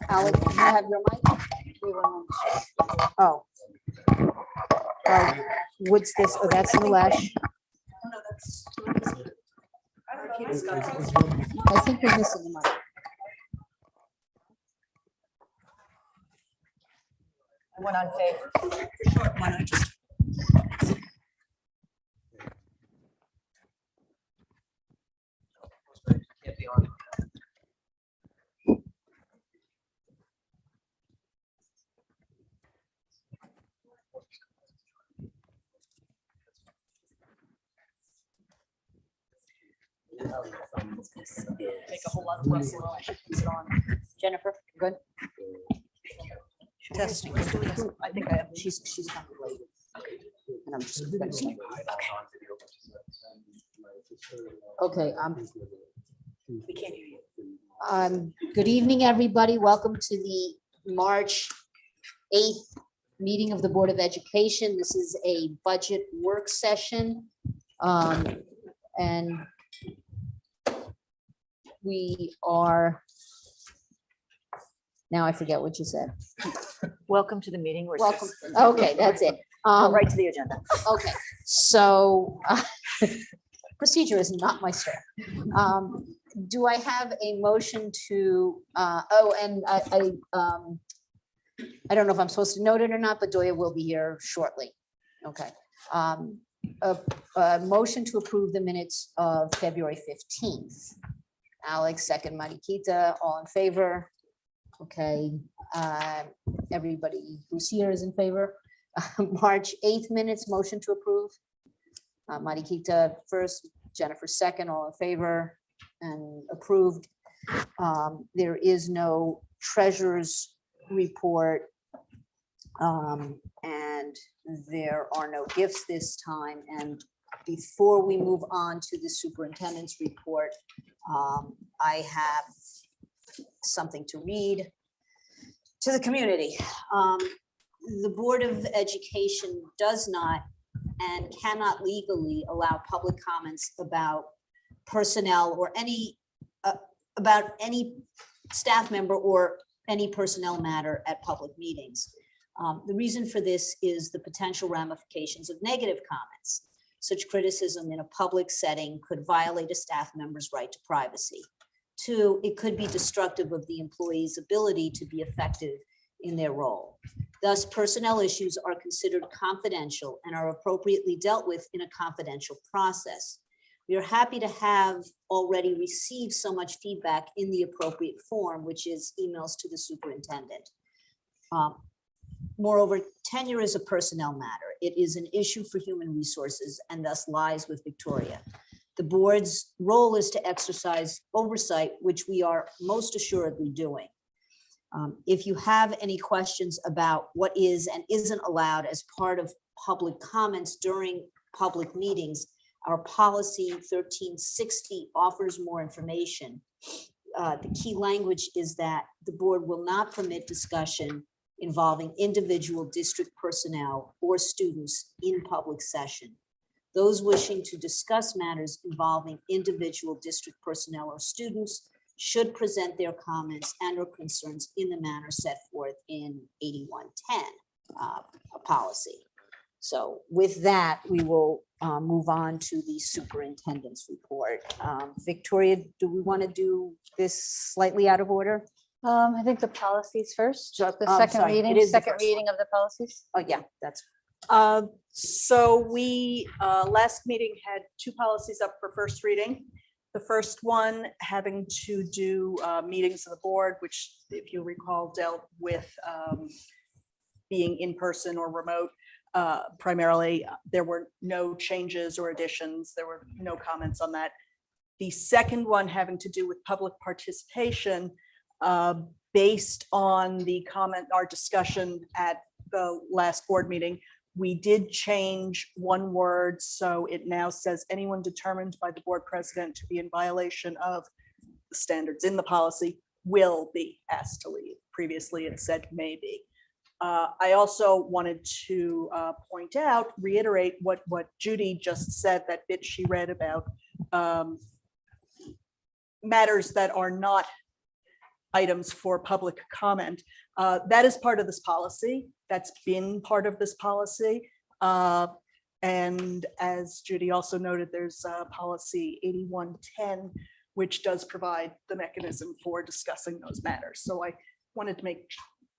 Alex, do you have your mic? Oh. What's this? Oh, that's Nilesh. I think we're missing the mic. One on favor. Short one, I just. Can't be on. Take a whole lot of muscle. I should put it on. Jennifer, good? Testing. I think I have. She's coming late. And I'm just gonna say, okay, We can't hear you. good evening, everybody. Welcome to the March 8th meeting of the Board of Education. This is a budget work session. And we are, now I forget what you said. Welcome to the meeting. We're Welcome. Okay, that's it. right to the agenda. Okay, so procedure is not my strength. Do I have a motion to, oh, and I don't know if I'm supposed to note it or not, but Doya will be here shortly. Okay. A motion to approve the minutes of February 15th. Alex, second, Marikita, all in favor? Okay, everybody who's here is in favor. March 8th minutes, motion to approve. Marikita first, Jennifer second, all in favor and approved. There is no treasurer's report. And there are no gifts this time. And before we move on to the superintendent's report, I have something to read to the community. The Board of Education does not and cannot legally allow public comments about personnel or any about any staff member or any personnel matter at public meetings. The reason for this is the potential ramifications of negative comments. Such criticism in a public setting could violate a staff member's right to privacy. 2, it could be destructive of the employee's ability to be effective in their role. Thus, personnel issues are considered confidential and are appropriately dealt with in a confidential process. We are happy to have already received so much feedback in the appropriate form, which is emails to the superintendent. Moreover, tenure is a personnel matter. It is an issue for human resources and thus lies with Victoria. The board's role is to exercise oversight, which we are most assuredly doing. If you have any questions about what is and isn't allowed as part of public comments during public meetings, our policy 1360 offers more information. The key language is that the board will not permit discussion involving individual district personnel or students in public session. Those wishing to discuss matters involving individual district personnel or students should present their comments and or concerns in the manner set forth in 8110 policy. So with that, we will move on to the superintendent's report. Victoria, do we want to do this slightly out of order? I think the policies first, the Oh, second sorry, it reading, is the second first reading of the policies. Oh, yeah, that's, So we, last meeting had 2 policies up for first reading. The first one having to do meetings of the board, which if you recall dealt with being in person or remote. Primarily, there were no changes or additions. There were no comments on that. The second one having to do with public participation, based on the comment, our discussion at the last board meeting, we did change one word. So it now says anyone determined by the board president to be in violation of the standards in the policy will be asked to leave. Previously, it said may be. I also wanted to point out, reiterate what Judy just said, that bit she read about matters that are not items for public comment. That is part of this policy. That's been part of this policy. And as Judy also noted, there's policy 8110, which does provide the mechanism for discussing those matters. So I wanted to make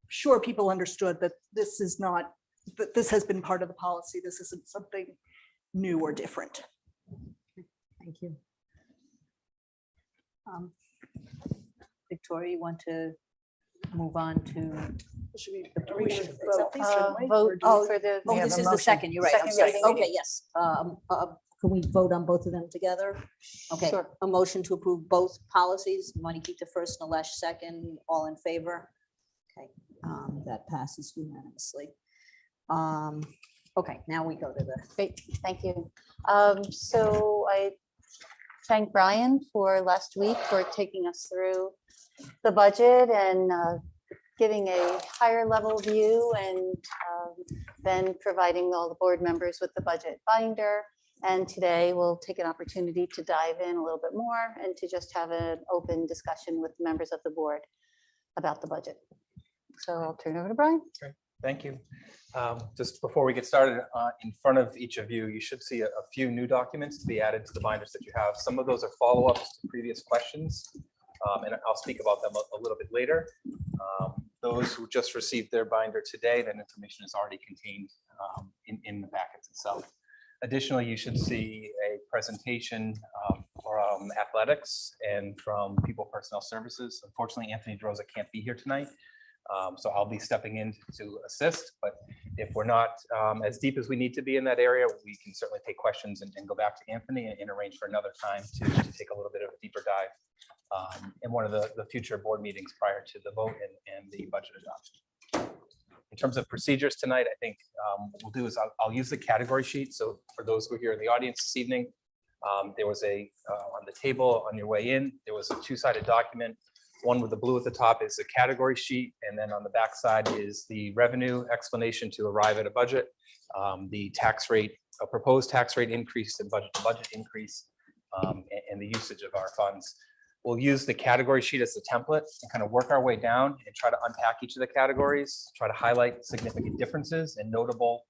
sure people understood that this is not, that this has been part of the policy. This isn't something new or different. Thank you. Victoria, you want to move on to? We should accept these, shouldn't we? Vote Or do we- for the. Oh, we have this a is the motion. second, you're right. I'm Second sorry. reading. Okay, yes. Can we vote on both of them together? Okay, Sure. a motion to approve both policies. Monikita first, Nilesh second, all in favor? Okay, that passes unanimously. Okay, now we go to the, Great, thank you. So I thank Brian for last week for taking us through the budget and giving a higher level view and then providing all the board members with the budget binder. And today we'll take an opportunity to dive in a little bit more and to just have an open discussion with members of the board about the budget. So I'll turn it over to Brian. Thank you. Just before we get started, in front of each of you, you should see a few new documents to be added to the binders that you have. Some of those are follow-ups to previous questions, and I'll speak about them a little bit later. Those who just received their binder today, that information is already contained in the packets itself. Additionally, you should see a presentation from athletics and from people personnel services. Unfortunately, Anthony DeRosa can't be here tonight. So I'll be stepping in to assist, but if we're not as deep as we need to be in that area, we can certainly take questions and go back to Anthony and arrange for another time to take a little bit of a deeper dive in one of the future board meetings prior to the vote and the budget adoption. In terms of procedures tonight, I think what we'll do is I'll use the category sheet. So for those who are here in the audience this evening, there was on the table on your way in, there was a two-sided document. One with the blue at the top is a category sheet, and then on the back side is the revenue explanation to arrive at a budget, the tax rate, a proposed tax rate increase and budget increase, and the usage of our funds. We'll use the category sheet as the template and kind of work our way down and try to unpack each of the categories, try to highlight significant differences and notable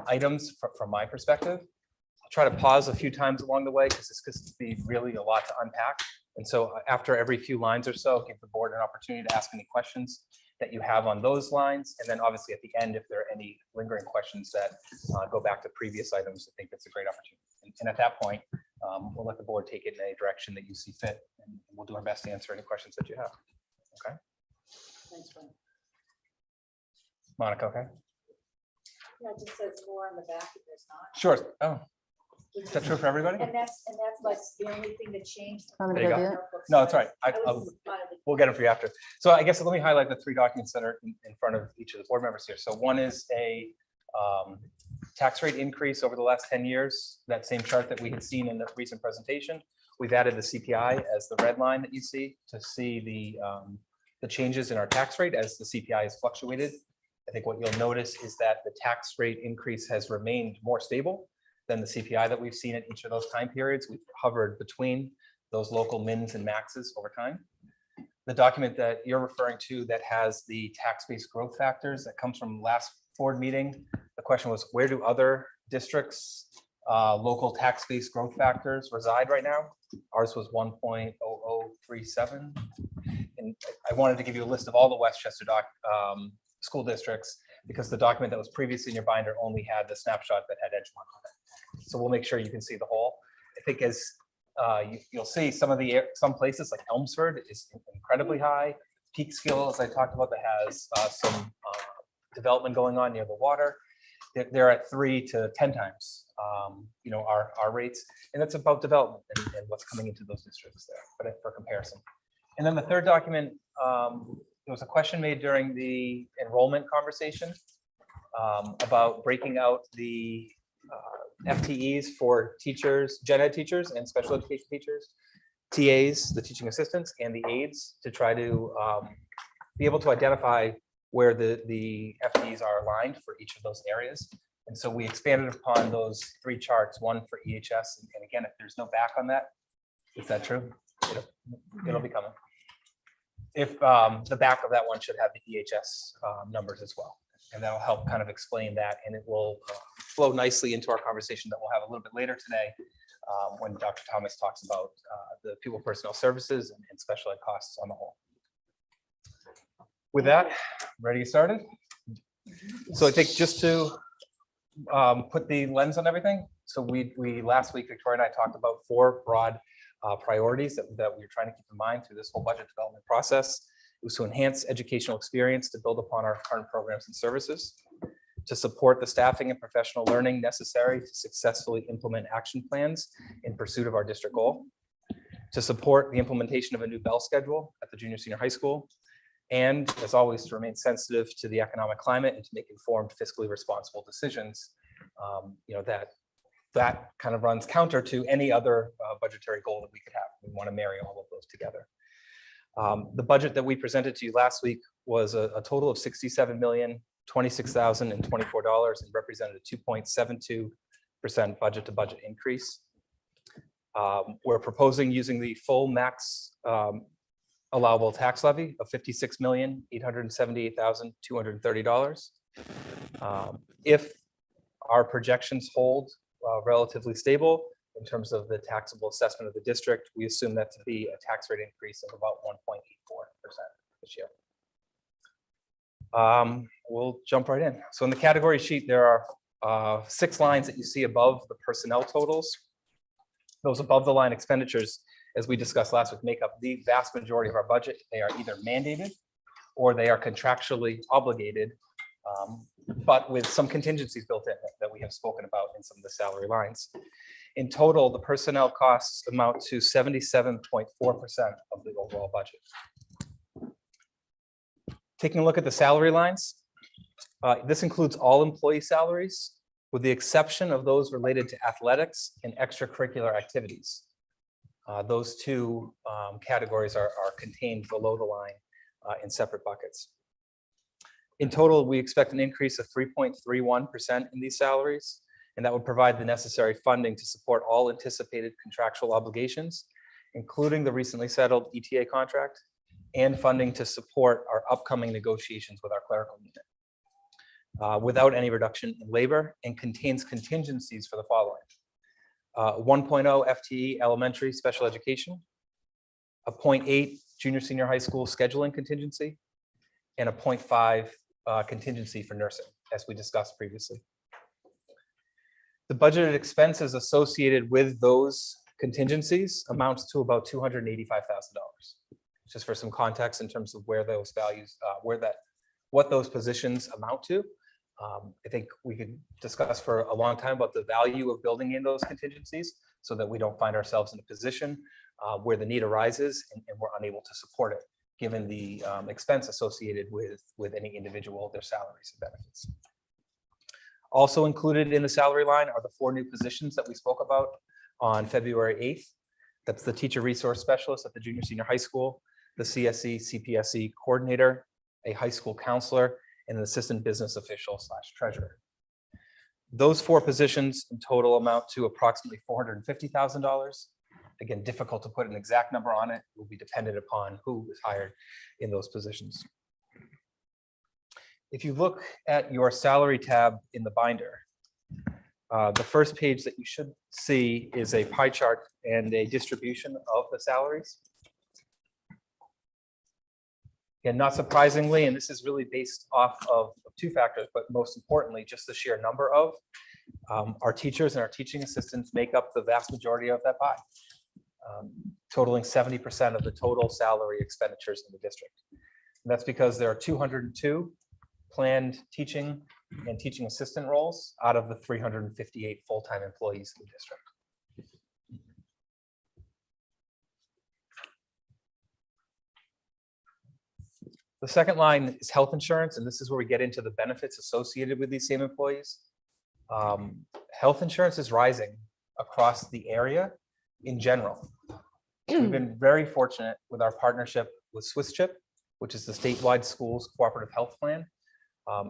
items from my perspective. I'll try to pause a few times along the way because this could be really a lot to unpack. And so after every few lines or so, give the board an opportunity to ask any questions that you have on those lines. And then obviously at the end, if there are any lingering questions that go back to previous items, I think that's a great opportunity. And at that point, we'll let the board take it in any direction that you see fit. And we'll do our best to answer any questions that you have. Okay. Thanks, Brian. Monica, okay? Yeah, it just says more on the back if there's not. Sure. Oh, is that true for everybody? And that's like the only thing that changed. Want me There to you go go. do it? No, it's all right. I was We'll get them for you after. So I guess let me highlight the three documents that are in front of each of the board members here. So one is a tax rate increase over the last 10 years, that same chart that we had seen in the recent presentation. We've added the CPI as the red line that you see to see the changes in our tax rate as the CPI has fluctuated. I think what you'll notice is that the tax rate increase has remained more stable than the CPI that we've seen at each of those time periods. We've hovered between those local mins and maxes over time. The document that you're referring to that has the tax-based growth factors that comes from last board meeting. The question was, where do other districts' local tax-based growth factors reside right now? Ours was 1.0037. And I wanted to give you a list of all the Westchester school districts because the document that was previously in your binder only had the snapshot that had Edgemont on it. So we'll make sure you can see the whole. I think as you'll see some places like Elmsford is incredibly high. Peekskill, as I talked about, that has some development going on near the water. They're at 3 to 10 times, our rates, and that's about development and what's coming into those districts there, but for comparison. And then the third document, there was a question made during the enrollment conversation about breaking out the FTEs for teachers, gen ed teachers and special education teachers, TAs, the teaching assistants, and the aides to try to be able to identify where the FTEs are aligned for each of those areas. And so we expanded upon those three charts, one for EHS. And again, if there's no back on that, is that true? It'll be coming. if the back of that one should have the EHS numbers as well. And that'll help kind of explain that, and it will flow nicely into our conversation that we'll have a little bit later today when Dr. Thomas talks about the people personnel services and special ed costs on the whole. With that, ready to get started? So I think just to put the lens on everything. So we last week, Victoria and I talked about 4 broad priorities that we were trying to keep in mind through this whole budget development process. It was to enhance educational experience, to build upon our current programs and services, to support the staffing and professional learning necessary to successfully implement action plans in pursuit of our district goal, to support the implementation of a new bell schedule at the junior senior high school, and as always, to remain sensitive to the economic climate and to make informed fiscally responsible decisions. That kind of runs counter to any other budgetary goal that we could have. We want to marry all of those together. The budget that we presented to you last week was a total of $67,026,024 and represented a 2.72% budget to budget increase. We're proposing using the full max allowable tax levy of $56,878,230. If our projections hold relatively stable in terms of the taxable assessment of the district, we assume that to be a tax rate increase of about 1.84% this year. We'll jump right in. So in the category sheet, there are 6 lines that you see above the personnel totals. Those above the line expenditures, as we discussed last week, make up the vast majority of our budget. They are either mandated or they are contractually obligated, but with some contingencies built in that we have spoken about in some of the salary lines. In total, the personnel costs amount to 77.4% of the overall budget. Taking a look at the salary lines, this includes all employee salaries, with the exception of those related to athletics and extracurricular activities. Those 2 categories are contained below the line in separate buckets. In total, we expect an increase of 3.31% in these salaries, and that would provide the necessary funding to support all anticipated contractual obligations, including the recently settled ETA contract, and funding to support our upcoming negotiations with our clerical unit, without any reduction in labor, and contains contingencies for the following: 1.0 FTE elementary special education, a 0.8 junior senior high school scheduling contingency, and a 0.5 contingency for nursing, as we discussed previously. The budgeted expenses associated with those contingencies amounts to about $285,000. Just for some context in terms of where those values, what those positions amount to. I think we could discuss for a long time about the value of building in those contingencies so that we don't find ourselves in a position where the need arises and we're unable to support it, given the expense associated with any individual, their salaries and benefits. Also included in the salary line are the 4 new positions that we spoke about on February 8th. That's the teacher resource specialist at the junior senior high school, the CSE CPSE coordinator, a high school counselor, and an assistant business official / treasurer. Those 4 positions in total amount to approximately $450,000. Again, difficult to put an exact number on it. It will be dependent upon who is hired in those positions. If you look at your salary tab in the binder, the first page that you should see is a pie chart and a distribution of the salaries. And not surprisingly, and this is really based off of 2 factors, but most importantly, just the sheer number of our teachers and our teaching assistants make up the vast majority of that pie, totaling 70% of the total salary expenditures in the district. And that's because there are 202 planned teaching and teaching assistant roles out of the 358 full-time employees in the district. The second line is health insurance, and this is where we get into the benefits associated with these same employees. Health insurance is rising across the area in general. We've been very fortunate with our partnership with Swiss Chip, which is the statewide schools cooperative health plan,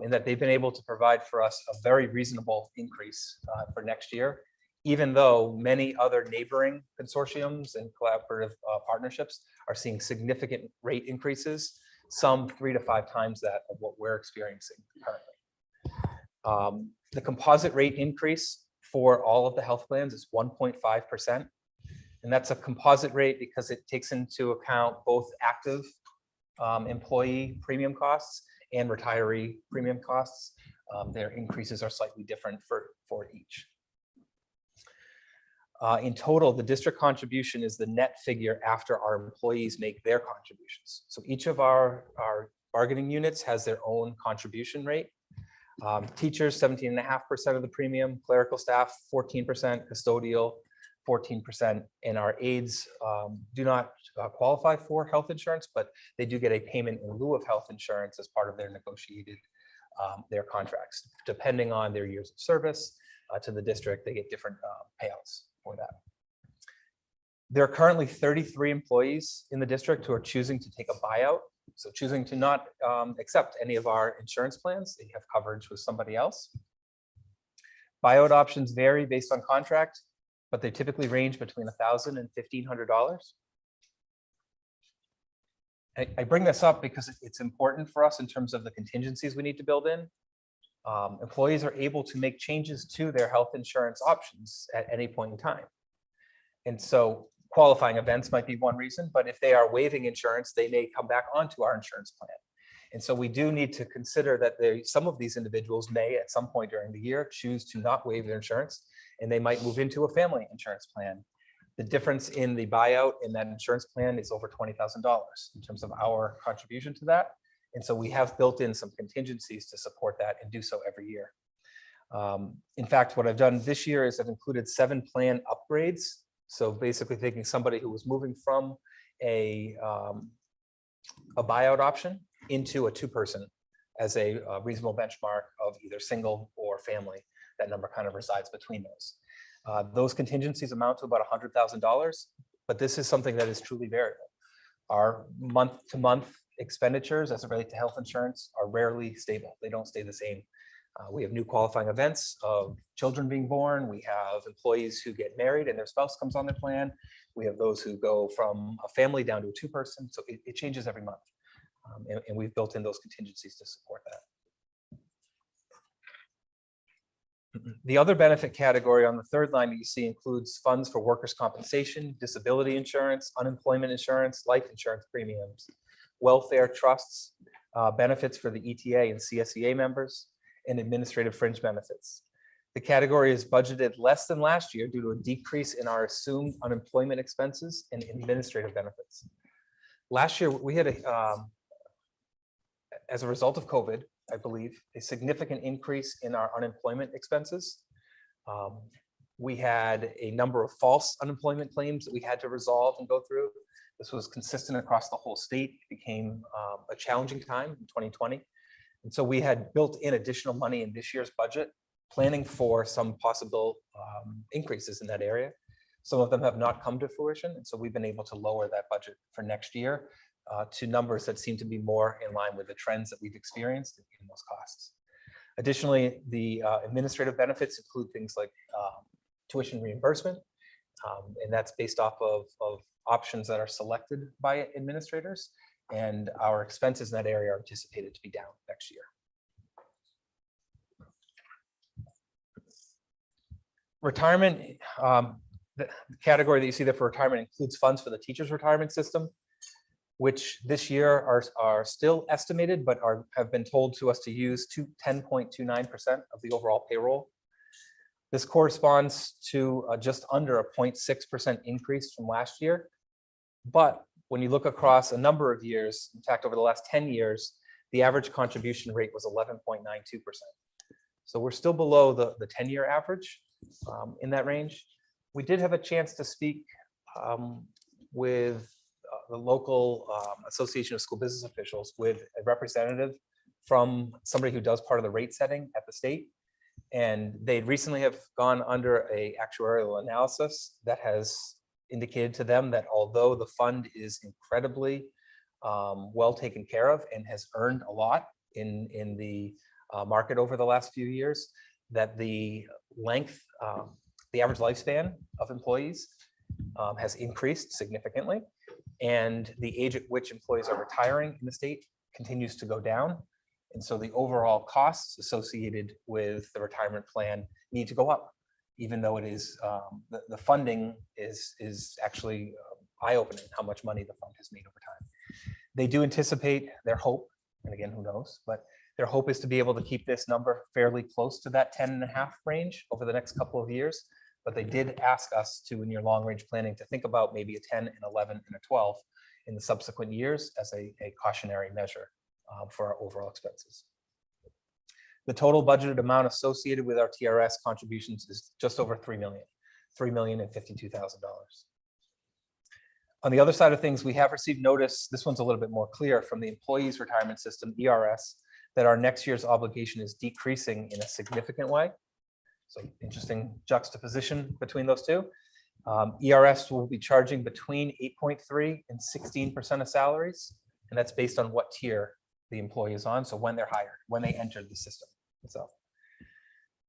in that they've been able to provide for us a very reasonable increase for next year even though many other neighboring consortiums and collaborative partnerships are seeing significant rate increases, some 3 to 5 times that of what we're experiencing currently. The composite rate increase for all of the health plans is 1.5%. And that's a composite rate because it takes into account both active employee premium costs and retiree premium costs. Their increases are slightly different for each. In total, the district contribution is the net figure after our employees make their contributions. So each of our bargaining units has their own contribution rate. Teachers, 17.5% of the premium, clerical staff, 14%, custodial, 14%, and our aides do not qualify for health insurance, but they do get a payment in lieu of health insurance as part of their negotiated their contracts. Depending on their years of service to the district, they get different payouts for that. There are currently 33 employees in the district who are choosing to take a buyout. So choosing to not accept any of our insurance plans, they have coverage with somebody else. Buyout options vary based on contract, but they typically range between $1,000 and $1,500. I bring this up because it's important for us in terms of the contingencies we need to build in. Employees are able to make changes to their health insurance options at any point in time. And so qualifying events might be one reason, but if they are waiving insurance, they may come back onto our insurance plan. And so we do need to consider that some of these individuals may at some point during the year choose to not waive their insurance, and they might move into a family insurance plan. The difference in the buyout in that insurance plan is over $20,000 in terms of our contribution to that. And so we have built in some contingencies to support that and do so every year. In fact, what I've done this year is I've included 7 plan upgrades. So basically taking somebody who was moving from a buyout option into a 2-person as a reasonable benchmark of either single or family. That number kind of resides between those. Those contingencies amount to about $100,000, but this is something that is truly variable. Our month-to-month expenditures as it relates to health insurance are rarely stable. They don't stay the same. We have new qualifying events of children being born. We have employees who get married and their spouse comes on their plan. We have those who go from a family down to a 2-person. So it changes every month. And we've built in those contingencies to support that. The other benefit category on the third line that you see includes funds for workers' compensation, disability insurance, unemployment insurance, life insurance premiums, welfare trusts, benefits for the ETA and CSEA members, and administrative fringe benefits. The category is budgeted less than last year due to a decrease in our assumed unemployment expenses and administrative benefits. Last year, we had, as a result of COVID, I believe, a significant increase in our unemployment expenses. We had a number of false unemployment claims that we had to resolve and go through. This was consistent across the whole state. It became a challenging time in 2020. And so we had built in additional money in this year's budget, planning for some possible increases in that area. Some of them have not come to fruition. And so we've been able to lower that budget for next year to numbers that seem to be more in line with the trends that we've experienced in those costs. Additionally, the administrative benefits include things like tuition reimbursement, and that's based off of options that are selected by administrators, and our expenses in that area are anticipated to be down next year. Retirement, the category that you see there for retirement includes funds for the teachers' retirement system, which this year are still estimated, but have been told to us to use 10.29% of the overall payroll. This corresponds to just under a 0.6% increase from last year. But when you look across a number of years, in fact, over the last 10 years, the average contribution rate was 11.92%. So we're still below the 10-year average in that range. We did have a chance to speak with the local Association of School Business Officials with a representative from somebody who does part of the rate setting at the state. And they recently have gone under a actuarial analysis that has indicated to them that although the fund is incredibly well taken care of and has earned a lot in the market over the last few years, that the length The average lifespan of employees has increased significantly, and the age at which employees are retiring in the state continues to go down. And so the overall costs associated with the retirement plan need to go up, even though it is the funding is actually eye-opening how much money the fund has made over time. They do anticipate their hope, and again, who knows, but their hope is to be able to keep this number fairly close to that 10.5 range over the next couple of years. But they did ask us to, in your long-range planning, to think about maybe a 10, an 11, and a 12 in the subsequent years as a cautionary measure for our overall expenses. The total budgeted amount associated with our TRS contributions is just over $3 million, $3,052,000. On the other side of things, we have received notice, this one's a little bit more clear, from the Employees Retirement System, ERS, that our next year's obligation is decreasing in a significant way. So interesting juxtaposition between those two. ERS will be charging between 8.3 and 16% of salaries, and that's based on what tier the employee is on. So when they're hired, when they enter the system itself.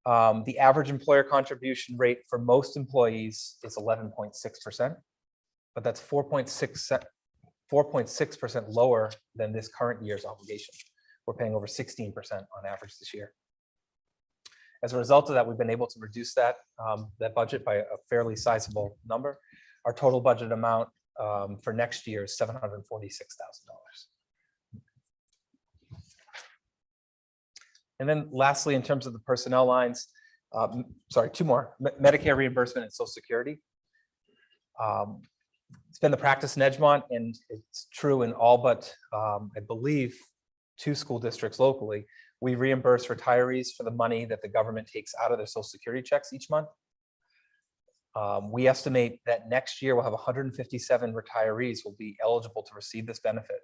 The average employer contribution rate for most employees is 11.6%, but that's 4.6% lower than this current year's obligation. We're paying over 16% on average this year. As a result of that, we've been able to reduce that budget by a fairly sizable number. Our total budget amount for next year is $746,000. And then lastly, in terms of the personnel lines, two more, Medicare reimbursement and Social Security. It's been the practice in Edgemont, and it's true in all but, I believe, 2 school districts locally. We reimburse retirees for the money that the government takes out of their Social Security checks each month. We estimate that next year we'll have 157 retirees will be eligible to receive this benefit.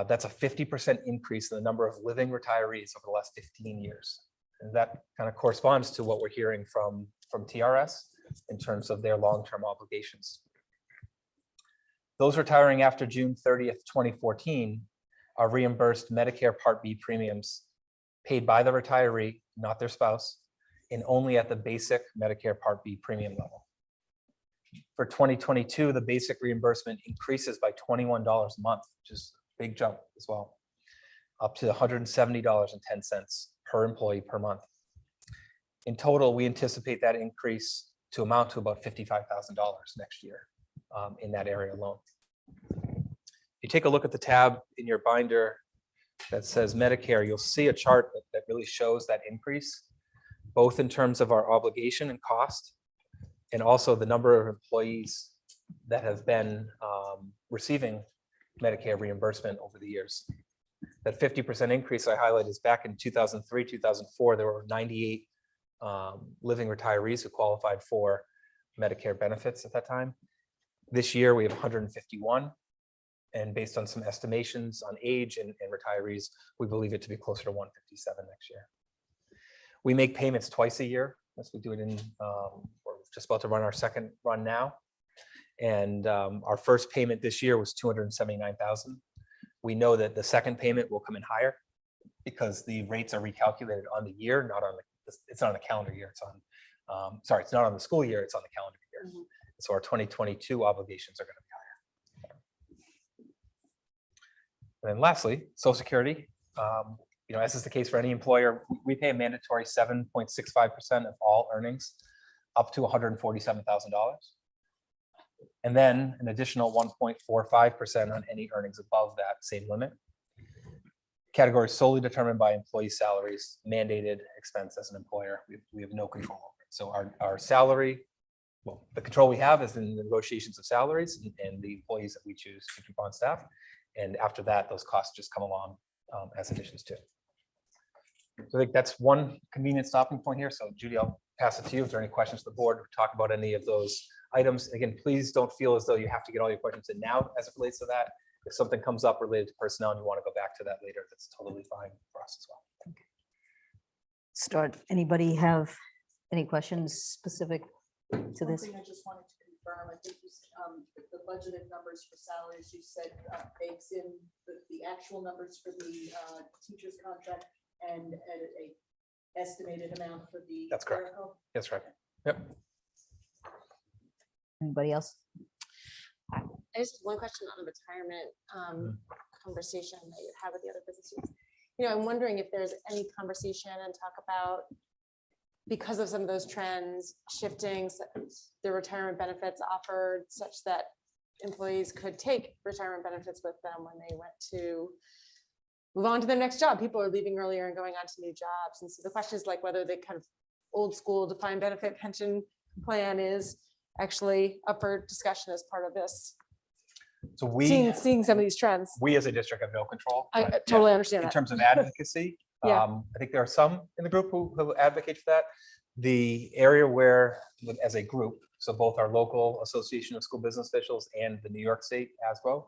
That's a 50% increase in the number of living retirees over the last 15 years. And that kind of corresponds to what we're hearing from TRS in terms of their long-term obligations. Those retiring after June 30th, 2014 are reimbursed Medicare Part B premiums paid by the retiree, not their spouse, and only at the basic Medicare Part B premium level. For 2022, the basic reimbursement increases by $21 a month, which is a big jump as well, up to $170.10 per employee per month. In total, we anticipate that increase to amount to about $55,000 next year in that area alone. You take a look at the tab in your binder that says Medicare, you'll see a chart that really shows that increase, both in terms of our obligation and cost, and also the number of employees that have been receiving Medicare reimbursement over the years. That 50% increase I highlighted is back in 2003, 2004, there were 98 living retirees who qualified for Medicare benefits at that time. This year, we have 151. And based on some estimations on age and retirees, we believe it to be closer to 157 next year. We make payments twice a year, as we do it in, we're just about to run our second run now. And our first payment this year was $279,000. We know that the second payment will come in higher because the rates are recalculated on the year, not on the, it's not on the calendar year, it's on, sorry, it's not on the school year, it's on the calendar year. Mm-hmm. So our 2022 obligations are going to be higher. And then lastly, Social Security, as is the case for any employer, we pay a mandatory 7.65% of all earnings up to $147,000. And then an additional 1.45% on any earnings above that same limit. Category solely determined by employee salaries, mandated expense as an employer. We have no control over it. So our salary, well, the control we have is in the negotiations of salaries and the employees that we choose to keep on staff. And after that, those costs just come along as additions to. So I think that's one convenient stopping point here. So Judy, I'll pass it to you. If there are any questions to the board, talk about any of those items. Again, please don't feel as though you have to get all your questions in now as it relates to that. If something comes up related to personnel and you want to go back to that later, that's totally fine for us as well. Okay. Start. Anybody have any questions specific to this? Something I just wanted to confirm, I think the budgeted numbers for salaries, you said bakes in the actual numbers for the teacher's contract and a estimated amount for the. That's correct. clerical? That's right. Yep. Anybody else? I just have one question on the retirement conversation that you have with the other business units. You know, I'm wondering if there's any conversation and talk about, because of some of those trends, shifting the retirement benefits offered such that employees could take retirement benefits with them when they went to move on to their next job. People are leaving earlier and going on to new jobs. And so the question is like whether the kind of old school defined benefit pension plan is actually up for discussion as part of this. So Seeing some of these trends. we as a district have no control. I but yeah, totally understand in that. terms of advocacy, Yeah. I think there are some in the group who advocate for that. The area where, as a group, so both our local Association of School Business Officials and the New York State ASBO,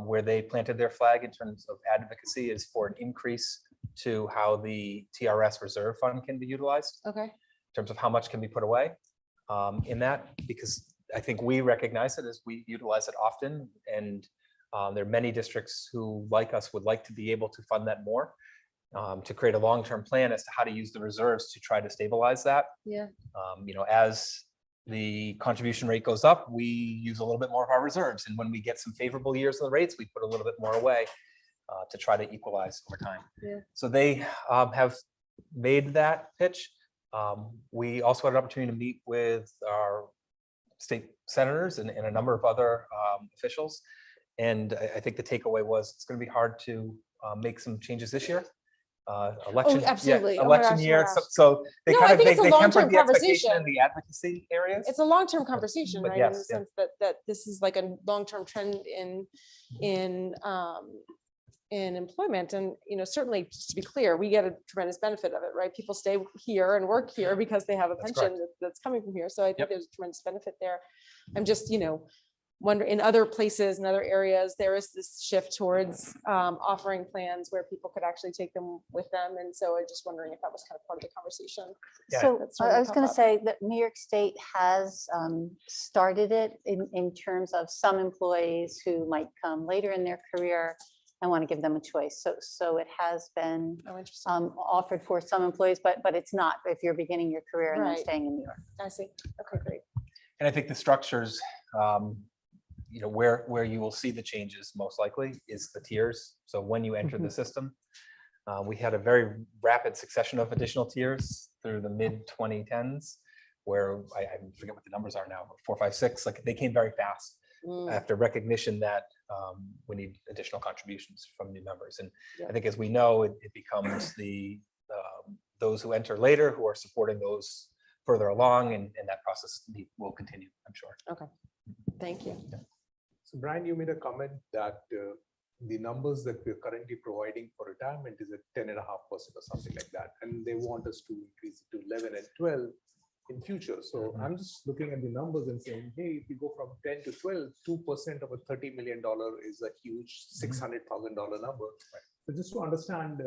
where they planted their flag in terms of advocacy is for an increase to how the TRS reserve fund can be utilized Okay. in terms of how much can be put away in that, because I think we recognize it as we utilize it often. And there are many districts who, like us, would like to be able to fund that more, to create a long-term plan as to how to use the reserves to try to stabilize that. Yeah. You know, as the contribution rate goes up, we use a little bit more of our reserves. And when we get some favorable years of the rates, we put a little bit more away to try to equalize over time. Yeah. So they have made that pitch. We also had an opportunity to meet with our state senators and a number of other officials. And I think the takeaway was it's going to be hard to make some changes this year. Election, absolutely. yeah, Oh my election gosh, oh my year. gosh. So they No, I kind of think it's a they long-term tempered the expectation conversation. in the advocacy areas. It's a long-term conversation, But right? In the yes, yeah. sense that this is like a long-term trend in employment. And, you know, certainly just to be clear, we get a tremendous benefit of it, right? People stay here and work here because they have a That's pension that's coming from here. So I think Yep. there's a tremendous benefit there. I'm just, you know, wonder in other places, in other areas, there is this shift towards offering plans where people could actually take them with them. And so I'm just wondering if that was kind of part of the conversation. Yeah. So That's starting I to was pop going to up. say that New York State has started it in terms of some employees who might come later in their career and want to give them a choice. So it has been Oh, interesting. offered for some employees, but it's not if you're beginning your career and then Right. staying in New York. I see. Okay, great. And I think the structures, you know, where you will see the changes most likely is the tiers. So when you enter the system, we had a very rapid succession of additional tiers through the mid 2010s, where I forget what the numbers are now, 4, 5, 6. Like they came very fast after recognition that we need additional contributions from new members. And Yeah. I think as we know, it becomes those who enter later who are supporting those further along, and that process will continue, I'm sure. Thank you. So Brian, you made a comment that the numbers that we're currently providing for retirement is at 10.5% or something like that. And they want us to increase it to 11 and 12 in future. So I'm just looking at the numbers and saying, hey, if you go from 10 to 12, 2% of a $30 million is a huge $600,000 number. So just to understand,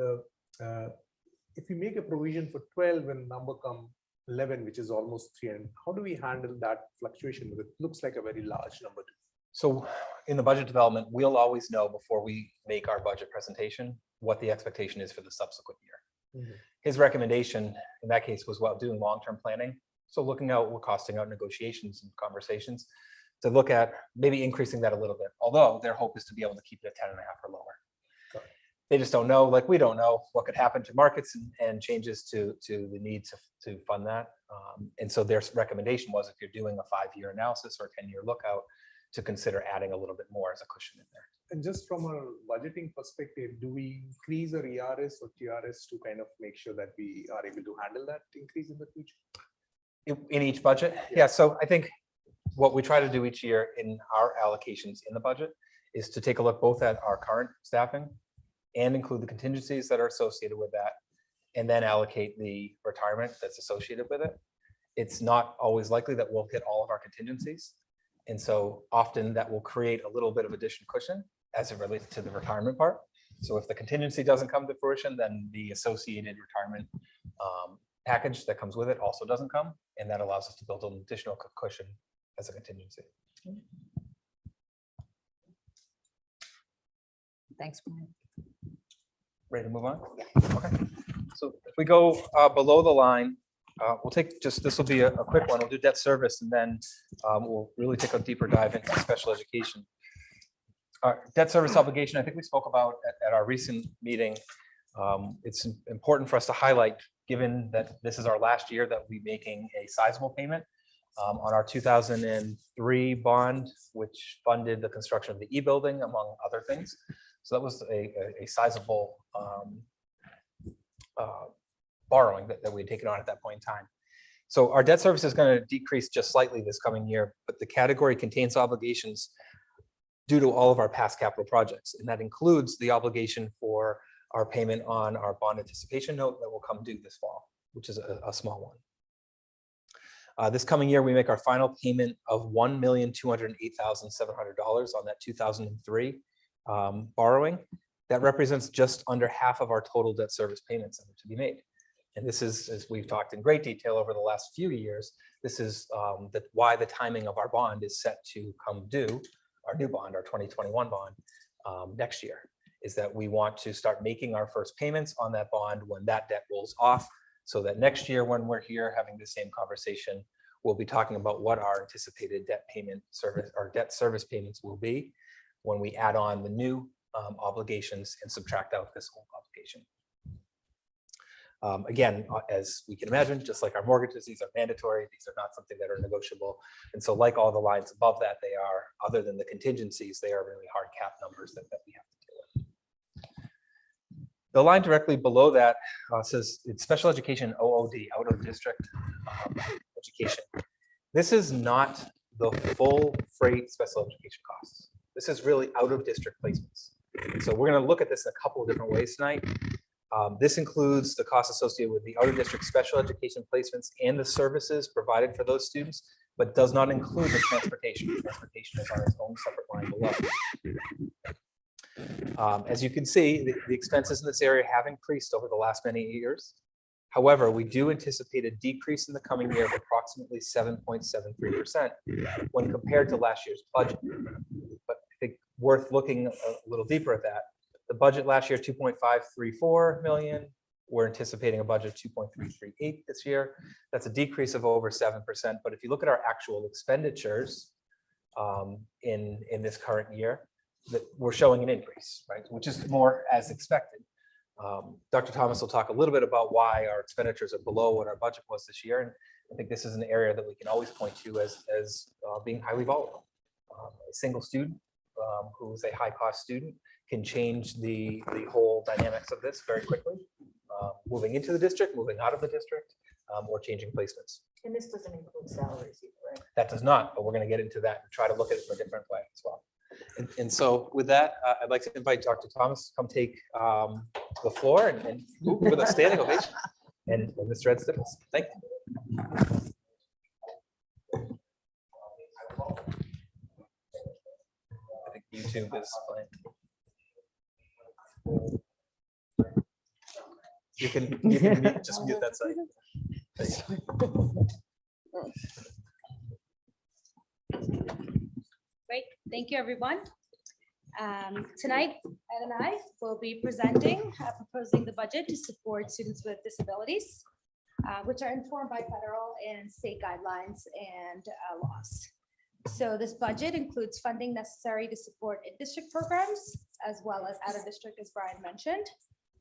if you make a provision for 12 when number come 11, which is almost 3, and how do we handle that fluctuation? Because it looks like a very large number. So in the budget development, we'll always know before we make our budget presentation what the expectation is for the subsequent year. His recommendation in that case was while doing long-term planning. So looking out, we're costing out negotiations and conversations to look at maybe increasing that a little bit. Although their hope is to be able to keep it at 10.5 or lower. They just don't know, like we don't know what could happen to markets and changes to the need to fund that. And so their recommendation was if you're doing a 5-year analysis or a 10-year lookout, to consider adding a little bit more as a cushion in there. And just from a budgeting perspective, do we increase our ERS or TRS to kind of make sure that we are able to handle that increase in the future? In each budget? Yeah, so I think what we try to do each year in our allocations in the budget is to take a look both at our current staffing and include the contingencies that are associated with that, and then allocate the retirement that's associated with it. It's not always likely that we'll hit all of our contingencies. And so often that will create a little bit of additional cushion as it relates to the retirement part. So if the contingency doesn't come to fruition, then the associated retirement package that comes with it also doesn't come. And that allows us to build an additional cushion as a contingency. Thanks, Brian. Ready to move on? Okay. So if we go below the line, we'll take just, this will be a quick one. We'll do debt service and then we'll really take a deeper dive into special education. Debt service obligation, I think we spoke about at our recent meeting. It's important for us to highlight, given that this is our last year, that we'll be making a sizable payment on our 2003 bond, which funded the construction of the E-building, among other things. So that was a sizable borrowing that we had taken on at that point in time. So our debt service is going to decrease just slightly this coming year, but the category contains obligations due to all of our past capital projects. And that includes the obligation for our payment on our bond anticipation note that will come due this fall, which is a small one. This coming year, we make our final payment of $1,208,700 on that 2003 borrowing. That represents just under half of our total debt service payments that are to be made. And this is, as we've talked in great detail over the last few years, this is why the timing of our bond is set to come due, our new bond, our 2021 bond, next year, is that we want to start making our first payments on that bond when that debt rolls off, so that next year when we're here having the same conversation, we'll be talking about what our anticipated debt payment service or debt service payments will be when we add on the new obligations and subtract out this old obligation. Again, as we can imagine, just like our mortgages, these are mandatory. These are not something that are negotiable. And so like all the lines above that, they are, other than the contingencies, they are really hard cap numbers that we have to deal with. The line directly below that says it's special education OOD, out of district education. This is not the full freight special education costs. This is really out of district placements. So we're going to look at this in a couple of different ways tonight. This includes the costs associated with the out of district special education placements and the services provided for those students, but does not include the transportation. Transportation is on its own separate line below. As you can see, the expenses in this area have increased over the last many years. However, we do anticipate a decrease in the coming year of approximately 7.73% when compared to last year's budget. But I think worth looking a little deeper at that. The budget last year, 2.534 million. We're anticipating a budget of 2.338 this year. That's a decrease of over 7%. But if you look at our actual expenditures in this current year, that we're showing an increase, right? Which is more as expected. Dr. Thomas will talk a little bit about why our expenditures are below what our budget was this year. And I think this is an area that we can always point to as being highly volatile. A single student who is a high cost student can change the whole dynamics of this very quickly. Moving into the district, moving out of the district, or changing placements. And this doesn't include salaries either, right? That does not, but we're going to get into that and try to look at it from a different way as well. And so with that, I'd like to invite Dr. Thomas to come take the floor and with a standing ovation. And Mr. Ed Stipples. Thank you. I think YouTube is playing. You can just mute that side. Great, thank you, everyone. Tonight, Ed and I will be presenting, proposing the budget to support students with disabilities, which are informed by federal and state guidelines and laws. So this budget includes funding necessary to support in-district programs, as well as out-of-district, as Brian mentioned,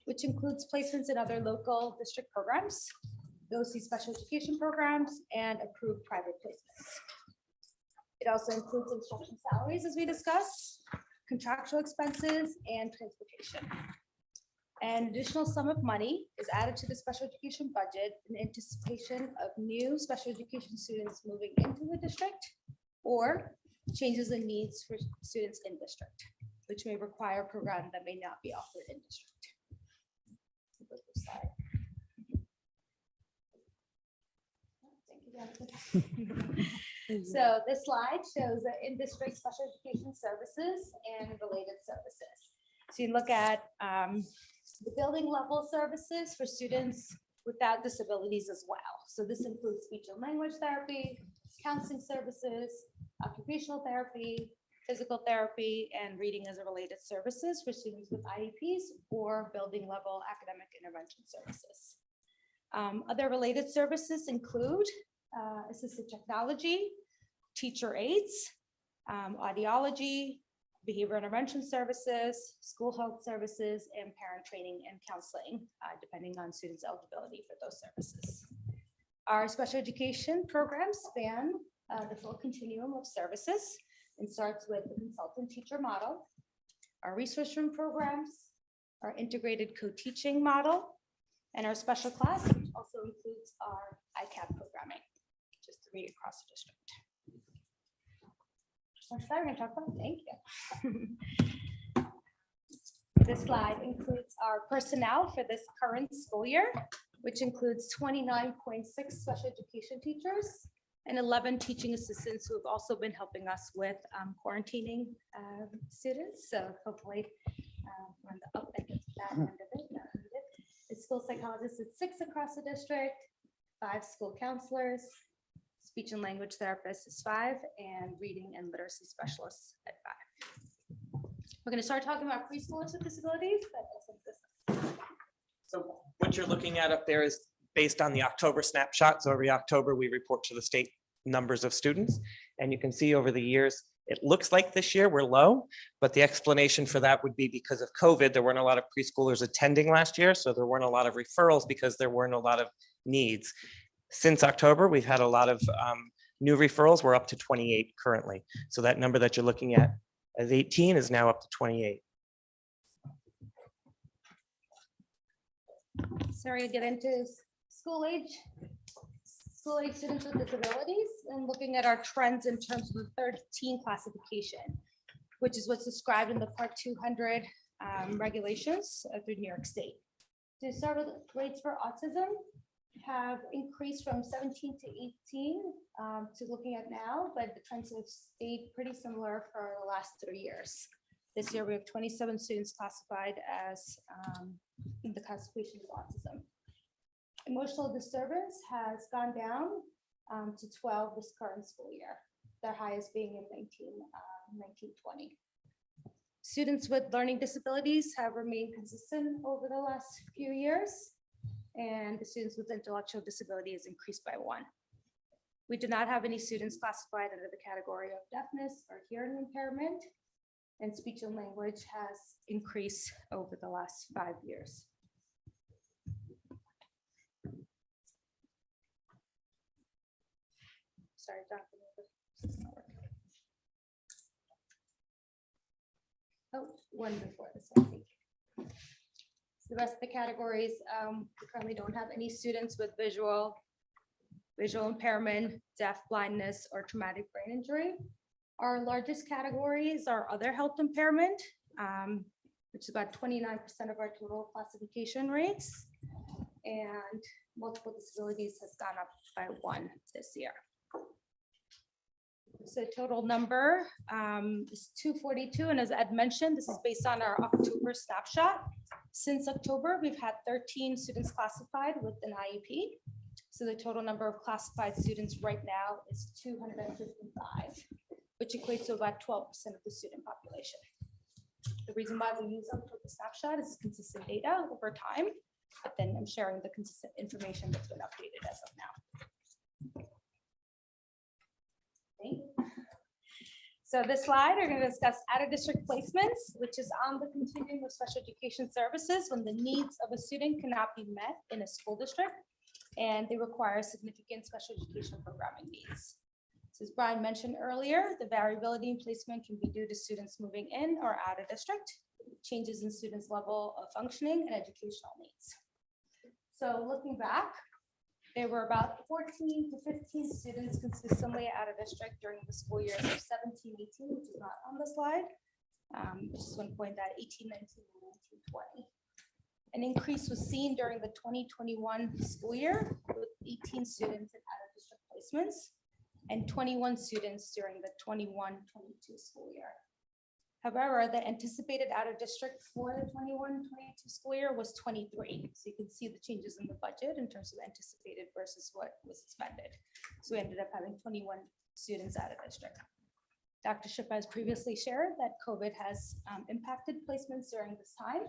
which includes placements in other local district programs, those special education programs, and approved private placements. It also includes instruction salaries, as we discussed, contractual expenses, and transportation. An additional sum of money is added to the special education budget in anticipation of new special education students moving into the district or changes in needs for students in district, which may require a program that may not be offered in district. So this slide shows the in-district special education services and related services. So you look at the building level services for students without disabilities as well. So this includes speech and language therapy, counseling services, occupational therapy, physical therapy, and reading as a related services for students with IEPs or building level academic intervention services. Other related services include assistive technology, teacher aides, audiology, behavior intervention services, school health services, and parent training and counseling, depending on students' eligibility for those services. Our special education programs span the full continuum of services and starts with the consultant teacher model, our resource room programs, our integrated co-teaching model, and our special class, which also includes our ICAP programming, just to read across the district. Next slide, we're going to talk about, thank you. This slide includes our personnel for this current school year, which includes 29.6 special education teachers and 11 teaching assistants who have also been helping us with quarantining students. So hopefully we're on the up end of that end of it. The school psychologists at 6 across the district, 5 school counselors, speech and language therapists is 5, and reading and literacy specialists at 5. We're going to start talking about preschoolers with disabilities. So what you're looking at up there is based on the October snapshot. So every October, we report to the state numbers of students. And you can see over the years, it looks like this year we're low, but the explanation for that would be because of COVID. There weren't a lot of preschoolers attending last year. So there weren't a lot of referrals because there weren't a lot of needs. Since October, we've had a lot of new referrals. We're up to 28 currently. So that number that you're looking at as 18 is now up to 28. Sorry to get into school age students with disabilities and looking at our trends in terms of the 13 classification, which is what's described in the Part 200 regulations through New York State. To start with, rates for autism have increased from 17 to 18 to looking at now, but the trends have stayed pretty similar for the last 3 years. This year, we have 27 students classified as in the classification of autism. Emotional disturbance has gone down to 12 this current school year, their highest being in 1920. Students with learning disabilities have remained consistent over the last few years, and the students with intellectual disability has increased by 1. We do not have any students classified under the category of deafness or hearing impairment, and speech and language has increased over the last 5 years. Sorry, Jonathan. Oh, one before this one. Thank you. The rest of the categories, we currently don't have any students with visual impairment, deaf, blindness, or traumatic brain injury. Our largest categories are other health impairment, which is about 29% of our total classification rates, and multiple disabilities has gone up by 1 this year. So total number is 242, and as Ed mentioned, this is based on our October snapshot. Since October, we've had 13 students classified with an IEP. So the total number of classified students right now is 255, which equates to about 12% of the student population. The reason why we use October snapshot is consistent data over time, but then I'm sharing the consistent information that's been updated as of now. So this slide, we're going to discuss out-of-district placements, which is on the continuum of special education services when the needs of a student cannot be met in a school district and they require significant special education programming needs. So as Brian mentioned earlier, the variability in placement can be due to students moving in or out of district, changes in students' level of functioning and educational needs. So looking back, there were about 14 to 15 students consistently out of district during the school years of 17-18, which is not on the slide. Just want to point that 18-19 and 19-20. An increase was seen during the 2021 school year with 18 students in out of district placements and 21 students during the 21-22 school year. However, the anticipated out of district for the 21-22 school year was 23. So you can see the changes in the budget in terms of anticipated versus what was expended. So we ended up having 21 students out of district. Dr. Shipp has previously shared that COVID has impacted placements during this time.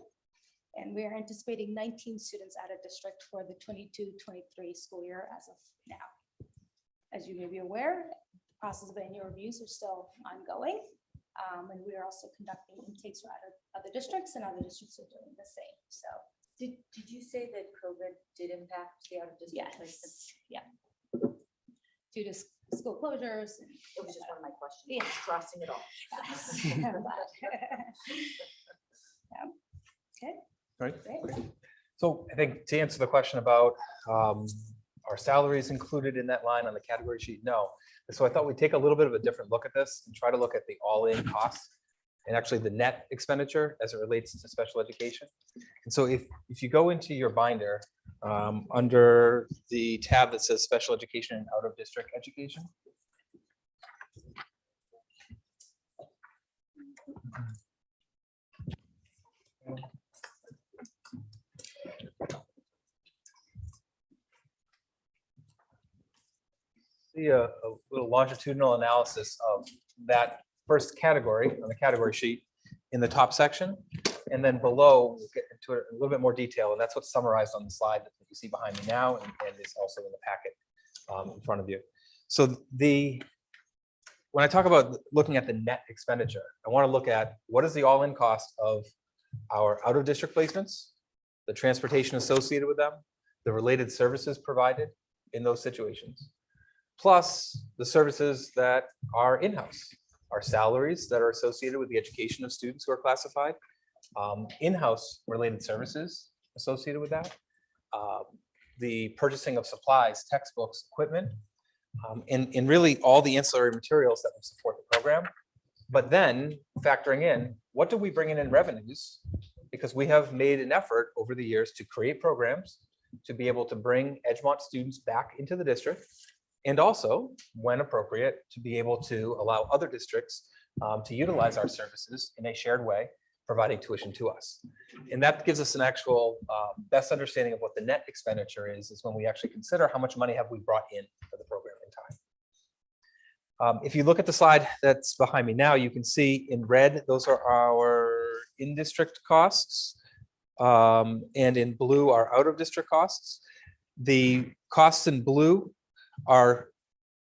And we are anticipating 19 students out of district for the 22-23 school year as of now. As you may be aware, the process of annual reviews are still ongoing. And we are also conducting intakes for other districts, and other districts are doing the same. So Did you say that COVID did impact the out of district placements? yes, yeah. Due to school closures. And, It was just one of my questions. Yeah. Just crossing it off. yes. Yeah. Okay. Right. Great. So I think to answer the question about are salaries included in that line on the category sheet? No. And so I thought we'd take a little bit of a different look at this and try to look at the all-in costs and actually the net expenditure as it relates to special education. And so if you go into your binder under the tab that says special education and out of district education. See a little longitudinal analysis of that first category on the category sheet in the top section. And then below, we'll get into it in a little bit more detail. And that's what's summarized on the slide that you see behind me now and is also in the packet in front of you. So when I talk about looking at the net expenditure, I want to look at what is the all-in cost of our out-of-district placements, the transportation associated with them, the related services provided in those situations, plus the services that are in-house, our salaries that are associated with the education of students who are classified, in-house related services associated with that, the purchasing of supplies, textbooks, equipment, and really all the ancillary materials that will support the program. But then factoring in, what do we bring in revenues? Because we have made an effort over the years to create programs to be able to bring Edgemont students back into the district, and also, when appropriate, to be able to allow other districts to utilize our services in a shared way, providing tuition to us. And that gives us an actual best understanding of what the net expenditure is when we actually consider how much money have we brought in for the program in time. If you look at the slide that's behind me now, you can see in red, those are our in-district costs, and in blue are out-of-district costs. The costs in blue are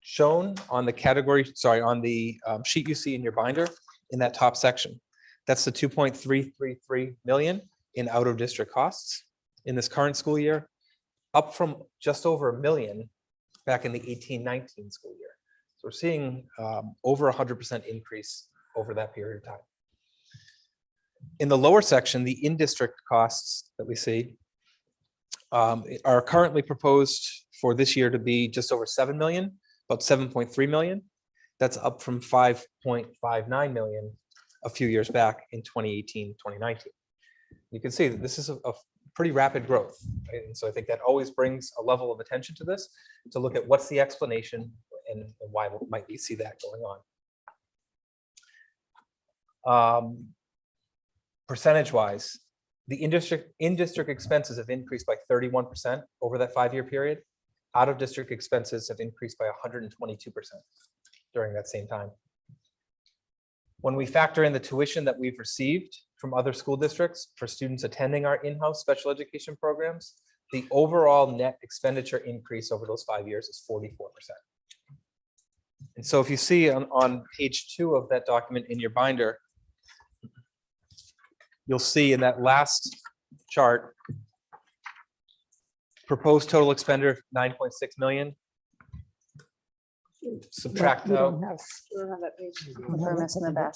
shown on the category, on the sheet you see in your binder in that top section. That's the 2.333 million in out-of-district costs in this current school year, up from just over $1 million back in the 18-19 school year. So we're seeing over 100% increase over that period of time. In the lower section, the in-district costs that we see are currently proposed for this year to be just over 7 million, about 7.3 million. That's up from 5.59 million a few years back in 2018, 2019. You can see that this is a pretty rapid growth, right? And so I think that always brings a level of attention to this, to look at what's the explanation and why might we see that going on. Percentage-wise, the in-district expenses have increased by 31% over that 5-year period. Out-of-district expenses have increased by 122% during that same time. When we factor in the tuition that we've received from other school districts for students attending our in-house special education programs, the overall net expenditure increase over those 5 years is 44%. And so if you see on page 2 of that document in your binder, you'll see in that last chart, proposed total expenditure, 9.6 million. Subtract out. We're missing the back.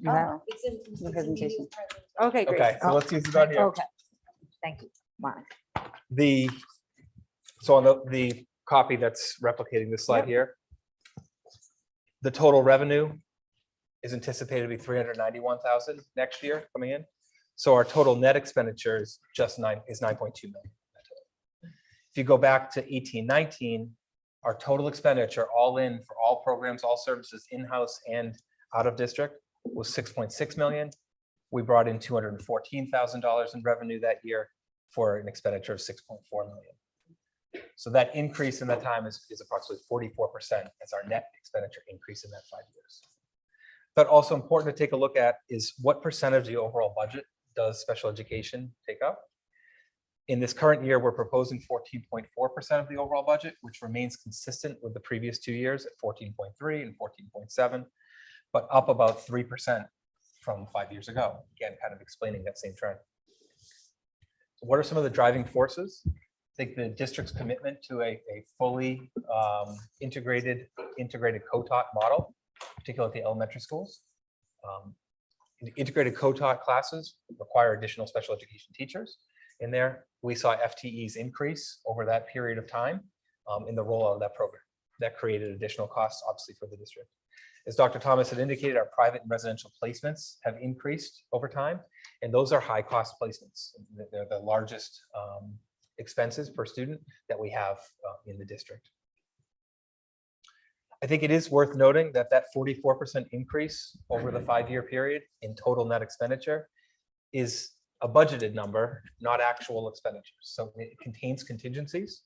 No, It's in the presentation. Okay, great. Okay, so let's use it on here. Okay, thank you. Fine. So on the copy that's replicating this slide here, the total revenue is anticipated to be 391,000 next year coming in. So our total net expenditure is just 9.2 million. If you go back to 18-19, our total expenditure all in for all programs, all services, in-house and out of district was 6.6 million. We brought in $214,000 in revenue that year for an expenditure of 6.4 million. So that increase in that time is approximately 44% as our net expenditure increase in that 5 years. But also important to take a look at is what percentage of the overall budget does special education take up? In this current year, we're proposing 14.4% of the overall budget, which remains consistent with the previous 2 years at 14.3 and 14.7, but up about 3% from 5 years ago. Again, kind of explaining that same trend. So what are some of the driving forces? I think the district's commitment to a fully integrated co-taught model, particularly at the elementary schools. The integrated co-taught classes require additional special education teachers. In there, we saw FTEs increase over that period of time in the rollout of that program. That created additional costs, obviously, for the district. As Dr. Thomas had indicated, our private and residential placements have increased over time, and those are high-cost placements. They're the largest expenses per student that we have in the district. I think it is worth noting that that 44% increase over the 5-year period in total net expenditure is a budgeted number, not actual expenditures. So it contains contingencies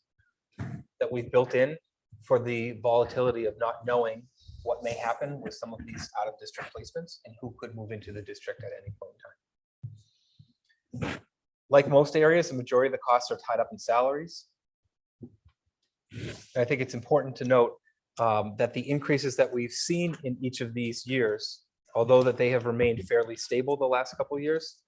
that we've built in for the volatility of not knowing what may happen with some of these out-of-district placements and who could move into the district at any point in time. Like most areas, the majority of the costs are tied up in salaries. And I think it's important to note that the increases that we've seen in each of these years, although that they have remained fairly stable the last couple of years,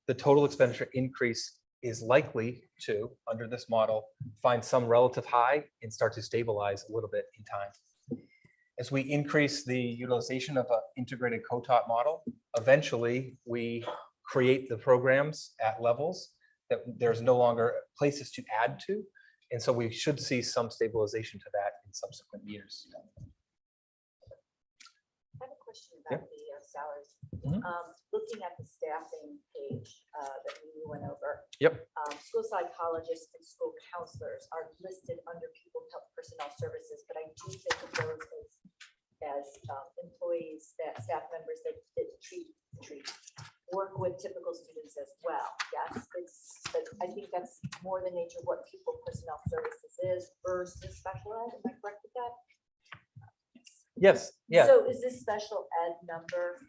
the total expenditure increase is likely to, under this model, find some relative high and start to stabilize a little bit in time. As we increase the utilization of an integrated co-taught model, eventually we create the programs at levels that there's no longer places to add to. And so we should see some stabilization to that in subsequent years. I have a question about the salaries. Looking at the staffing page that we went over. Yep. School psychologists and school counselors are listed under people personnel services, but I do think of those as employees, staff members that work with typical students as well. Yes, but I think that's more the nature of what people personnel services is versus special ed. Am I correct with that? Yes. Yeah. So is this special ed number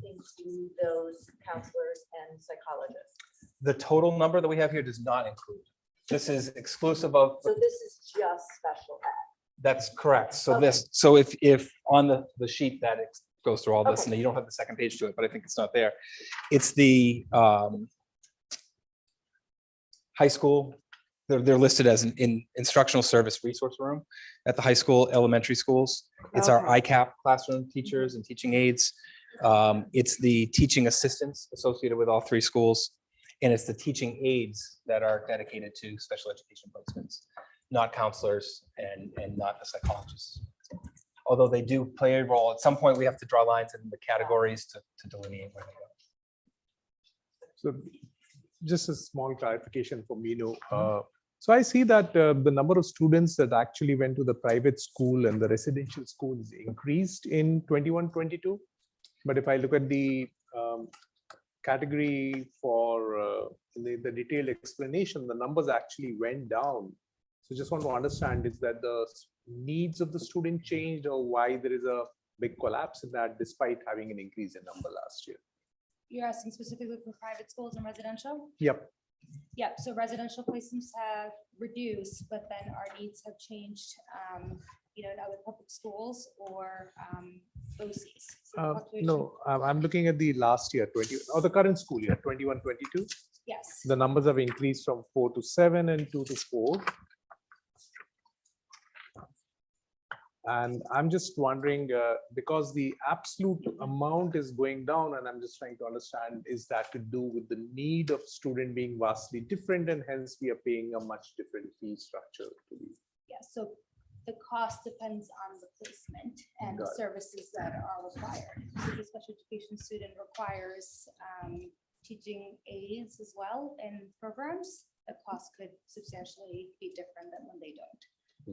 include those counselors and psychologists? The total number that we have here does not include. This is exclusive of. So this is just special ed. That's correct. So Okay. this, so if on the sheet that it goes through all this, Okay. and you don't have the second page to it, but I think it's not there. It's the high school. They're listed as in instructional service resource room at the high school, elementary schools. It's our ICAP classroom teachers and teaching aides. It's the teaching assistants associated with all 3 schools. And it's the teaching aides that are dedicated to special education placements, not counselors and not the psychologists. Although they do play a role. At some point, we have to draw lines in the categories to delineate where they go. So just a small clarification for me, so I see that the number of students that actually went to the private school and the residential schools increased in 21-22. But if I look at the category for the detailed explanation, the numbers actually went down. So just want to understand, is that the needs of the student changed, or why there is a big collapse in that despite having an increase in number last year? You're asking specifically for private schools and residential? Yep. Yep, so residential placements have reduced, but then our needs have changed, in other public schools or OCs. So the fluctuation- No, I'm looking at the last year, the current school year, 21-22. Yes. The numbers have increased from 4 to 7 and 2 to 4. And I'm just wondering, because the absolute amount is going down, and I'm just trying to understand, is that to do with the need of student being vastly different, and hence we are paying a much different fee structure to these? Yes, so the cost depends on the placement and the Got it. services that are required. So the special education student requires teaching aids as well in programs. The cost could substantially be different than when they don't.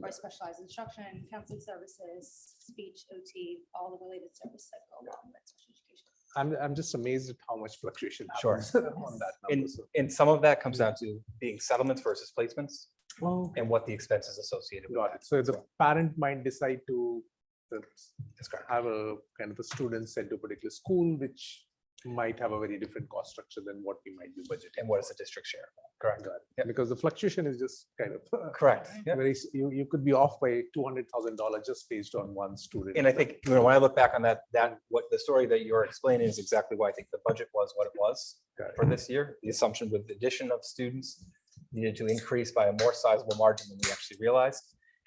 Or specialized instruction, counseling services, speech, OT, all the related services that go along with special education. I'm just amazed at how much fluctuation Sure. happens on that number. And some of that comes down to being settlements versus placements Well, and what the expenses associated with got that. it. So the parent might decide to That's correct. have a kind of a student sent to a particular school, which might have a very different cost structure than what we might be budgeting. And what is the district share? Correct. Got it. Yep. Because the fluctuation is just kind of Correct. Yeah. you could be off by $200,000 just based on one student. And I think, when I look back on that what the story that you're explaining is exactly why I think the budget was what it was Got it. for this year. The assumption with the addition of students needed to increase by a more sizable margin than we actually realized.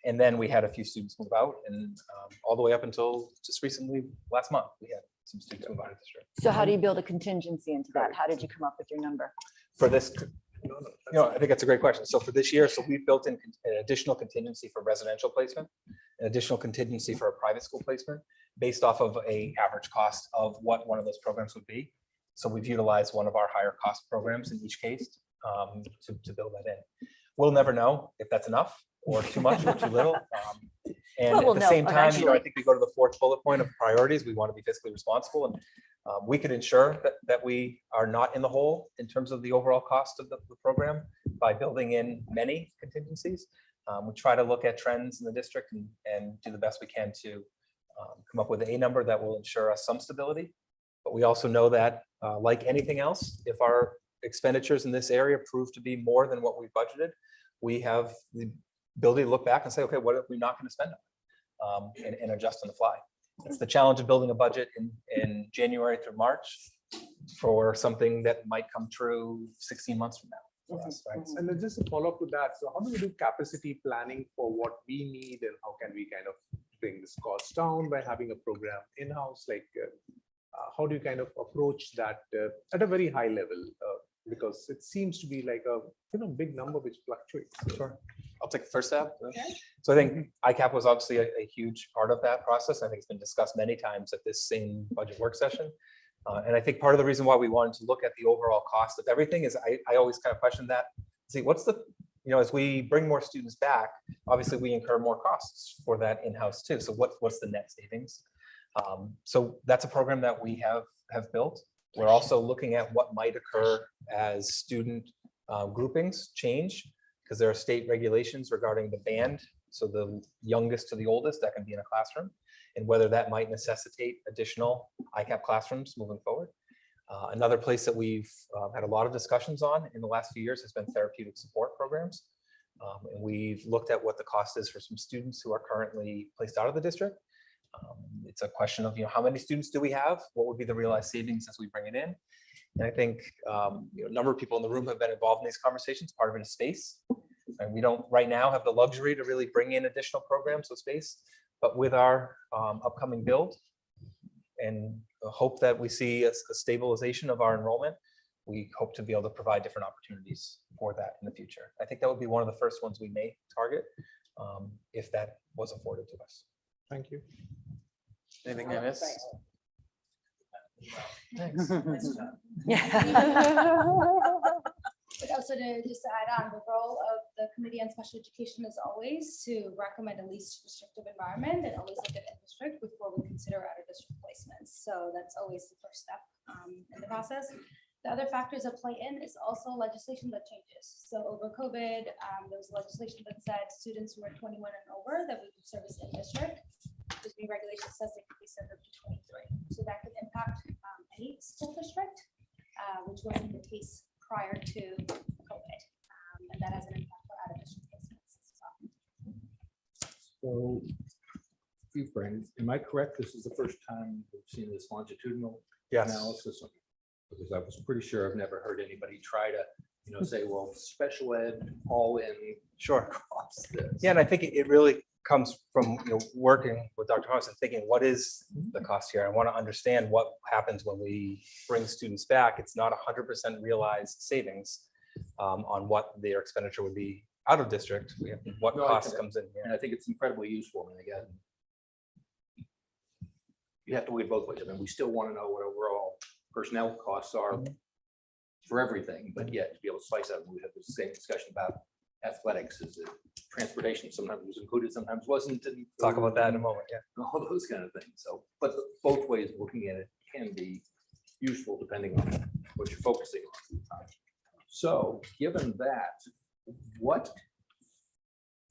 And then we had a few students move out, and all the way up until just recently, last month, we had some students move out of the district. So how do you build a contingency into that? How did you come up with your number? For this, I think that's a great question. So for this year, we've built in an additional contingency for residential placement, an additional contingency for a private school placement, based off of a average cost of what one of those programs would be. So we've utilized one of our higher cost programs in each case to build that in. We'll never know if that's enough or too much or too little. And But we'll at the know same time, I eventually. think we go to the fourth bullet point of priorities. We want to be fiscally responsible, and we could ensure that we are not in the hole in terms of the overall cost of the program by building in many contingencies. We try to look at trends in the district and do the best we can to come up with a number that will ensure us some stability. But we also know that, like anything else, if our expenditures in this area prove to be more than what we budgeted, we have the ability to look back and say, okay, what are we not going to spend on, and adjust on the fly. It's the challenge of building a budget in January through March for something that might come true 16 months from now for us, right? And then just to follow up to that, so how do we do capacity planning for what we need, and how can we kind of bring this cost down by having a program in-house? Like, how do you kind of approach that at a very high level? Because it seems to be like a big number which fluctuates. Sure. I'll take the first stab. So I think ICAP was obviously a huge part of that process. I think it's been discussed many times at this same budget work session. And I think part of the reason why we wanted to look at the overall cost of everything is I always kind of question that. See, what's the, as we bring more students back, obviously we incur more costs for that in-house too. So what's the net savings? So that's a program that we have built. We're also looking at what might occur as student groupings change, because there are state regulations regarding the band. So the youngest to the oldest that can be in a classroom, and whether that might necessitate additional ICAP classrooms moving forward. Another place that we've had a lot of discussions on in the last few years has been therapeutic support programs. And we've looked at what the cost is for some students who are currently placed out of the district. It's a question of, how many students do we have? What would be the realized savings as we bring it in? And I think a number of people in the room have been involved in these conversations. Part of it is space. And we don't right now have the luxury to really bring in additional programs with space. But with our upcoming build and hope that we see a stabilization of our enrollment, we hope to be able to provide different opportunities for that in the future. I think that would be one of the first ones we may target if that was afforded to us. Thank you. Anything I missed? But also just to add on, the role of the Committee on Special Education is always to recommend a least restrictive environment and always look at in-district before we consider out-of-district placements. So that's always the first step in the process. The other factors that play in is also legislation that changes. So over COVID, there was legislation that said students who are 21 and over that we could service in-district. This new regulation says they could be served up to 23. So that could impact any school district, which wasn't the case prior to COVID. And that has an impact for out-of-district placements as well. So, Frank, am I correct? This is the first time we've seen this longitudinal Yes. analysis? Because I was pretty sure I've never heard anybody try to, say, well, special ed all in. Sure. Costs this. Yeah, and I think it really comes from working with Dr. Thomas and thinking, what is the cost here? I want to understand what happens when we bring students back. It's not 100% realized savings on what their expenditure would be out of district. We have what No, I cost get it. comes in here. And I think it's incredibly useful. And again, you have to weigh both ways. I mean, we still want to know what overall personnel costs are for everything, but yet to be able to slice out, we have the same discussion about athletics, is it transportation sometimes was included, sometimes wasn't. And Talk about that in a moment. Yeah. all those kind of things. So, but both ways of looking at it can be useful depending on what you're focusing on. So given that,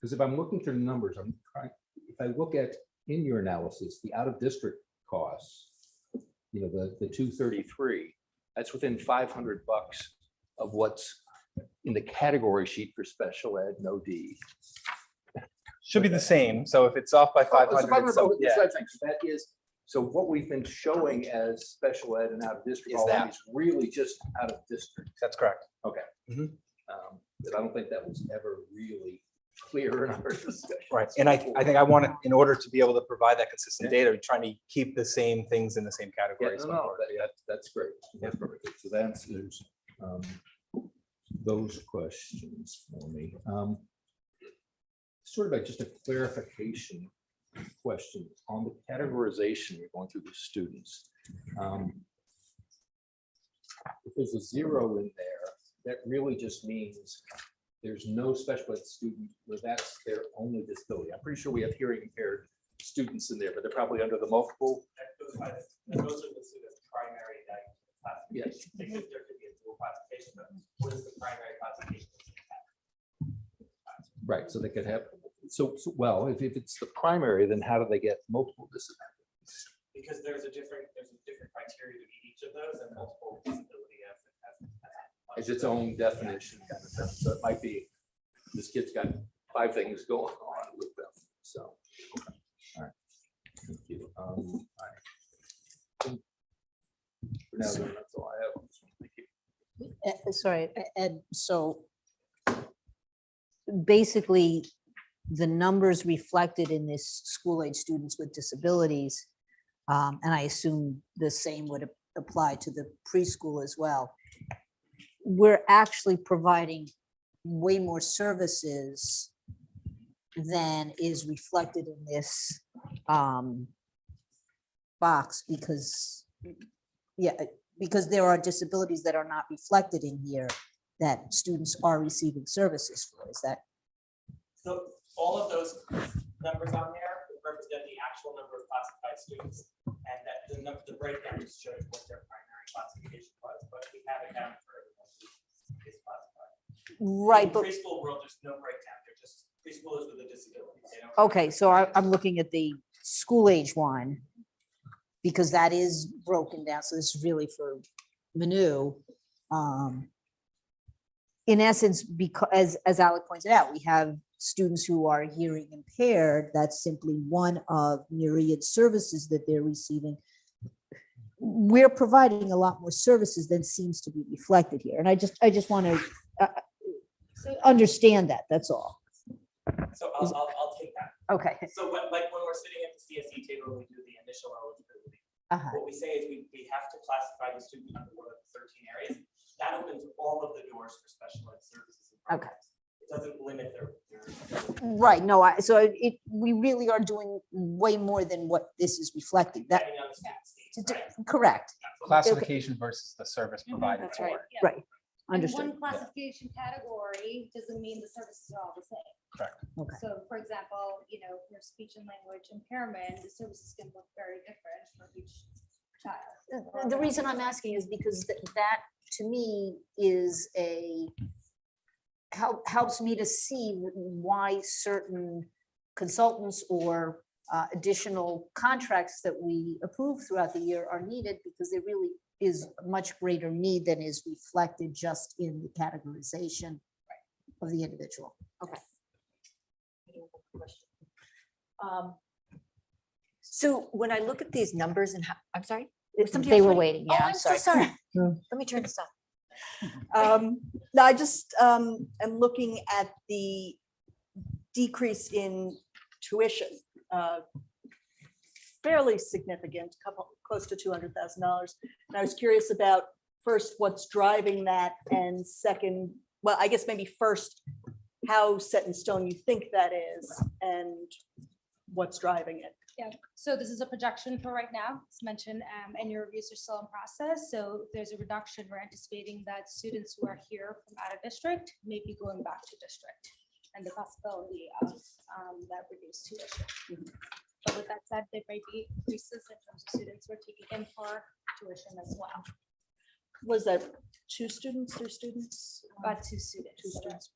because if I'm looking through the numbers, if I look at in your analysis, the out of district costs, you know, the 233, that's within $500 of what's in the category sheet for special ed, no D. Should be the same. So if it's off by Oh, 500, it's some- so yeah. that is, so what we've been showing as special ed and out of district, Is all that. is really just out of district. That's correct. Okay. Mhm. But I don't think that was ever really clear in our discussion. Right. And I think I want to, in order to be able to provide that consistent data, we're trying to keep the same things in the same Yeah, categories. no, going no, forward. that's great. That's perfect. So that answers those questions for me. Sort of like just a clarification question on the categorization you're going through the students. If there's a 0 in there, that really just means there's no special ed student where that's their only disability. I'm pretty sure we have hearing impaired students in there, but they're probably under the multiple. Those are the students' primary classification. Yes. Because there could be a dual classification, but what is the primary classification? Right, so they could have, well, if it's the primary, then how do they get multiple disabilities? Because there's a different criteria to each of those, and multiple disability It's its own definition kind of thing. So it might be, this kid's got 5 things going on with them, so. All right, thank you. All right. For now, then, that's all I have. Thank you. Sorry, Ed, so basically, the numbers reflected in this school-age students with disabilities, and I assume the same would apply to the preschool as well. We're actually providing way more services than is reflected in this box because, because there are disabilities that are not reflected in here that students are receiving services for. Is that? So all of those numbers on there represent the actual number of classified students, and that the breakdown just shows what their primary classification was, but we have it down for everyone who is classified. Right, In but, preschool world, there's no breakdown. They're just preschoolers with a disability. They don't- okay, so I'm looking at the school age one because that is broken down. So this is really for Manu. In essence, because as Alec pointed out, we have students who are hearing impaired. That's simply one of myriad services that they're receiving. We're providing a lot more services than seems to be reflected here. And I just want to understand that, that's all. So I'll take that. Okay. So when we're sitting at the CSE table, we do the initial eligibility. Uh-huh. What we say is we have to classify the student under one of the 13 areas. That opens all of the doors for special ed services. And Okay. programs. It doesn't limit their. Right, no, we really are doing way more than what this is reflecting. That, Depending on the student's needs, right? correct, Classification versus the service provided That's right. for. it. right, And understood. one classification category doesn't mean the services are all the same. Correct. Okay. So for example, for speech and language impairment, the services can look very different for each child. The reason I'm asking is because that to me is helps me to see why certain consultants or additional contracts that we approve throughout the year are needed, because there really is a much greater need than is reflected just in the categorization of the individual. Okay. So when I look at these numbers and I'm sorry? Somebody They else were waiting? waiting, yeah, Oh, I'm I'm so sorry. sorry. No. Let me turn this off. No, I just am looking at the decrease in tuition. Fairly significant, close to $200,000. And I was curious about, first, what's driving that, and second, well, I guess maybe first, how set in stone you think that is and what's driving it. Yeah, so this is a projection for right now. It's mentioned, and your reviews are still in process. So if there's a reduction, we're anticipating that students who are here from out of district may be going back to district, and the possibility of that reduced tuition. But with that said, there may be increases in terms of students who are taking in for tuition as well. Was that 2 students, 3 students? About 2 students. 2 students.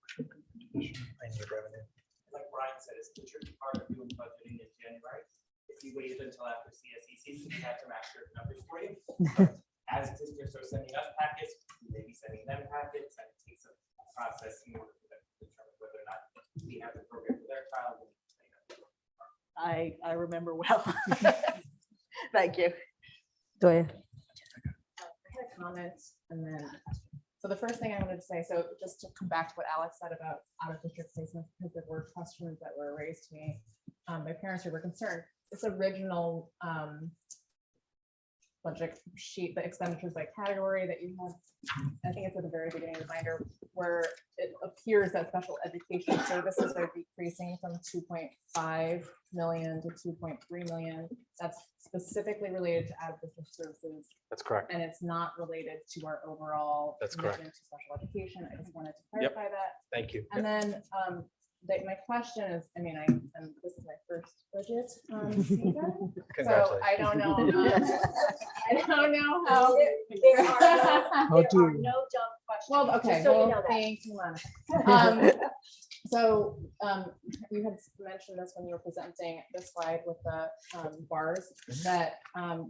Like Brian said, it's the tricky part of doing budgeting in January. It's if you waited until after CSE season, you had to match your numbers for you. But as districts are sending us packets, we may be sending them packets, and it takes a process in order for them to determine whether or not we have the program for their child. I remember well. Thank you. Doya. I had a comment and then, a question. So the first thing I wanted to say, so just to come back to what Alex said about out of district placements, because there were questions that were raised to me by parents who were concerned. This original budget sheet, the expenditures by category that you have, I think it's at the very beginning of the binder, where it appears that special education services are decreasing from 2.5 million to 2.3 million. That's specifically related to out-of-district services, That's correct. and it's not related to our overall That's correct. commitment to special education. I just wanted to Yep. clarify that. Thank you. And then my question is, I mean, this is my first budget season, so Congratulations. I don't know. I don't know how. There How are to- no dumb questions. Well, just okay, so you well, know that. thank you, Monica. So you had mentioned this when you were presenting the slide with the bars, that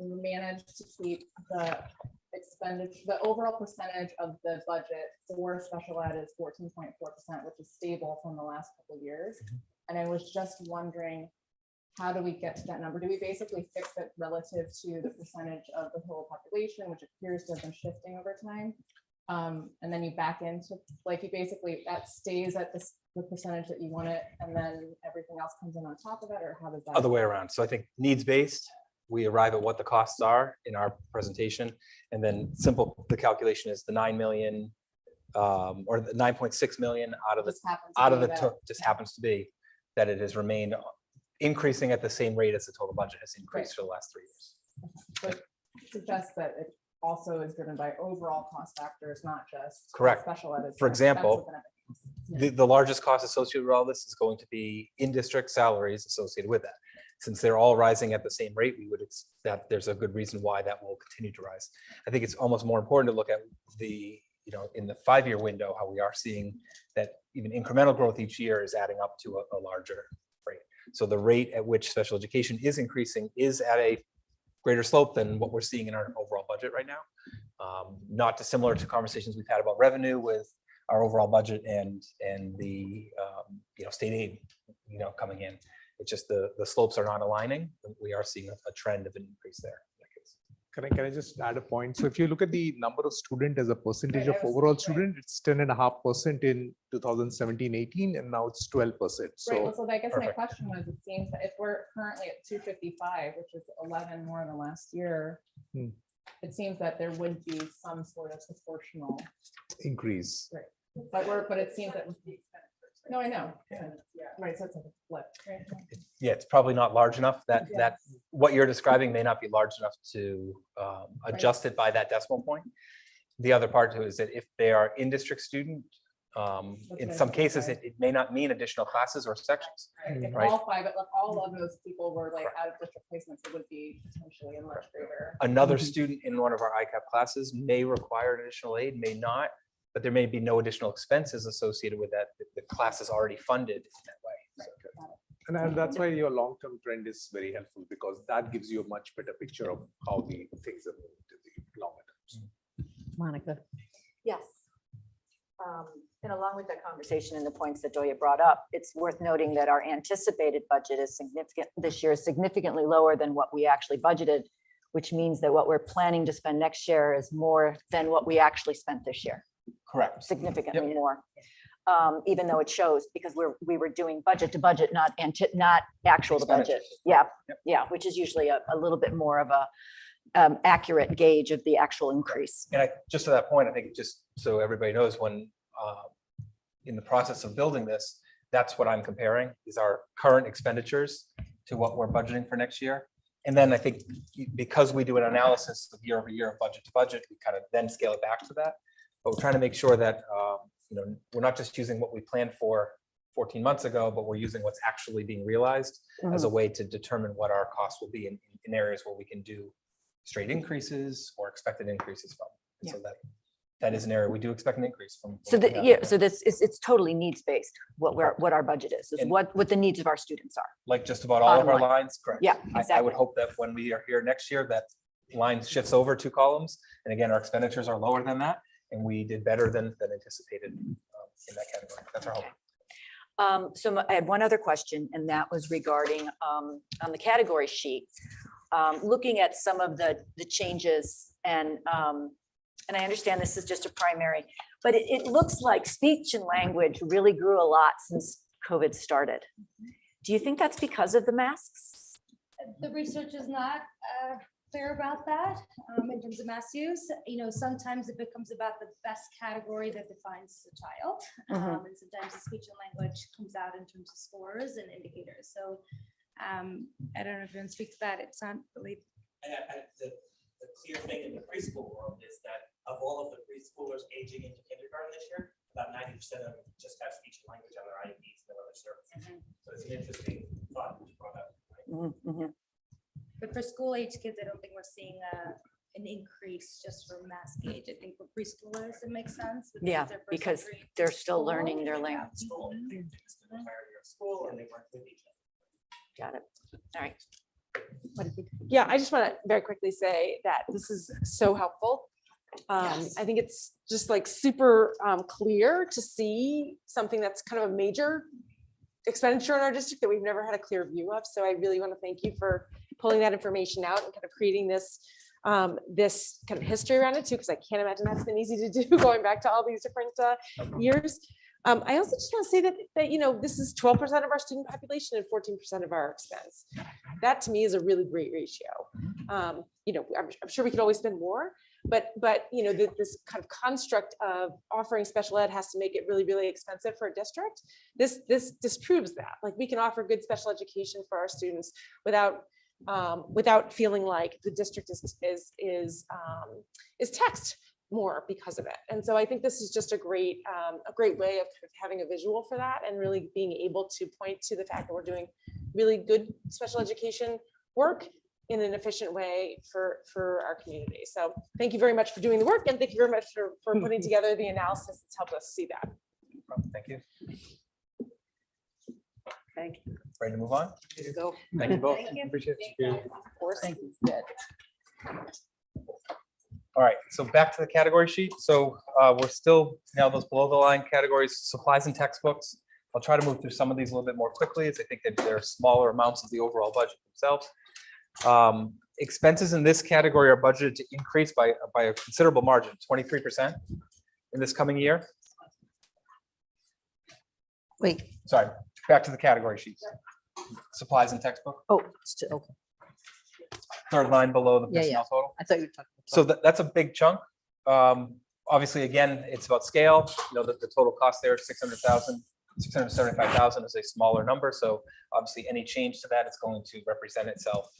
we managed to keep the expenditure, the overall percentage of the budget for special ed is 14.4%, which is stable from the last couple of years. And I was just wondering, how do we get to that number? Do we basically fix it relative to the percentage of the whole population, which appears to have been shifting over time? And then you back into, like, you basically, that stays at the percentage that you want it, and then everything else comes in on top of it, or how does that? Other way around. So I think needs-based, we arrive at what the costs are in our presentation. And then the calculation is the 9 million or the 9.6 million out of the, Just happens to be that- just happens to be that it has remained increasing at the same rate as the total budget has increased for the last 3 years. But suggests that it also is driven by overall cost factors, not just. Correct. Special ed. is For more example, expensive than everything else. The largest cost associated with all this is going to be in-district salaries associated with that. Since they're all rising at the same rate, we would that there's a good reason why that will continue to rise. I think it's almost more important to look at the, in the 5-year window, how we are seeing that even incremental growth each year is adding up to a larger rate. So the rate at which special education is increasing is at a greater slope than what we're seeing in our overall budget right now. Not dissimilar to conversations we've had about revenue with our overall budget and the state aid coming in. It's just the slopes are not aligning. We are seeing a trend of an increase there. Can I just add a point? So if you look at the number of student as a percentage of Right, I was- overall right. student, it's 10.5% in 2017-18, and now it's 12%. Right, well, So so I guess my Perfect. question was, it seems that if we're currently at 255, which is 11 more than last year, Hmm. it seems that there would be some sort of proportional, increase. but it seems that. No, I know. Right, so it's like a flip. right? Yeah, it's probably not large enough that Yeah. what you're describing may not be large enough to adjust it by that decimal point. The other part too is that if they are in-district student, in some cases, it may not mean additional classes or sections. Right, If Right. all five, if all of those people were like out of district placements, it would be potentially a much greater. Another student in one of our ICAP classes may require additional aid, may not, but there may be no additional expenses associated with that. The class is already funded in that way. So, And that's why your long-term trend is very helpful, because that gives you a much better picture of how the things are moving to the longer terms. Monica. Yes. And along with that conversation and the points that Doya brought up, it's worth noting that our anticipated budget is significant, this year is significantly lower than what we actually budgeted, which means that what we're planning to spend next year is more than what we actually spent this year, Correct. significantly more. Even though it shows, because we were doing budget to budget, not actual to budget. Expenditures. Yeah, Yep. yeah, which is usually a little bit more of a accurate gauge of the actual increase. And just to that point, I think just so everybody knows, when in the process of building this, that's what I'm comparing is our current expenditures to what we're budgeting for next year. And then I think because we do an analysis of year over year of budget to budget, we kind of then scale it back to that. But we're trying to make sure that we're not just using what we planned for 14 months ago, but we're using what's actually being realized as a way to determine what our costs will be in areas where we can do straight increases or expected increases from. And so that that is an area. We do expect an increase from. So from the, that. yeah, so this is, it's totally needs-based, what our budget is And- what the needs of our students are. Like just about all of Bottom our line. lines, correct. Yeah, I would exactly. hope that when we are here next year, that line shifts over 2 columns. And again, our expenditures are lower than that, and we did better than anticipated in that category. That's our hope. So I had one other question, and that was regarding on the category sheet, looking at some of the changes, and I understand this is just a primary, but it looks like speech and language really grew a lot since COVID started. Do you think that's because of the masks? The research is not clear about that in terms of mass use. You know, sometimes it becomes about the best category that defines the child. Mhm. And sometimes the speech and language comes out in terms of scores and indicators. So I don't know if you want to speak to that. It's not really. The clear thing in the preschool world is that of all of the preschoolers aging into kindergarten this year, about 90% of them just have speech and language on their IEPs and their other services. So it's an interesting thought that you brought up. Right? But for school age kids, I don't think we're seeing an increase just for mass age. I think for preschoolers, it makes sense. Yeah, it's their first because entry into they're still school. learning their At language. school, they did this for the entire year of school, and they weren't with each other. Got it. All right. Yeah, I just want to very quickly say that this is so helpful. I think it's just like super clear to see something that's kind of a major expenditure in our district that we've never had a clear view of. So I really want to thank you for pulling that information out and kind of creating this this kind of history around it too, because I can't imagine that's been easy to do going back to all these different years. I also just want to say that you know, this is 12% of our student population and 14% of our expense. That to me is a really great ratio. You know, I'm sure we could always spend more, but you know, this kind of construct of offering special ed has to make it really, really expensive for a district. This disproves that. Like, we can offer good special education for our students without feeling like the district is taxed more because of it. And so I think this is just a great way of kind of having a visual for that, and really being able to point to the fact that we're doing really good special education work in an efficient way for our community. So thank you very much for doing the work, and thank you very much for putting together the analysis that's helped us see that. Thank you. Thank you. Ready to move on? Here you go. Thank you both. Thank you. Appreciate it. Thank you. Good. All right, so back to the category sheet. So we're still now those below the line categories, supplies and textbooks. I'll try to move through some of these a little bit more quickly, as I think that they're smaller amounts of the overall budget themselves. Expenses in this category are budgeted to increase by a considerable margin, 23% in this coming year. Wait, Sorry, back to the category sheets. Supplies and textbook, oh, okay. third line below the Yeah, personnel total. I thought you were talking. So that's a big chunk. Obviously, again, it's about scale. You know, the total cost there, 675,000 is a smaller number. So obviously, any change to that is going to represent itself.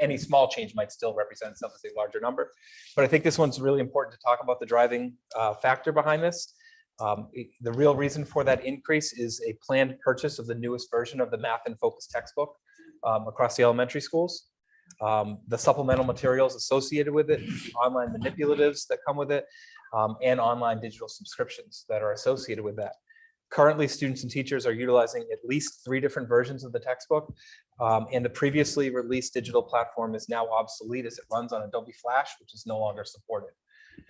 Any small change might still represent itself as a larger number. But I think this one's really important to talk about the driving factor behind this. The real reason for that increase is a planned purchase of the newest version of the Math and Focus textbook across the elementary schools. The supplemental materials associated with it, online manipulatives that come with it, and online digital subscriptions that are associated with that. Currently, students and teachers are utilizing at least 3 different versions of the textbook, and the previously released digital platform is now obsolete as it runs on Adobe Flash, which is no longer supported.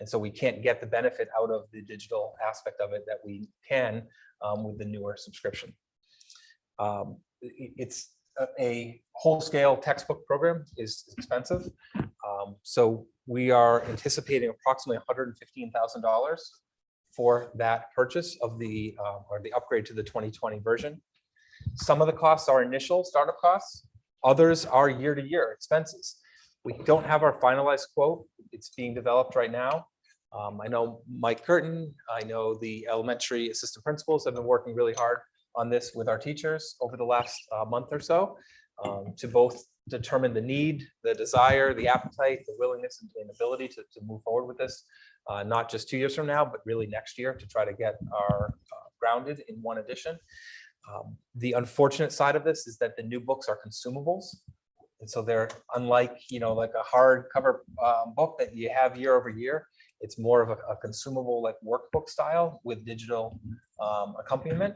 And so we can't get the benefit out of the digital aspect of it that we can with the newer subscription. It's a whole-scale textbook program is expensive. So we are anticipating approximately $115,000 for that purchase of the or the upgrade to the 2020 version. Some of the costs are initial startup costs. Others are year-to-year expenses. We don't have our finalized quote. It's being developed right now. I know Mike Curtin, I know the elementary assistant principals have been working really hard on this with our teachers over the last month or so to both determine the need, the desire, the appetite, the willingness and ability to move forward with this, not just 2 years from now, but really next year to try to get our grounded in one edition. The unfortunate side of this is that the new books are consumables. And so they're unlike, you know, like a hardcover book that you have year over year. It's more of a consumable like workbook style with digital accompaniment.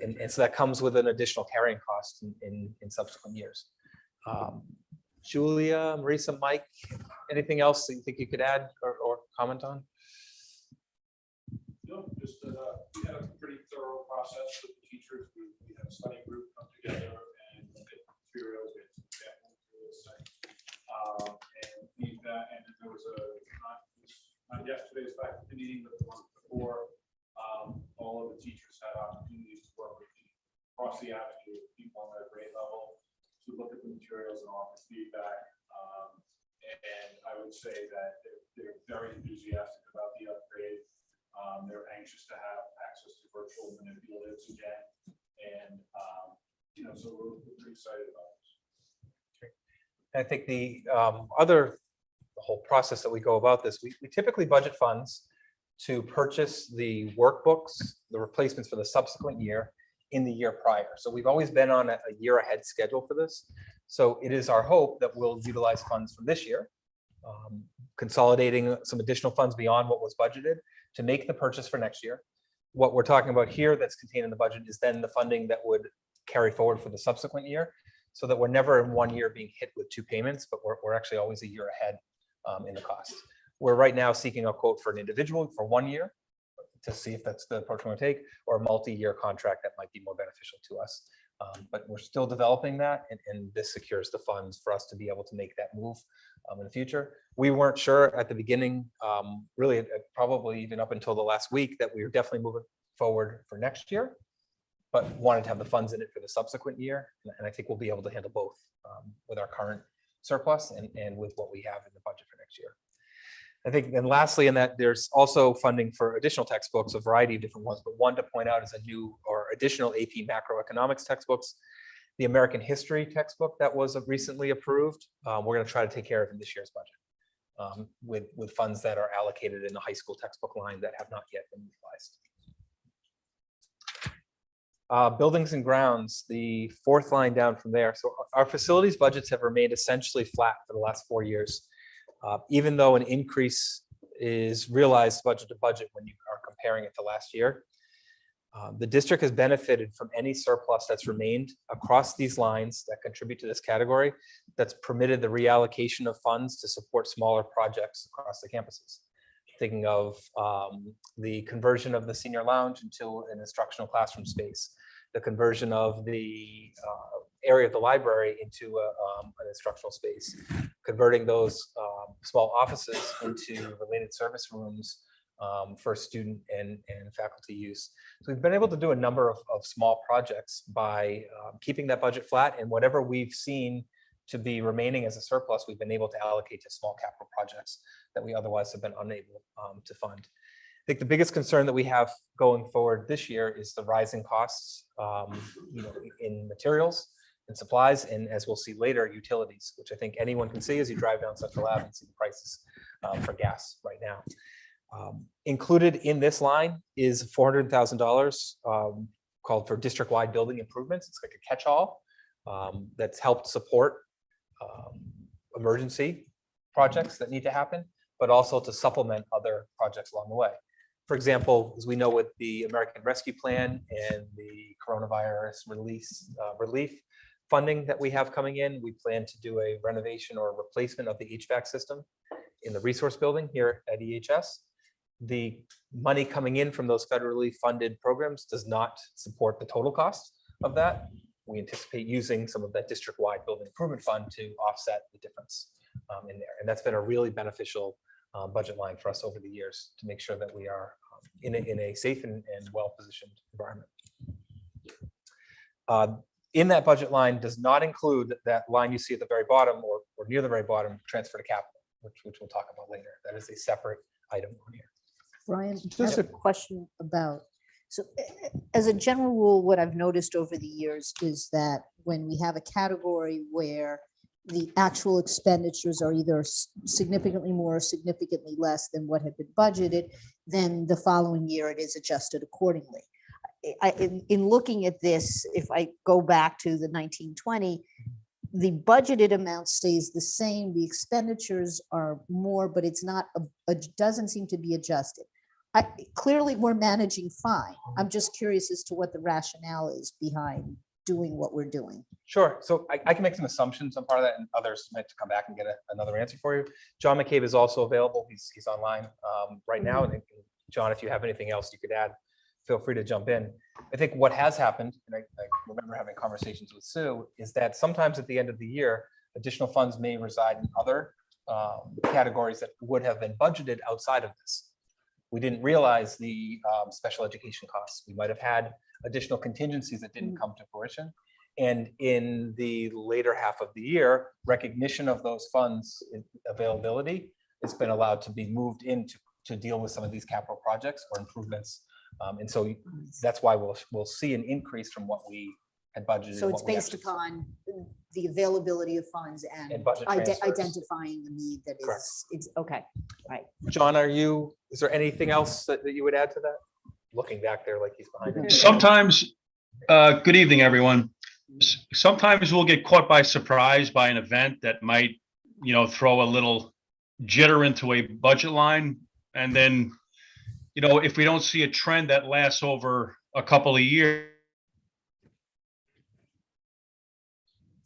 And so that comes with an additional carrying cost in subsequent years. Julia, Marisa, Mike, anything else that you think you could add or comment on? No, just we had a pretty thorough process with the teachers. We had a study group come together and look at materials and example materials, and feedback. And then there was not yesterday's faculty meeting, but the one before. All of the teachers had opportunities to work with across the avenue with people on their grade level to look at the materials and offer feedback. And I would say that they're very enthusiastic about the upgrade. They're anxious to have access to virtual manipulatives again. And, so we're pretty excited about this. I think the whole process that we go about this, we typically budget funds to purchase the workbooks, the replacements for the subsequent year in the year prior. So we've always been on a year ahead schedule for this. So it is our hope that we'll utilize funds from this year, consolidating some additional funds beyond what was budgeted to make the purchase for next year. What we're talking about here that's contained in the budget is then the funding that would carry forward for the subsequent year, so that we're never in one year being hit with two payments, but we're actually always a year ahead in the cost. We're right now seeking a quote for an individual for 1 year to see if that's the approach we want to take, or a multi-year contract that might be more beneficial to us. But we're still developing that, and this secures the funds for us to be able to make that move in the future. We weren't sure at the beginning, really probably even up until the last week, that we were definitely moving forward for next year, but wanted to have the funds in it for the subsequent year. And I think we'll be able to handle both with our current surplus and with what we have in the budget for next year. I think, and lastly, in that there's also funding for additional textbooks, a variety of different ones, but one to point out is a new or additional AP macroeconomics textbooks. The American history textbook that was recently approved, we're going to try to take care of in this year's budget with funds that are allocated in the high school textbook line that have not yet been utilized. Buildings and grounds, the fourth line down from there. So our facilities budgets have remained essentially flat for the last 4 years. Even though an increase is realized budget to budget when you are comparing it to last year. The district has benefited from any surplus that's remained across these lines that contribute to this category that's permitted the reallocation of funds to support smaller projects across the campuses. Thinking of the conversion of the senior lounge into an instructional classroom space, the conversion of the area of the library into an instructional space, converting those small offices into related service rooms for student and faculty use. So we've been able to do a number of small projects by keeping that budget flat, and whatever we've seen to be remaining as a surplus, we've been able to allocate to small capital projects that we otherwise have been unable to fund. I think the biggest concern that we have going forward this year is the rising costs in materials and supplies, and as we'll see later, utilities, which I think anyone can see as you drive down Central Ave and see the prices for gas right now. Included in this line is $400,000 called for district-wide building improvements. It's like a catch-all that's helped support emergency projects that need to happen, but also to supplement other projects along the way. For example, as we know with the American Rescue Plan and the coronavirus relief funding that we have coming in, we plan to do a renovation or replacement of the HVAC system in the resource building here at EHS. The money coming in from those federally funded programs does not support the total cost of that. We anticipate using some of that district-wide building improvement fund to offset the difference in there. And that's been a really beneficial budget line for us over the years to make sure that we are in a safe and well-positioned environment. In that budget line does not include that line you see at the very bottom or near the very bottom, transfer to capital, which we'll talk about later. That is a separate item on here. Brian, just a question about, so as a general rule, what I've noticed over the years is that when we have a category where the actual expenditures are either significantly more or significantly less than what had been budgeted, then the following year it is adjusted accordingly. In looking at this, if I go back to the 1920, the budgeted amount stays the same, the expenditures are more, but it's not, doesn't seem to be adjusted. Clearly, we're managing fine. I'm just curious as to what the rationale is behind doing what we're doing. Sure. So I can make some assumptions on part of that, and others might come back and get another answer for you. John McCabe is also available. He's online right now. And John, if you have anything else you could add, feel free to jump in. I think what has happened, and I remember having conversations with Sue, is that sometimes at the end of the year, additional funds may reside in other categories that would have been budgeted outside of this. We didn't realize the special education costs. We might have had additional contingencies that didn't come to fruition. And in the later half of the year, recognition of those funds availability has been allowed to be moved into to deal with some of these capital projects or improvements. And so that's why we'll see an increase from what we had budgeted. So it's based upon the availability of funds and budget transfers. identifying the need that Correct. is, it's, okay, right. John, is there anything else that you would add to that? Looking back there like he's behind it. Sometimes, good evening, everyone. Sometimes we'll get caught by surprise by an event that might, throw a little jitter into a budget line. And then, if we don't see a trend that lasts over a couple of years.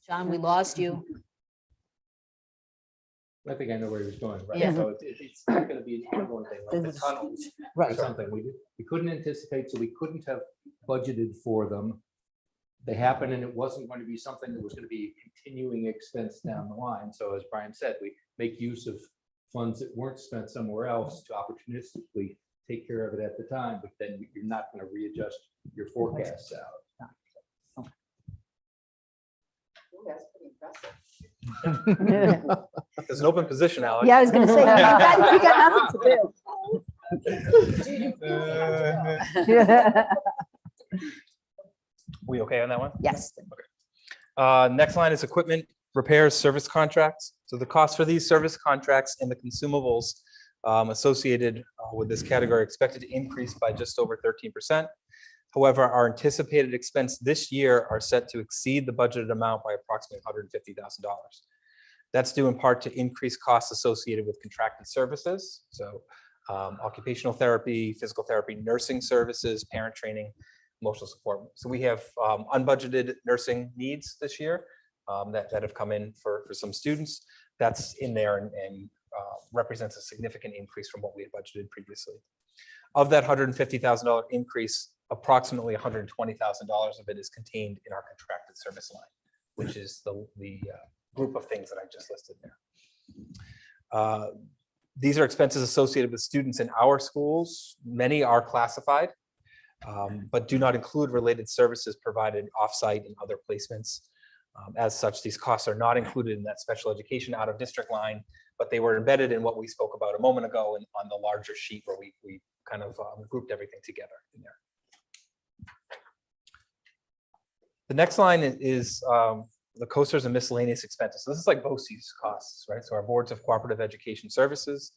John, we lost you. I think I know where he was going, right? Yeah. So it's not gonna be an ongoing thing, like the This is- tunnels or Right. something. We couldn't anticipate, so we couldn't have budgeted for them. They happened and it wasn't going to be something that was gonna be a continuing expense down the line. So as Brian said, we make use of funds that weren't spent somewhere else to opportunistically take care of it at the time, but then you're not gonna readjust your forecasts out. That's pretty impressive. There's an open position, Alex. Yeah, I was gonna say, you got nothing to do. We okay on that one? Yes. Next line is equipment repairs service contracts. So the cost for these service contracts and the consumables associated with this category are expected to increase by just over 13%. However, our anticipated expense this year are set to exceed the budgeted amount by approximately $150,000. That's due in part to increased costs associated with contracted services. So occupational therapy, physical therapy, nursing services, parent training, emotional support. So we have unbudgeted nursing needs this year that have come in for some students. That's in there and represents a significant increase from what we had budgeted previously. Of that $150,000 increase, approximately $120,000 of it is contained in our contracted service line, which is the group of things that I just listed there. These are expenses associated with students in our schools. Many are classified, but do not include related services provided offsite and other placements. As such, these costs are not included in that special education out of district line, but they were embedded in what we spoke about a moment ago and on the larger sheet where we kind of grouped everything together in there. The next line is the coasters and miscellaneous expenses. So this is like BOCES costs, right? So our boards of cooperative education services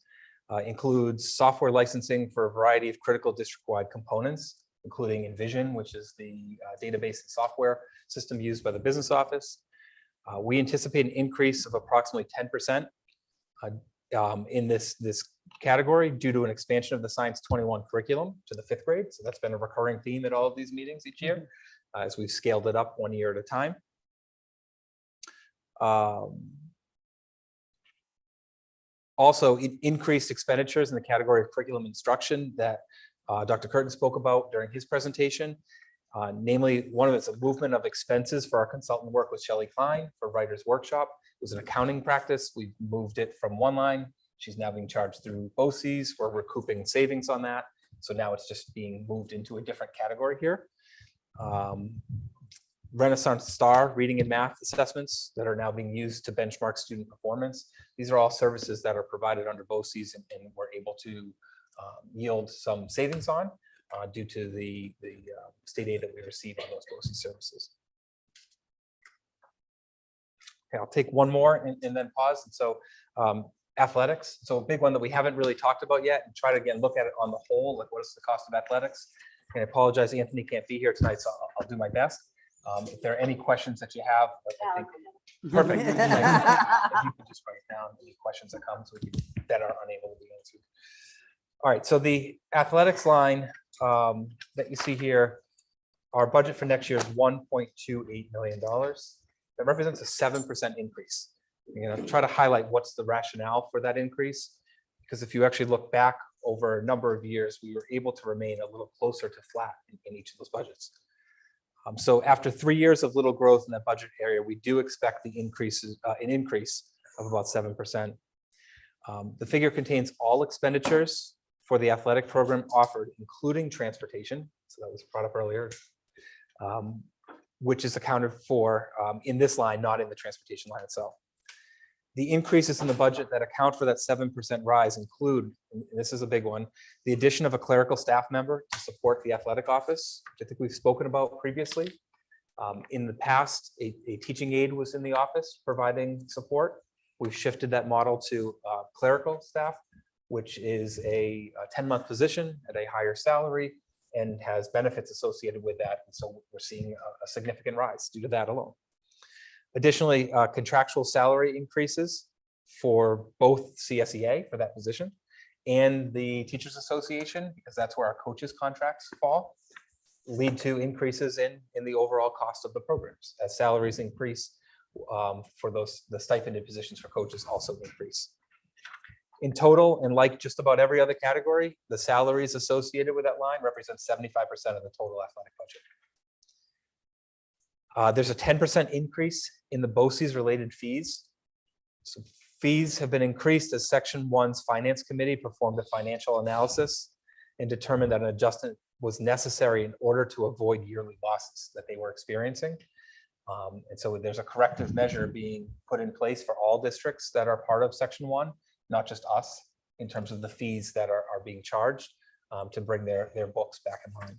includes software licensing for a variety of critical district-wide components, including Envision, which is the database and software system used by the business office. We anticipate an increase of approximately 10% in this category due to an expansion of the Science 21 curriculum to the 5th grade. So that's been a recurring theme at all of these meetings each year as we've scaled it up 1 year at a time. Also, increased expenditures in the category of curriculum instruction that Dr. Curtin spoke about during his presentation. Namely, one of it's a movement of expenses for our consultant work with Shelley Klein for Writers Workshop. It was an accounting practice. We moved it from one line. She's now being charged through BOCES. We're recouping savings on that. So now it's just being moved into a different category here. Renaissance Star reading and math assessments that are now being used to benchmark student performance. These are all services that are provided under BOCES and we're able to yield some savings on due to the state aid that we receive on those BOCES services. Okay, I'll take one more and then pause. And so athletics. So a big one that we haven't really talked about yet and try to again look at it on the whole, like what is the cost of athletics? And I apologize, Anthony can't be here tonight, so I'll do my best. If there are any questions that you have, I think, perfect. If you could just write down any questions that come that are unable to be answered. All right, so the athletics line that you see here, our budget for next year is $1.28 million. That represents a 7% increase. I'm going to try to highlight what's the rationale for that increase, because if you actually look back over a number of years, we were able to remain a little closer to flat in each of those budgets. So after 3 years of little growth in that budget area, we do expect an increase of about 7%. The figure contains all expenditures for the athletic program offered, including transportation. So that was brought up earlier, which is accounted for in this line, not in the transportation line itself. The increases in the budget that account for that 7% rise include, and this is a big one, the addition of a clerical staff member to support the athletic office, which I think we've spoken about previously. In the past, a teaching aide was in the office providing support. We've shifted that model to clerical staff, which is a 10-month position at a higher salary and has benefits associated with that. And so we're seeing a significant rise due to that alone. Additionally, contractual salary increases for both CSEA for that position and the Teachers Association, because that's where our coaches' contracts fall, lead to increases in the overall cost of the programs. As salaries increase for the stipended positions for coaches also increase. In total, and like just about every other category, the salaries associated with that line represent 75% of the total athletic budget. There's a 10% increase in the BOCES related fees. So fees have been increased as Section 1's Finance Committee performed a financial analysis and determined that an adjustment was necessary in order to avoid yearly losses that they were experiencing. And so there's a corrective measure being put in place for all districts that are part of Section 1, not just us, in terms of the fees that are being charged to bring their books back in line.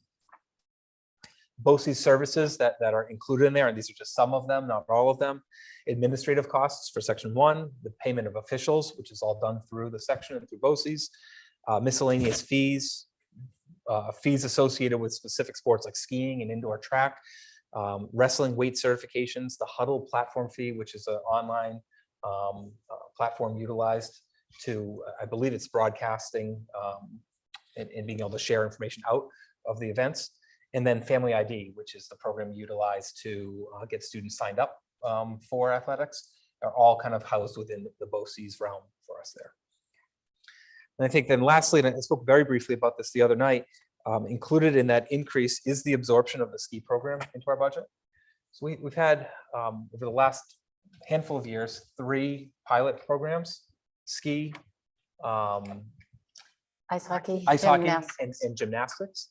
BOCES services that are included in there, and these are just some of them, not all of them. Administrative costs for Section 1, the payment of officials, which is all done through the section and through BOCES, miscellaneous fees, fees associated with specific sports like skiing and indoor track, wrestling weight certifications, the Huddle platform fee, which is an online platform utilized to, I believe it's broadcasting and being able to share information out of the events. And then Family ID, which is the program utilized to get students signed up for athletics, are all kind of housed within the BOCES realm for us there. And I think then lastly, and I spoke very briefly about this the other night, included in that increase is the absorption of the ski program into our budget. So we've had, over the last handful of years, 3 pilot programs, ski, Ice hockey, and gymnastics.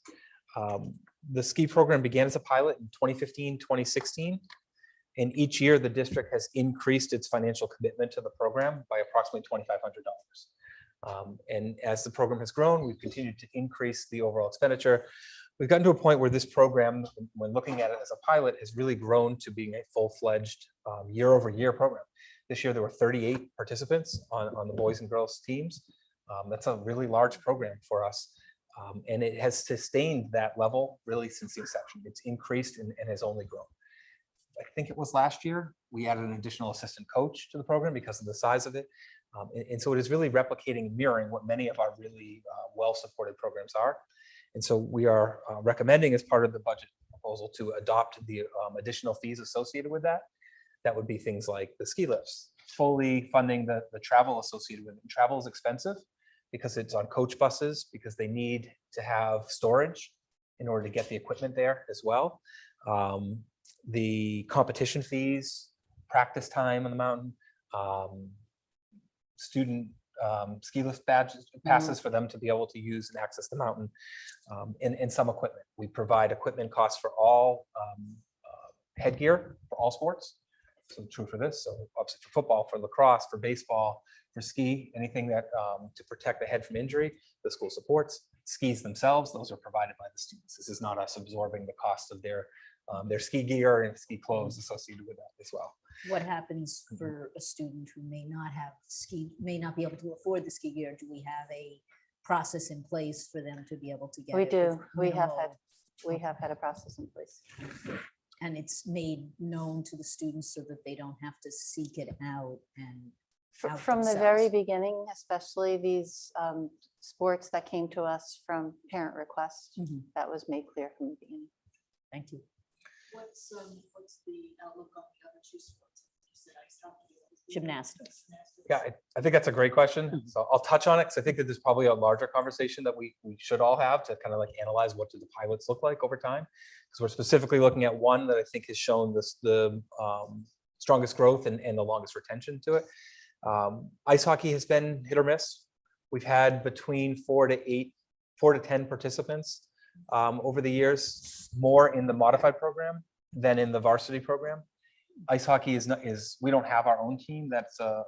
The ski program began as a pilot in 2015, 2016, and each year the district has increased its financial commitment to the program by approximately $2,500. And as the program has grown, we've continued to increase the overall expenditure. We've gotten to a point where this program, when looking at it as a pilot, has really grown to being a full-fledged year-over-year program. This year there were 38 participants on the boys and girls teams. That's a really large program for us. And it has sustained that level really since the inception. It's increased and has only grown. I think it was last year, we added an additional assistant coach to the program because of the size of it. And so it is really replicating and mirroring what many of our really well-supported programs are. And so we are recommending as part of the budget proposal to adopt the additional fees associated with that. That would be things like the ski lifts, fully funding the travel associated with it. And travel is expensive because it's on coach buses, because they need to have storage in order to get the equipment there as well. The competition fees, practice time on the mountain, student ski lift passes for them to be able to use and access the mountain, and some equipment. We provide equipment costs for all headgear for all sports. So true for this. So obviously for football, for lacrosse, for baseball, for ski, anything that to protect the head from injury, the school supports. Skis themselves, those are provided by the students. This is not us absorbing the cost of their ski gear and ski clothes associated with that as well. What happens for a student who may not be able to afford the ski gear? Do we have a process in place for them to be able to get it? We do. with We have minimal- had a process in place. and it's made known to the students so that they don't have to seek it out and out From the very themselves. beginning, especially these sports that came to us from parent request, Mhm. that was made clear from the beginning. Thank you. What's the outlook on the other two sports? You said ice hockey. Gymnastics. Yeah, I think that's a great question. So I'll touch on it because I think that there's probably a larger conversation that we should all have to kind of like analyze what do the pilots look like over time. Because we're specifically looking at one that I think has shown the strongest growth and the longest retention to it. Ice hockey has been hit or miss. We've had between 4 to 10 participants over the years, more in the modified program than in the varsity program. Ice hockey we don't have our own team that's a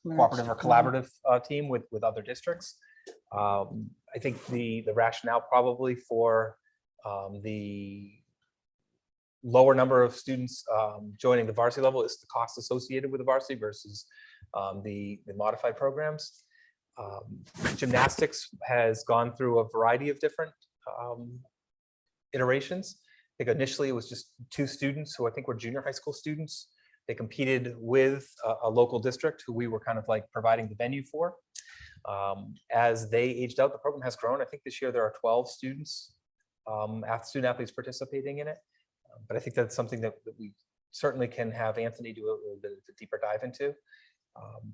cooperative or collaborative team with other districts. I think the rationale probably for the lower number of students joining the varsity level is the cost associated with the varsity versus the modified programs. Gymnastics has gone through a variety of different iterations. I think initially it was just 2 students who I think were junior high school students. They competed with a local district who we were kind of like providing the venue for. As they aged out, the program has grown. I think this year there are 12 student athletes participating in it. But I think that's something that we certainly can have Anthony do a little bit of a deeper dive into.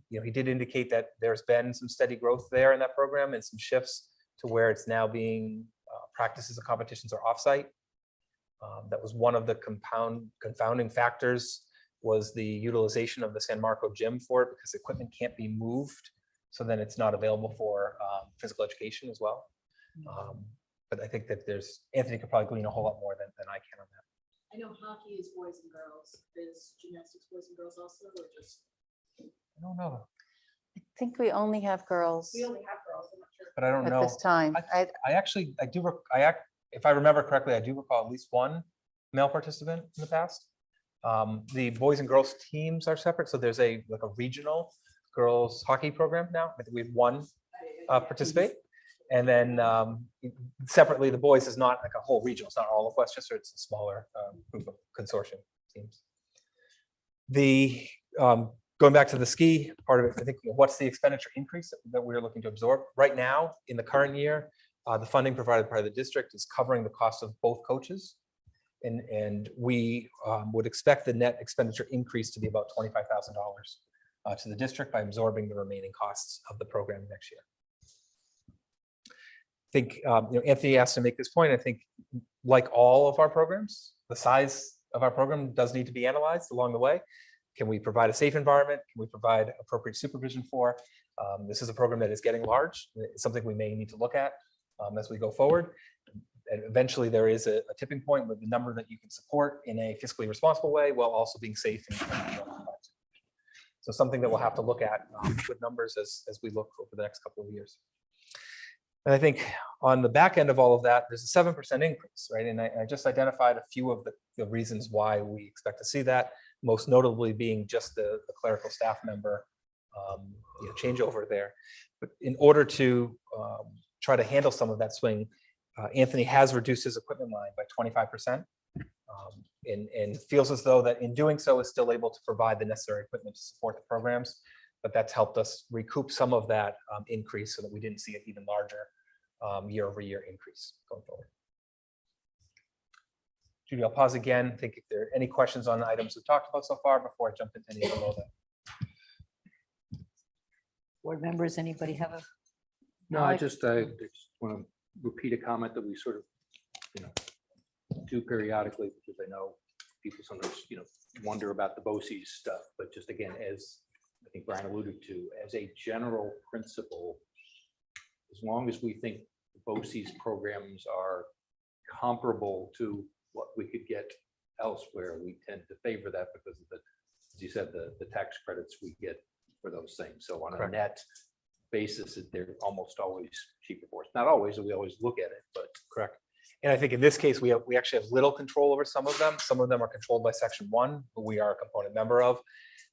He did indicate that there's been some steady growth there in that program and some shifts to where it's now being practices and competitions are offsite. That was one of the confounding factors was the utilization of the San Marco gym for it because equipment can't be moved. So then it's not available for physical education as well. But I think that Anthony could probably glean a whole lot more than I can on that. I know hockey is boys and girls. Is gymnastics boys and girls also, or just? I don't know, I think we only have girls We only have girls. I'm not sure. but I don't at know. this time. If I remember correctly, I do recall at least one male participant in the past. The boys and girls teams are separate. So there's a regional girls hockey program now. I think we have one participate. And then separately, the boys is not like a whole regional. It's not all of Westchester. It's a smaller group of consortium teams. Going back to the ski part of it, I think what's the expenditure increase that we're looking to absorb? Right now, in the current year, the funding provided by the district is covering the cost of both coaches. And we would expect the net expenditure increase to be about $25,000 to the district by absorbing the remaining costs of the program next year. I think Anthony asked to make this point. I think like all of our programs, the size of our program does need to be analyzed along the way. Can we provide a safe environment? Can we provide appropriate supervision for? This is a program that is getting large. It's something we may need to look at as we go forward. And eventually there is a tipping point with the number that you can support in a fiscally responsible way while also being safe. So something that we'll have to look at with numbers as we look over the next couple of years. And I think on the back end of all of that, there's a 7% increase, right? And I just identified a few of the reasons why we expect to see that, most notably being just the clerical staff member changeover there. But in order to try to handle some of that swing, Anthony has reduced his equipment line by 25% and feels as though that in doing so is still able to provide the necessary equipment to support the programs. But that's helped us recoup some of that increase so that we didn't see an even larger year-over-year increase going forward. Judy, I'll pause again. I think if there are any questions on the items we've talked about so far before I jump into any below that. Board members, anybody have a? No, I just want to repeat a comment that we sort of, do periodically, because I know people sometimes, wonder about the BOCES stuff, but just again, as I think Brian alluded to, as a general principle, as long as we think the BOCES programs are comparable to what we could get elsewhere, we tend to favor that because of as you said, the tax credits we get for those things. So on a net basis, they're almost always cheaper for us. Not always, and we always look at it, but correct. And I think in this case, we actually have little control over some of them. Some of them are controlled by Section 1, who we are a component member of.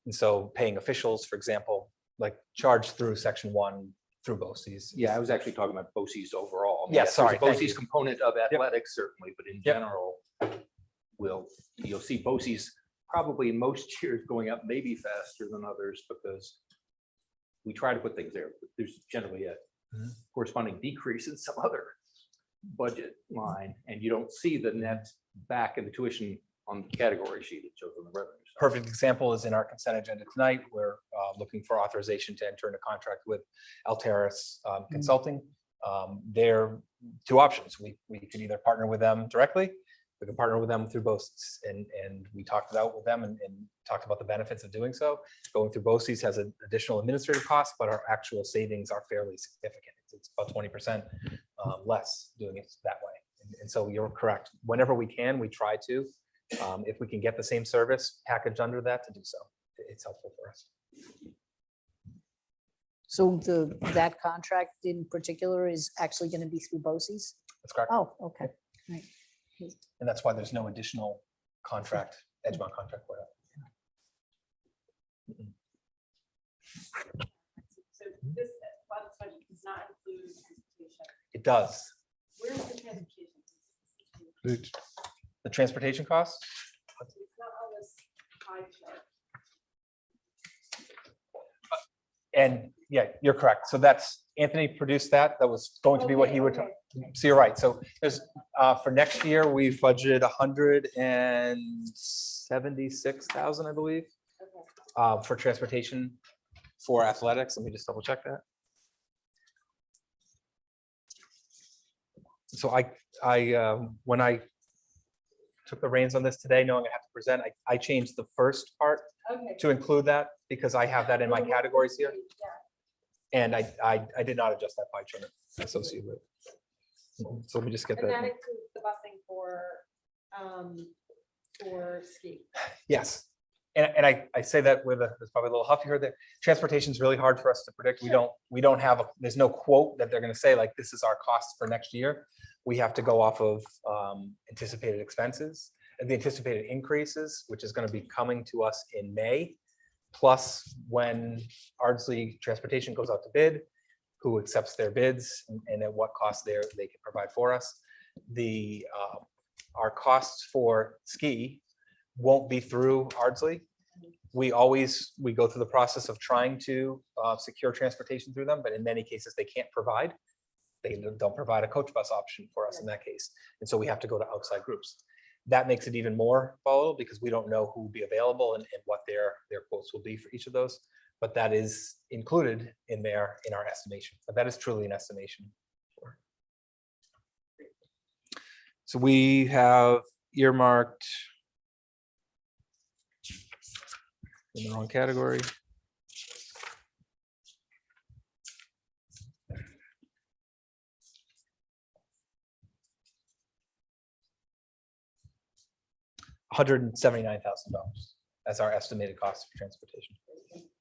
And so paying officials, for example, like charged through Section 1 through BOCES. Yeah, I was actually talking about BOCES overall. Yeah, sorry, there's a thank BOCES you. component of athletics, certainly, but in general, you'll see BOCES probably in most years going up maybe faster than others because we try to put things there, but there's generally a corresponding decrease in some other budget line, and you don't see the net back in the tuition on the category sheet. It shows on the revenue side. Perfect example is in our consent agenda tonight. We're looking for authorization to enter into contract with Alteris Consulting. There are two options. We could either partner with them directly. We can partner with them through BOCES, and we talked it out with them and talked about the benefits of doing so. Going through BOCES has an additional administrative cost, but our actual savings are fairly significant. It's about 20% less doing it that way. And so you're correct. Whenever we can, we try to. If we can get the same service packaged under that, to do so, it's helpful for us. So that contract in particular is actually going to be through BOCES? That's correct. Oh, okay. Right. And that's why there's no additional contract, Edgemont contract for that. So this budget does not include transportation. It does. Where's the transportation? The transportation costs? It's not on this pie chart. And yeah, you're correct. So that's, Anthony produced that. That was going to be what he would. So you're right. So there's, for next year, we've budgeted 176,000, I believe, for transportation for athletics. Let me just double check that. So when I took the reins on this today, knowing I have to present, I changed the first part to include that because I have that in my categories here. And I did not adjust that pie chart associated with it. So let me just get And that that. includes the busing for ski. Yes. And I say that with there's probably a little huff here. That transportation is really hard for us to predict. We don't have there's no quote that they're going to say like this is our cost for next year. We have to go off of anticipated expenses and the anticipated increases, which is going to be coming to us in May. Plus when Ardsley Transportation goes out to bid, who accepts their bids and at what cost they can provide for us. Our costs for ski won't be through Ardsley. We go through the process of trying to secure transportation through them, but in many cases they can't provide. They don't provide a coach bus option for us in that case. And so we have to go to outside groups. That makes it even more volatile because we don't know who will be available and what their quotes will be for each of those. But that is included in our estimation. But that is truly an estimation. So we have earmarked in the wrong category. $179,000 as our estimated cost for transportation.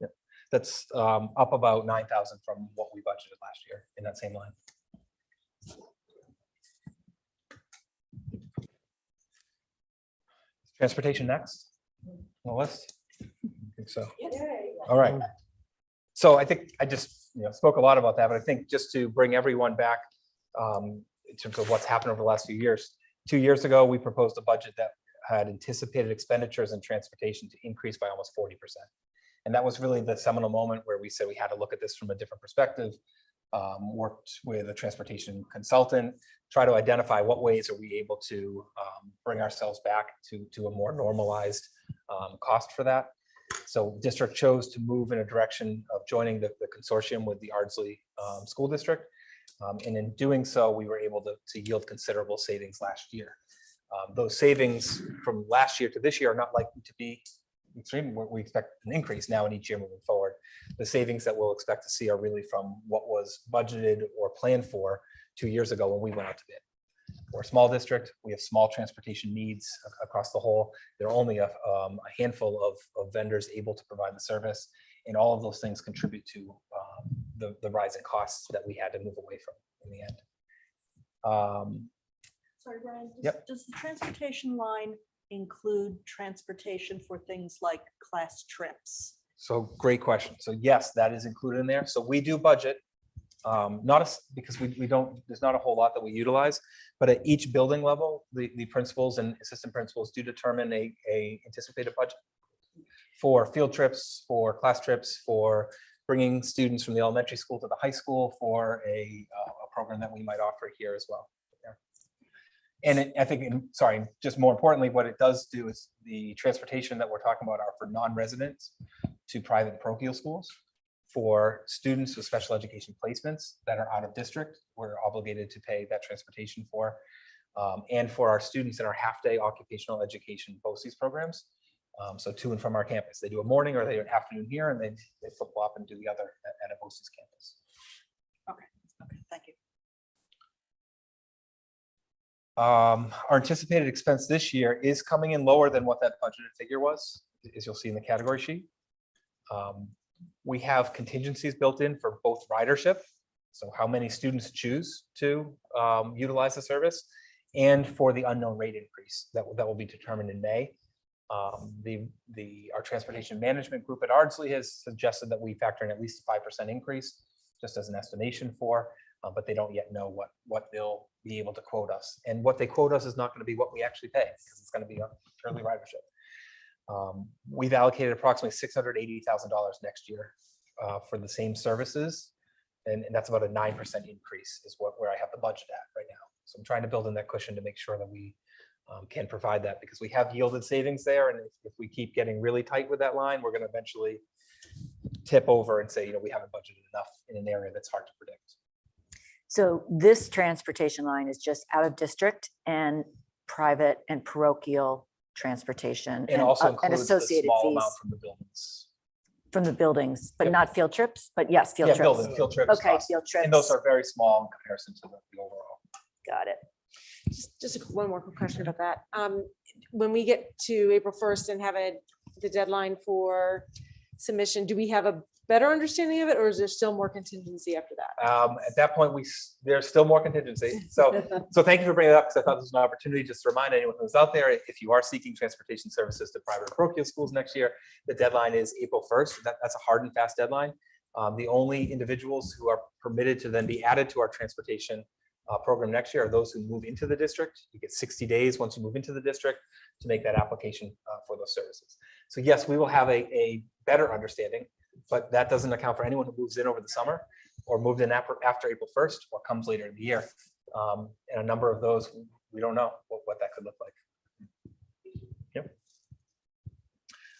Yep. That's up about 9,000 from what we budgeted last year in that same line. Transportation next on the list? I think so. All right. So I think I just spoke a lot about that, but I think just to bring everyone back in terms of what's happened over the last few years. 2 years ago, we proposed a budget that had anticipated expenditures in transportation to increase by almost 40%. And that was really the seminal moment where we said we had to look at this from a different perspective, worked with a transportation consultant, try to identify what ways are we able to bring ourselves back to a more normalized cost for that. So district chose to move in a direction of joining the consortium with the Ardsley School District. And in doing so, we were able to yield considerable savings last year. Those savings from last year to this year are not likely to be extreme. We expect an increase now in each year moving forward. The savings that we'll expect to see are really from what was budgeted or planned for 2 years ago when we went out to bid. We're a small district. We have small transportation needs across the whole. There are only a handful of vendors able to provide the service, and all of those things contribute to the rise in costs that we had to move away from in the end. Sorry, Brian. Yep. Does the transportation line include transportation for things like class trips? So great question. So yes, that is included in there. So we do budget Not as, because we don't, there's not a whole lot that we utilize, but at each building level, the principals and assistant principals do determine a anticipated budget for field trips, for class trips, for bringing students from the elementary school to the high school, for a program that we might offer here as well. And I think, sorry, just more importantly, what it does do is the transportation that we're talking about are for non-residents to private parochial schools. For students with special education placements that are out of district, we're obligated to pay that transportation for. And for our students in our half-day occupational education BOCES programs. So to and from our campus, they do a morning or they do an afternoon here, and they flip-flop and do the other at a BOCES campus. Okay, thank you. Our anticipated expense this year is coming in lower than what that budgeted figure was, as you'll see in the category sheet. We have contingencies built in for both ridership, so how many students choose to utilize the service, and for the unknown rate increase that will be determined in May. Our transportation management group at Ardsley has suggested that we factor in at least a 5% increase, just as an estimation for, but they don't yet know what they'll be able to quote us. And what they quote us is not going to be what we actually pay, because it's going to be a early ridership. We've allocated approximately $680,000 next year for the same services, and that's about a 9% increase is where I have the budget at right now. So I'm trying to build in that cushion to make sure that we can provide that, because we have yielded savings there, and if we keep getting really tight with that line, we're going to eventually tip over and say, we haven't budgeted enough in an area that's hard to predict. So this transportation line is just out of district and private and parochial transportation And also and includes the associated small fees amount from the buildings. from the buildings, but Yep. not field trips, but yes, field Yeah, trips. building, field trips. Okay, costs. field trips. And those are very small in comparison to the overall. Got it. One more quick question about that. When we get to April 1st and have the deadline for submission, do we have a better understanding of it, or is there still more contingency after that? At that point, there's still more contingency. So thank you for bringing it up, because I thought this was an opportunity just to remind anyone who's out there, if you are seeking transportation services to private or parochial schools next year, the deadline is April 1st. That's a hard and fast deadline. The only individuals who are permitted to then be added to our transportation program next year are those who move into the district. You get 60 days once you move into the district to make that application for those services. So yes, we will have a better understanding, but that doesn't account for anyone who moves in over the summer or moved in after April 1st or comes later in the year. And a number of those, we don't know what that could look like. Yep.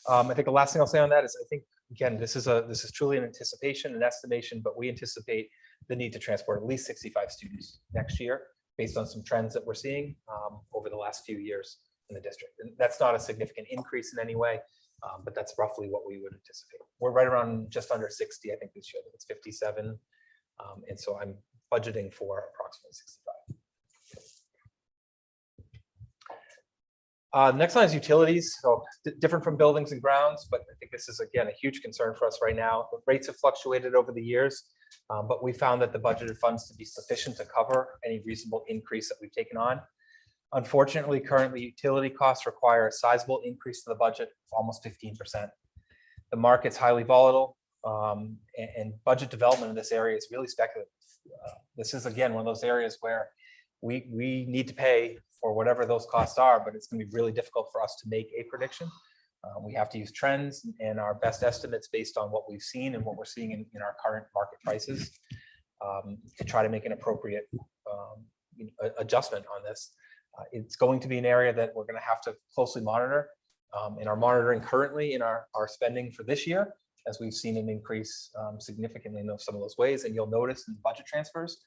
I think the last thing I'll say on that is, I think, again, this is truly an anticipation, an estimation, but we anticipate the need to transport at least 65 students next year based on some trends that we're seeing over the last few years in the district. And that's not a significant increase in any way, but that's roughly what we would anticipate. We're right around just under 60, I think this year. I think it's 57. And so I'm budgeting for approximately 65. Next line is utilities. So different from buildings and grounds, but I think this is, again, a huge concern for us right now. The rates have fluctuated over the years, but we found that the budgeted funds to be sufficient to cover any reasonable increase that we've taken on. Unfortunately, currently utility costs require a sizable increase to the budget of almost 15%. The market's highly volatile, and budget development in this area is really speculative. This is, again, one of those areas where we need to pay for whatever those costs are, but it's going to be really difficult for us to make a prediction. We have to use trends and our best estimates based on what we've seen and what we're seeing in our current market prices to try to make an appropriate adjustment on this. It's going to be an area that we're going to have to closely monitor and are monitoring currently in our spending for this year, as we've seen an increase significantly in some of those ways. And you'll notice in the budget transfers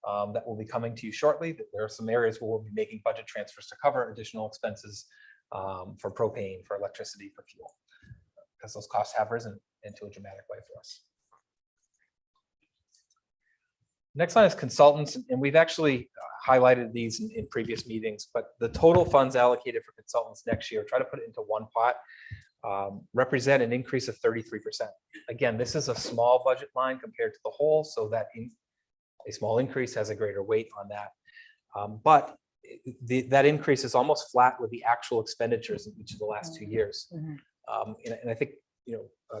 that will be coming to you shortly that there are some areas where we'll be making budget transfers to cover additional expenses for propane, for electricity, for fuel, because those costs have risen into a dramatic way for us. Next line is consultants, and we've actually highlighted these in previous meetings, but the total funds allocated for consultants next year, try to put it into one pot, represent an increase of 33%. Again, this is a small budget line compared to the whole, so that a small increase has a greater weight on that. But that increase is almost flat with the actual expenditures in each of the last 2 years. And I think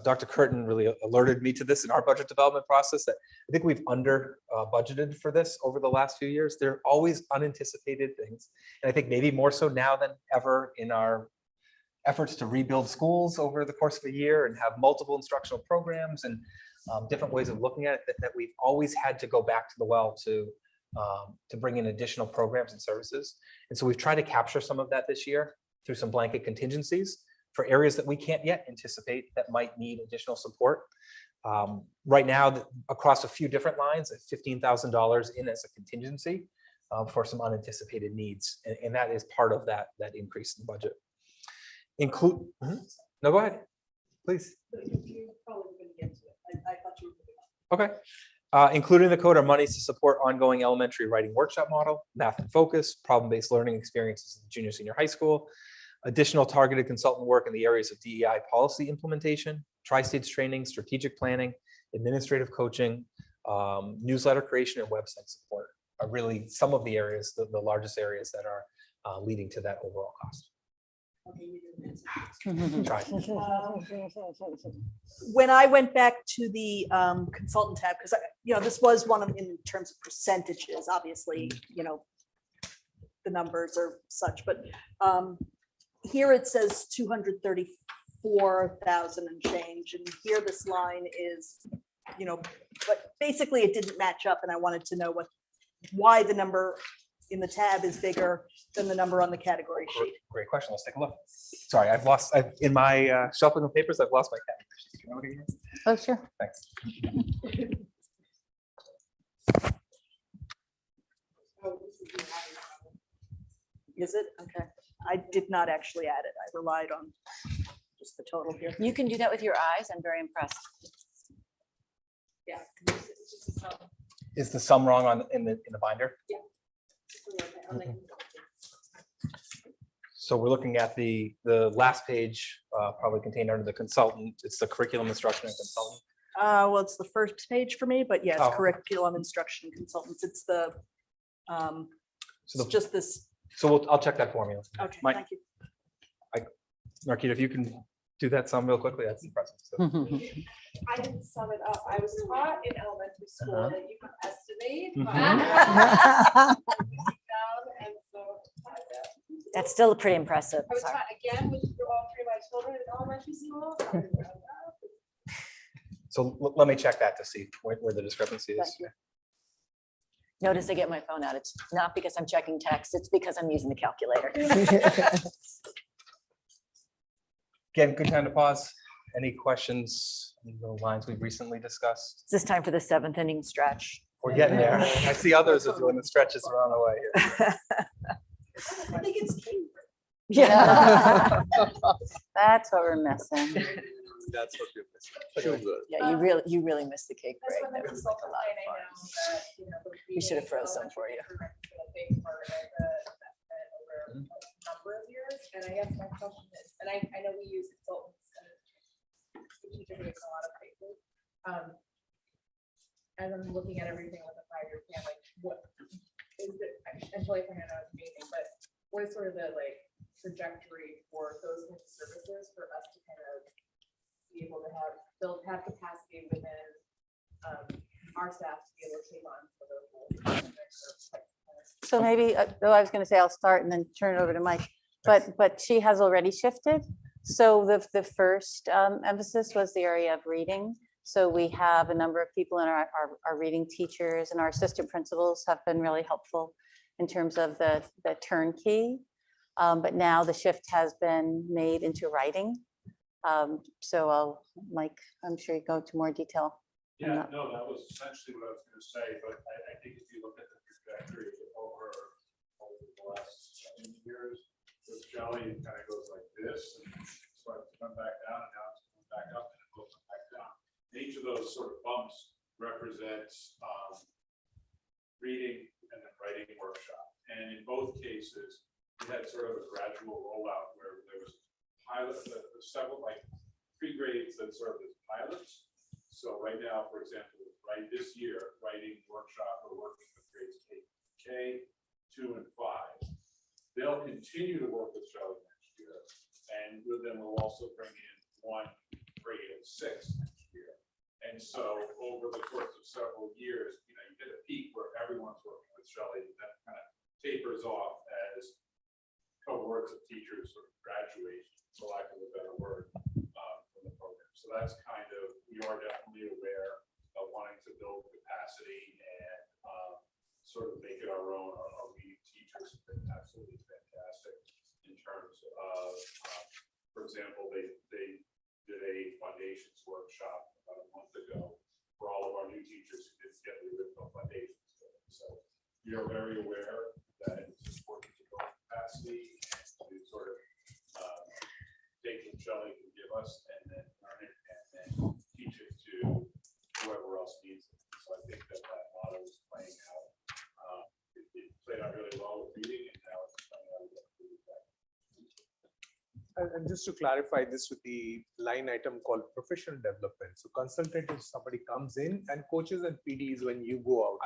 Dr. Curtin really alerted me to this in our budget development process, that I think we've under budgeted for this over the last few years. There are always unanticipated things. And I think maybe more so now than ever in our efforts to rebuild schools over the course of a year and have multiple instructional programs and different ways of looking at it, that we've always had to go back to the well to bring in additional programs and services. And so we've tried to capture some of that this year through some blanket contingencies for areas that we can't yet anticipate that might need additional support. Right now, across a few different lines, at $15,000 in as a contingency for some unanticipated needs. And that is part of that increase in budget. No, go ahead, please. You probably wouldn't get to it. I thought you were moving on. Okay. Including in the code are monies to support ongoing elementary writing workshop model, math and focus, problem-based learning experiences in junior, senior high school, additional targeted consultant work in the areas of DEI policy implementation, tri-states training, strategic planning, administrative coaching, newsletter creation, and website support are really some of the areas, the largest areas that are leading to that overall cost. Okay, you didn't answer. Try. When I went back to the consultant tab, because this was one of, in terms of percentages, obviously, the numbers are such, but here it says 234,000 and change, and here this line is, but basically it didn't match up, and I wanted to know why the number in the tab is bigger than the number on the category sheet. Great question. Let's take a look. Sorry, in my shuffling of papers, I've lost my category. Oh, sure. Thanks. Is it? Okay. I did not actually add it. I relied on just the total here. You can do that with your eyes. I'm very impressed. Yeah. It's just a sum. Is the sum wrong in the binder? So we're looking at the last page, probably contained under the consultant. It's the curriculum instruction and consultant. Well, it's the first page for me, but yes, Oh. curriculum instruction consultants. It's the, So it's just this. So I'll check that formula. Okay, Mike, thank you. Marquita, if you can do that sum real quickly, that's impressive. So, I didn't sum it up. I was taught in elementary school that you can estimate. Mhm. And so That's still pretty impressive. I was Sorry. taught again with all three of my children in elementary school. So let me check that to see where the discrepancy is. Thank you. Notice I get my phone out. It's not because I'm checking text. It's because I'm using the calculator. Again, good time to pause. Any questions on the lines we've recently discussed? Is this time for the seventh inning stretch? We're getting there. I see others are doing the stretches around the way here. I think it's cute. Yeah. That's what we're missing. That's what you're missing. Yeah, you really missed the cake break. That was like a lot of fun. We should have froze some for you. Number of years, and I guess my question is, and I know we use consultants and teachers in a lot of places. As I'm looking at everything with a 5-year plan, like what is it? And totally for Hannah, it's amazing, but what is sort of the trajectory for those kinds of services for us to kind of be able to have capacity within our staff to be able to take on for those roles? So maybe, I was going to say I'll start and then turn it over to Mike, but she has already shifted. So the first emphasis was the area of reading. So we have a number of people in our reading teachers, and our assistant principals have been really helpful in terms of the turnkey. But now the shift has been made into writing. So Mike, I'm sure you go into more detail. Yeah, no, that was essentially what I was going to say, but I think if you look at the trajectory over the last 7 years, this jelly kind of goes like this, and starts to come back down, and now it's coming back up, and it goes back down. And each of those sort of bumps represents reading and then writing workshop. And in both cases, we had sort of a gradual rollout where there was pilot, several like pre-grades that served as pilots. So right now, for example, this year, writing workshop, we're working with grades K, 2, and 5. They'll continue to work with Shelley next year, and then we'll also bring in one 3 and 6 next year. And so over the course of several years, you hit a peak where everyone's working with Shelley, that kind of tapers off as cohorts of teachers sort of graduate, for lack of a better word, from the program. So that's kind of, we are definitely aware of wanting to build capacity and sort of make it our own. Our lead teachers have been absolutely fantastic in terms of, for example, they did a foundations workshop about a month ago for all of our new teachers who didn't get the original foundations. So we are very aware that it's important to build capacity and to sort of take what Shelley can give us and then learn it and then teach it to whoever else needs it. So I think that model is playing out. It played out really well with reading, and now it's playing out really well. And just to clarify this with the line item called professional development. So consultant is somebody comes in, and coaches and PDs when you go out.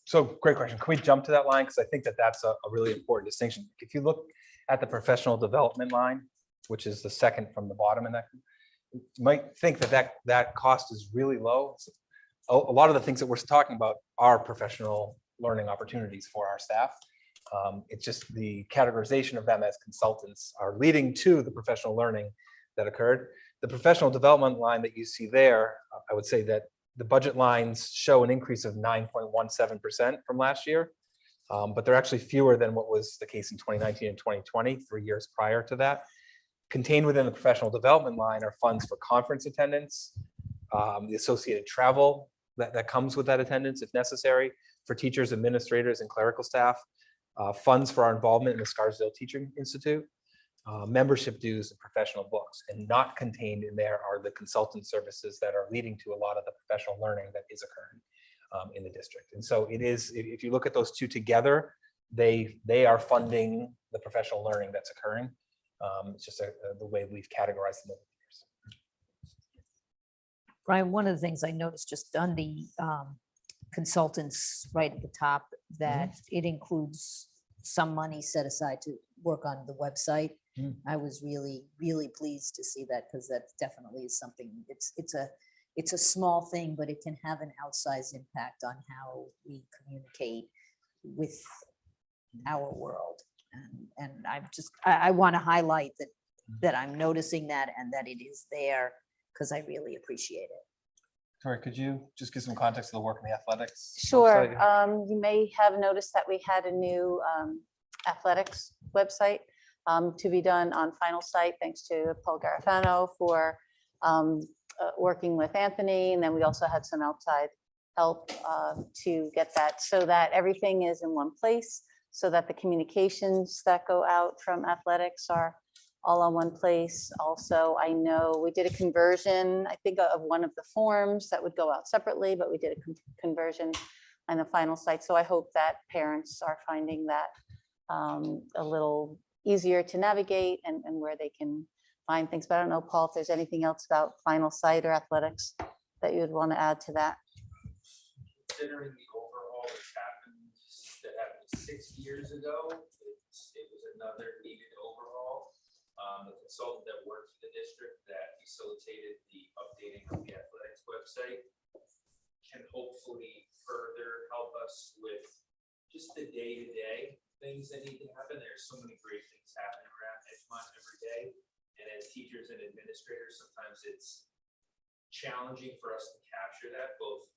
So great question. Can we jump to that line? Because I think that that's a really important distinction. If you look at the professional development line, which is the second from the bottom, and that you might think that cost is really low. A lot of the things that we're talking about are professional learning opportunities for our staff. It's just the categorization of them as consultants are leading to the professional learning that occurred. The professional development line that you see there, I would say that the budget lines show an increase of 9.17% from last year, but they're actually fewer than what was the case in 2019 and 2020, 3 years prior to that. Contained within the professional development line are funds for conference attendance, the associated travel that comes with that attendance if necessary, for teachers, administrators, and clerical staff, funds for our involvement in the Scarsdale Teaching Institute, membership dues, and professional books. And not contained in there are the consultant services that are leading to a lot of the professional learning that is occurring in the district. And so it is, if you look at those two together, they are funding the professional learning that's occurring. It's just the way we've categorized them over the years. Brian, one of the things I noticed just on the consultants right at the top, that it includes some money set aside to work on the website. I was really, really pleased to see that, because that definitely is something, it's a small thing, but it can have an outsized impact on how we communicate with our world. And I want to highlight that I'm noticing that and that it is there, because I really appreciate it. Tori, could you just give some context of the work in the athletics? Sure. website? You may have noticed that we had a new athletics website to be done on Final Site, thanks to Paul Garifano for working with Anthony. And then we also had some outside help to get that, so that everything is in one place, so that the communications that go out from athletics are all on one place. Also, I know we did a conversion, I think, of one of the forms that would go out separately, but we did a conversion on the Final Site. So I hope that parents are finding that a little easier to navigate and where they can find things. But I don't know, Paul, if there's anything else about Final Site or athletics that you would want to add to that. Considering the overhaul that happened 6 years ago, it was another needed overhaul. The consultant that worked for the district that facilitated the updating of the athletics website can hopefully further help us with just the day-to-day things that need to happen. There's so many great things happening around Edgemont every day. And as teachers and administrators, sometimes it's challenging for us to capture that both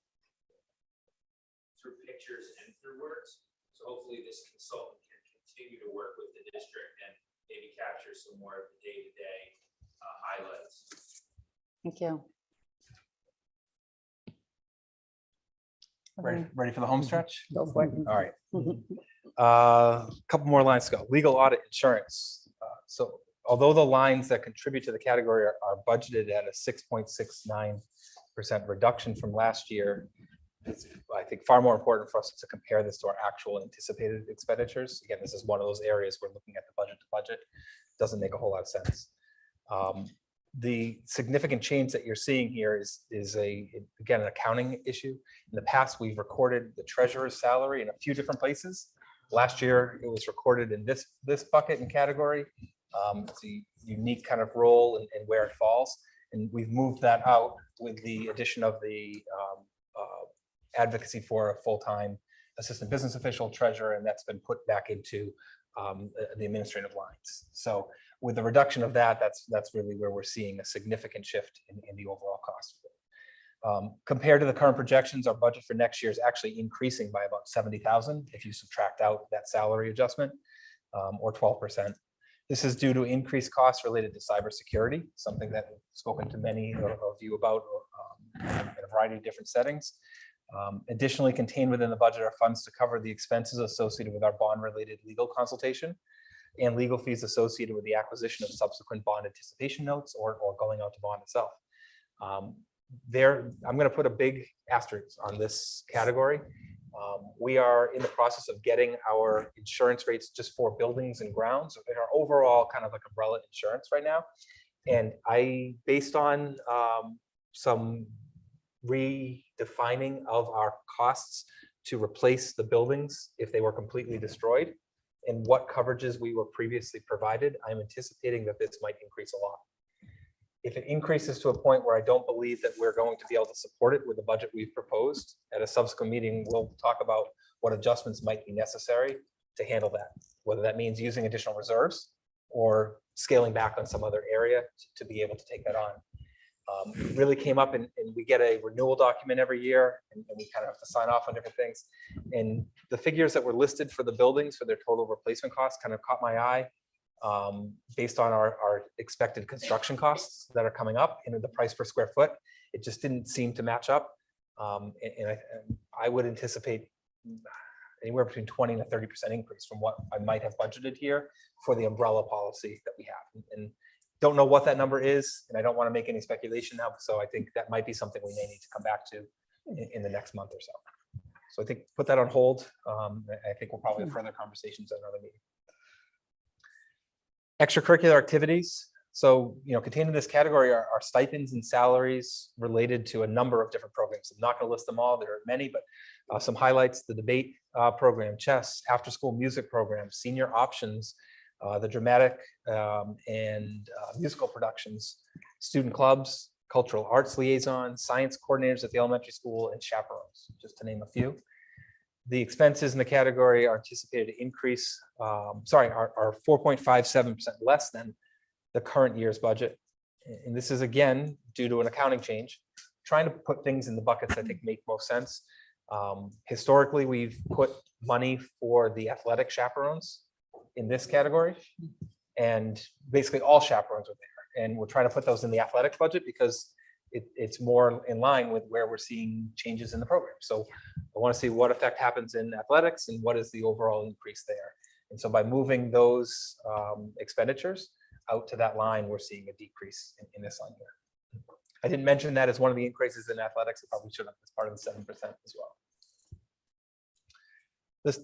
through pictures and through words. So hopefully this consultant can continue to work with the district and maybe capture some more of the day-to-day highlights. Thank you. Ready for the home stretch? Go for it. All right. A couple more lines to go. Legal, audit, insurance. So although the lines that contribute to the category are budgeted at a 6.69% reduction from last year, it's, I think, far more important for us to compare this to our actual anticipated expenditures. Again, this is one of those areas where looking at the budget to budget doesn't make a whole lot of sense. The significant change that you're seeing here is again, an accounting issue. In the past, we've recorded the treasurer's salary in a few different places. Last year, it was recorded in this bucket and category. It's a unique kind of role and where it falls. And we've moved that out with the addition of the advocacy for a full-time assistant business official, treasurer, and that's been put back into the administrative lines. So with the reduction of that, that's really where we're seeing a significant shift in the overall cost. Compared to the current projections, our budget for next year is actually increasing by about 70,000 if you subtract out that salary adjustment, or 12%. This is due to increased costs related to cybersecurity, something that we've spoken to many of you about in a variety of different settings. Additionally, contained within the budget are funds to cover the expenses associated with our bond-related legal consultation and legal fees associated with the acquisition of subsequent bond anticipation notes or going out to bond itself. I'm going to put a big asterisk on this category. We are in the process of getting our insurance rates just for buildings and grounds, and our overall kind of like umbrella insurance right now. And based on some redefining of our costs to replace the buildings if they were completely destroyed and what coverages we were previously provided, I'm anticipating that this might increase a lot. If it increases to a point where I don't believe that we're going to be able to support it with the budget we've proposed, at a subsequent meeting, we'll talk about what adjustments might be necessary to handle that, whether that means using additional reserves or scaling back on some other area to be able to take that on. It really came up, and we get a renewal document every year, and we kind of have to sign off on different things. And the figures that were listed for the buildings for their total replacement costs kind of caught my eye, based on our expected construction costs that are coming up and the price per square foot. It just didn't seem to match up. And I would anticipate anywhere between 20 and 30% increase from what I might have budgeted here for the umbrella policy that we have. And don't know what that number is, and I don't want to make any speculation now. So I think that might be something we may need to come back to in the next month or so. So I think put that on hold. I think we'll probably have further conversations at another meeting. Extracurricular activities. So, contained in this category are stipends and salaries related to a number of different programs. I'm not going to list them all. There are many, but some highlights: the debate program, chess, after-school music program, senior options, the dramatic and musical productions, student clubs, cultural arts liaison, science coordinators at the elementary school, and chaperones, just to name a few. The expenses in the category are anticipated to increase, are 4.57% less than the current year's budget. And this is again due to an accounting change, trying to put things in the buckets I think make most sense. Historically, we've put money for the athletic chaperones in this category, and basically all chaperones are there. And we're trying to put those in the athletics budget because it's more in line with where we're seeing changes in the program. So I want to see what effect happens in athletics and what is the overall increase there. And so by moving those expenditures out to that line, we're seeing a decrease in this line here. I didn't mention that as one of the increases in athletics. It probably should have as part of the 7% as well.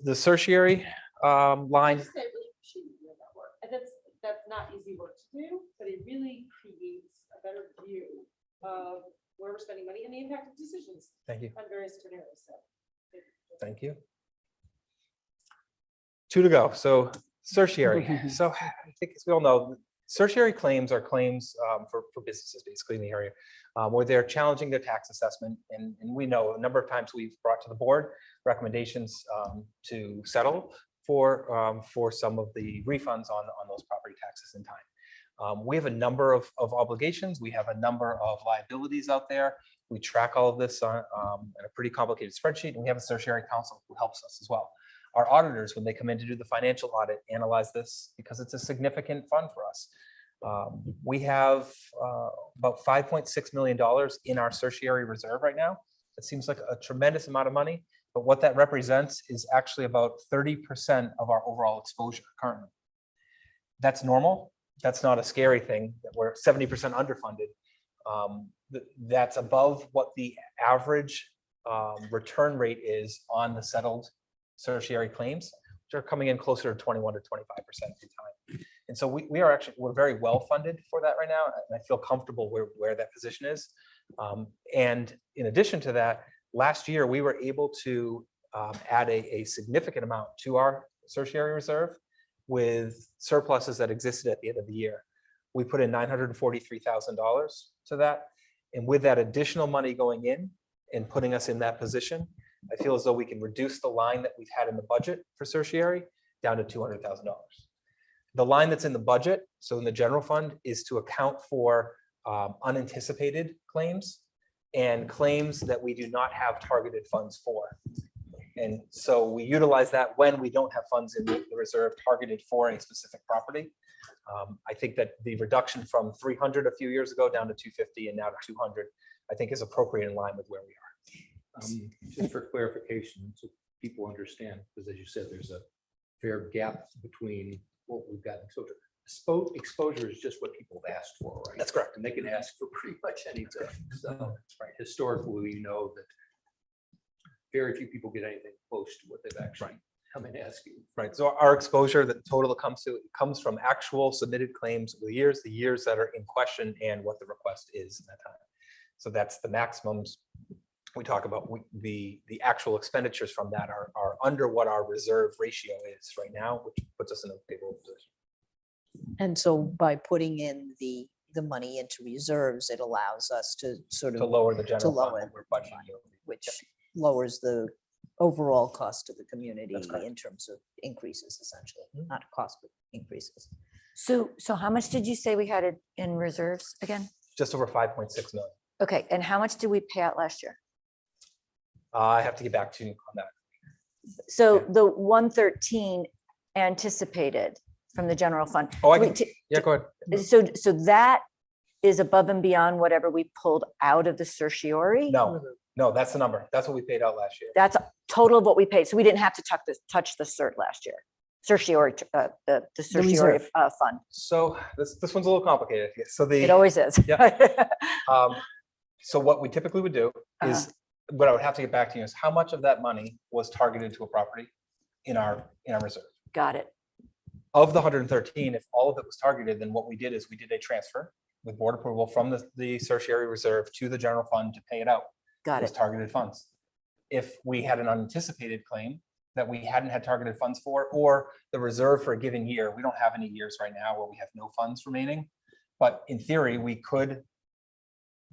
The tertiary line. That's not easy work to do, but it really creates a better view of where we're spending money and the impact of decisions. Thank you. On various different areas. So, thank you. 2 to go. So tertiary. So I think, as we all know, tertiary claims are claims for businesses basically in the area where they're challenging their tax assessment. And we know a number of times we've brought to the board recommendations to settle for some of the refunds on those property taxes in time. We have a number of obligations. We have a number of liabilities out there. We track all of this on a pretty complicated spreadsheet, and we have a tertiary counsel who helps us as well. Our auditors, when they come in to do the financial audit, analyze this because it's a significant fund for us. We have about $5.6 million in our tertiary reserve right now. It seems like a tremendous amount of money, but what that represents is actually about 30% of our overall exposure currently. That's normal. That's not a scary thing that we're 70% underfunded. That's above what the average return rate is on the settled tertiary claims, which are coming in closer to 21 to 25% through time. And so we're very well funded for that right now. And I feel comfortable where that position is. And in addition to that, last year we were able to add a significant amount to our tertiary reserve with surpluses that existed at the end of the year. we put in $943,000 to that. And with that additional money going in and putting us in that position, I feel as though we can reduce the line that we've had in the budget for certiorari down to $200,000. The line that's in the budget, so in the general fund, is to account for unanticipated claims and claims that we do not have targeted funds for. And so we utilize that when we don't have funds in the reserve targeted for a specific property. I think that the reduction from 300 a few years ago down to 250 and now to 200, I think is appropriate in line with where we are. Just for clarification, so people understand, because as you said, there's a fair gap between what we've got. So exposure is just what people have asked for, right? That's correct. And they can ask for pretty much anything. So historically, we know that very few people get anything close to what they've actually come and ask you. Right, so our exposure, the total it comes from actual submitted claims over the years that are in question and what the request is in that time. So that's the maximums we talk about. The actual expenditures from that are under what our reserve ratio is right now, which puts us in a favorable position. And so by putting in the money into reserves, it allows us to sort of. To lower the general lower fund that we're budgeting. Which lowers the overall cost to the community That's correct. in terms of increases, essentially, not cost, but increases. So how much did you say we had it in reserves again? Just over 5.6 million. Okay, and how much did we pay out last year? I have to get back to you on that. So Yeah. the 113 anticipated from the general fund. Oh, I We can, t- yeah, go ahead. So that is above and beyond whatever we pulled out of the certiorari? No, that's the number. That's what we paid out last year. That's a total of what we paid. So we didn't have to touch the cert last year. Certiorari, the certiorari fund. So this one's a little complicated. So It always is. So what we typically would do is, what I would have to get back to you is how much of that money was targeted to a property in our reserve. Got it. Of the 113, if all of it was targeted, then what we did is we did a transfer with board approval from the certiorari reserve to the general fund to pay it out. Got Those it. targeted funds. If we had an unanticipated claim that we hadn't had targeted funds for, or the reserve for a given year, we don't have any years right now where we have no funds remaining. But in theory, we could,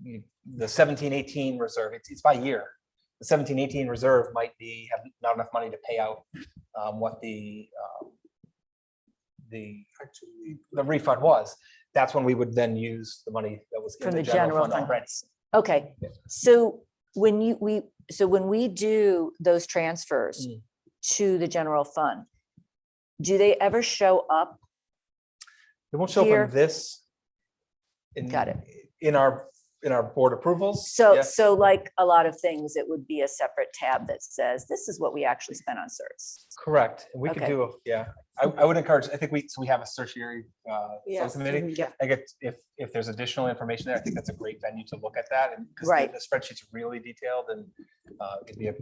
the 17-18 reserve, it's by year. The 17-18 reserve might have not enough money to pay out what the refund was. That's when we would then use the money that was in From the the general general fund fund. already. Okay, so when we do those transfers to the general fund, do they ever show up? It won't show up Here. in this. Got it. In our board approvals. So, yes. so like a lot of things, it would be a separate tab that says, this is what we actually spent on certs. Correct. And we could Okay. do, I would encourage, I think we have a certiorari Yes. subcommittee. Yeah. I get, if there's additional information there, I think that's a great venue to look at that. And because Right. the spreadsheet's really detailed and it'd be a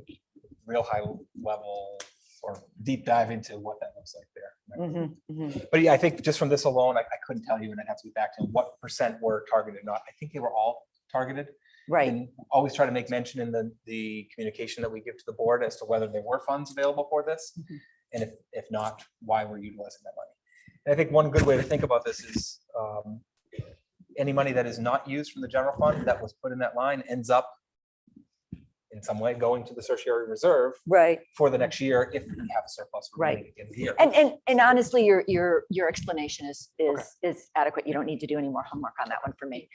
real high level or deep dive into what that looks like there. Mhm, mhm. But yeah, I think just from this alone, I couldn't tell you, and I'd have to be back to what percent were targeted or not. I think they were all targeted. Right, And always try to make mention in the communication that we give to the board as to whether there were funds available for this. And if not, why we're utilizing that money. And I think one good way to think about this is any money that is not used from the general fund that was put in that line ends up in some way going to the certiorari reserve right. for the next year if we have a surplus Right. remaining at the end of the year. And honestly, your explanation is adequate. You don't need to do any more homework on that one for me.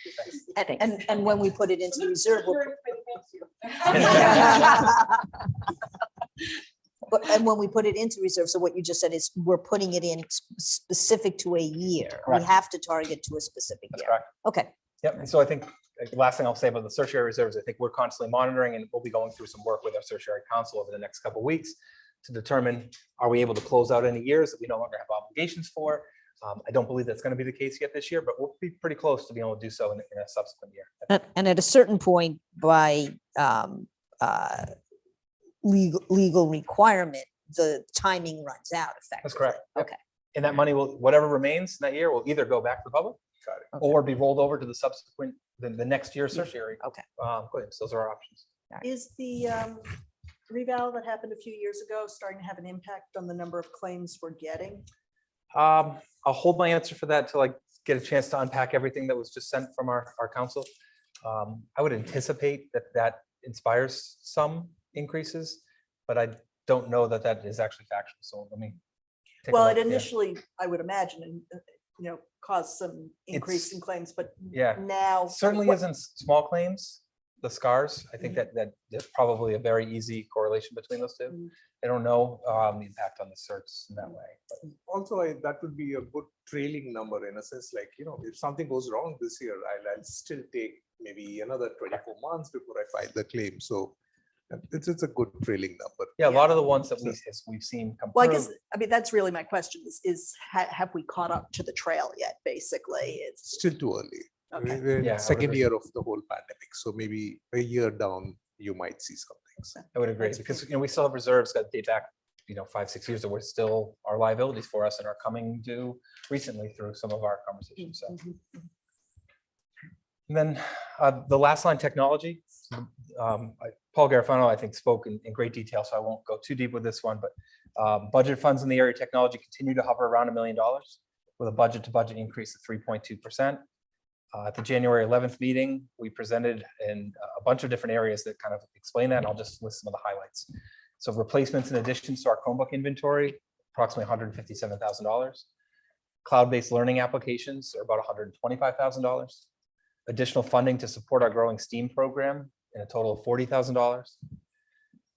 Thanks. And when we put it into the reserve, we're- and when we put it into reserve, so what you just said is we're putting it in specific to a year. We Correct. have to target to a specific That's year. correct. Okay, Yep, and so I think the last thing I'll say about the certiorari reserves, I think we're constantly monitoring and we'll be going through some work with our certiorari council over the next couple of weeks to determine, are we able to close out any years that we no longer have obligations for? I don't believe that's going to be the case yet this year, but we'll be pretty close to being able to do so in a subsequent year. and at a certain point by legal requirement, the timing runs out effectively. That's correct. Yep. Okay. And that money will, whatever remains in that year will either go back to the public or be rolled over to the subsequent, the next year's certiorari. Okay. Good, so those are our options. Is the reval that happened a few years ago starting to have an impact on the number of claims we're getting? I'll hold my answer for that till I get a chance to unpack everything that was just sent from our council. I would anticipate that inspires some increases, but I don't know that that is actually factual. So let me take a Well, look. it Yeah. initially, I would imagine, caused some increase in claims, but Yeah, now. certainly what- isn't small claims, the scars. I think that there's probably a very easy correlation between those two. Mhm. I don't know the impact on the certs in that way. But Also, that would be a good trailing number in a sense, like, if something goes wrong this year, I'll still take maybe another 24 months before I file the claim. So it's a good trailing number. yeah, a lot of the ones that we've seen come Well, I through. guess, that's really my question have we caught up to the trail yet, basically? It's Still too early. Okay. We're in Yeah, I would second agree. year of the whole pandemic, so maybe a year down, you might see some things. I would agree, because we still have reserves that date back 5-6 years that were still our liabilities for us and are coming due recently through some of our conversations. So. And then the last line, technology. Paul Garofano, I think, spoke in great detail, so I won't go too deep with this one, but budget funds in the area of technology continue to hover around $1 million with a budget to budget increase of 3.2%. At the January 11th meeting, we presented in a bunch of different areas that kind of explain that. And I'll just list some of the highlights. So replacements and additions to our Chromebook inventory, approximately $157,000. Cloud-based learning applications are about $125,000. Additional funding to support our growing STEAM program in a total of $40,000.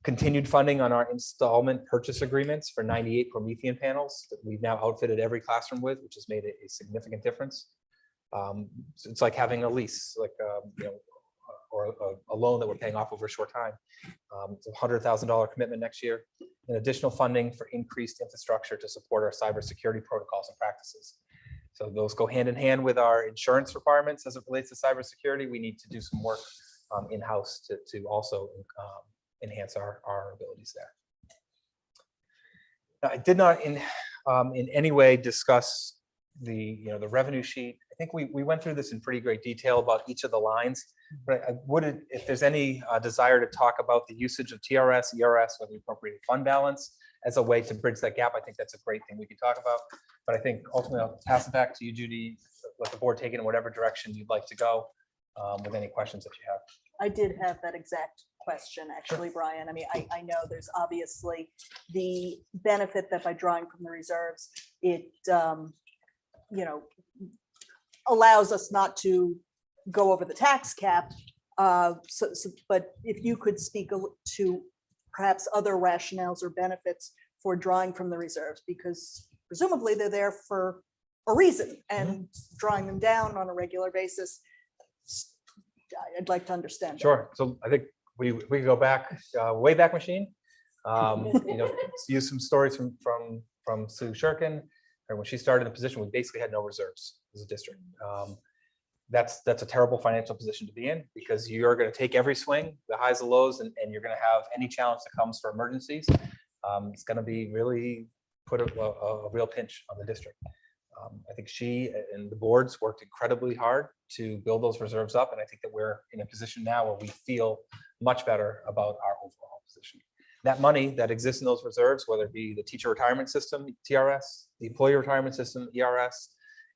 Continued funding on our installment purchase agreements for 98 Promethean panels that we've now outfitted every classroom with, which has made a significant difference. So it's like having a lease, or a loan that we're paying off over a short time. It's a $100,000 commitment next year, and additional funding for increased infrastructure to support our cybersecurity protocols and practices. So those go hand in hand with our insurance requirements as it relates to cybersecurity. We need to do some work in-house to also enhance our abilities there. Now, I did not in any way discuss the revenue sheet. I think we went through this in pretty great detail about each of the lines, but I would, if there's any desire to talk about the usage of TRS, ERS, or the appropriated fund balance as a way to bridge that gap, I think that's a great thing we could talk about. But I think ultimately I'll pass it back to you, Judy, let the board take it in whatever direction you'd like to go with any questions that you have. I did have that exact question, actually, Brian. I mean, I know there's obviously the benefit that by drawing from the reserves, it allows us not to go over the tax cap. But if you could speak to perhaps other rationales or benefits for drawing from the reserves, because presumably they're there for a reason, and drawing them down on a regular basis, I'd like to understand that. Sure. So I think we could go back, way back machine. Use some stories from Sue Shurkin. And when she started in the position, we basically had no reserves as a district. That's a terrible financial position to be in, because you're going to take every swing, the highs and lows, and you're going to have any challenge that comes for emergencies. It's going to be really put a real pinch on the district. I think she and the boards worked incredibly hard to build those reserves up. And I think that we're in a position now where we feel much better about our overall position. That money that exists in those reserves, whether it be the teacher retirement system, TRS, the employee retirement system, ERS,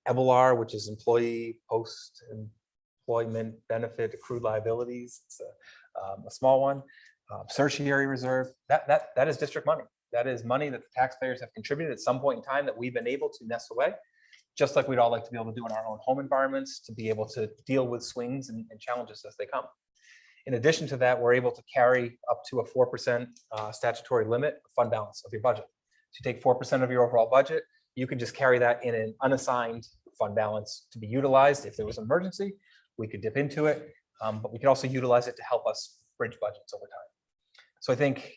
EBLR, which is employee post-employment benefit accrued liabilities, it's a small one, tertiary reserve, that is district money. That is money that the taxpayers have contributed at some point in time that we've been able to nest away, just like we'd all like to be able to do in our own home environments, to be able to deal with swings and challenges as they come. In addition to that, we're able to carry up to a 4% statutory limit fund balance of your budget. So you take 4% of your overall budget, you can just carry that in an unassigned fund balance to be utilized if there was an emergency. We could dip into it, but we could also utilize it to help us bridge budgets over time. So I think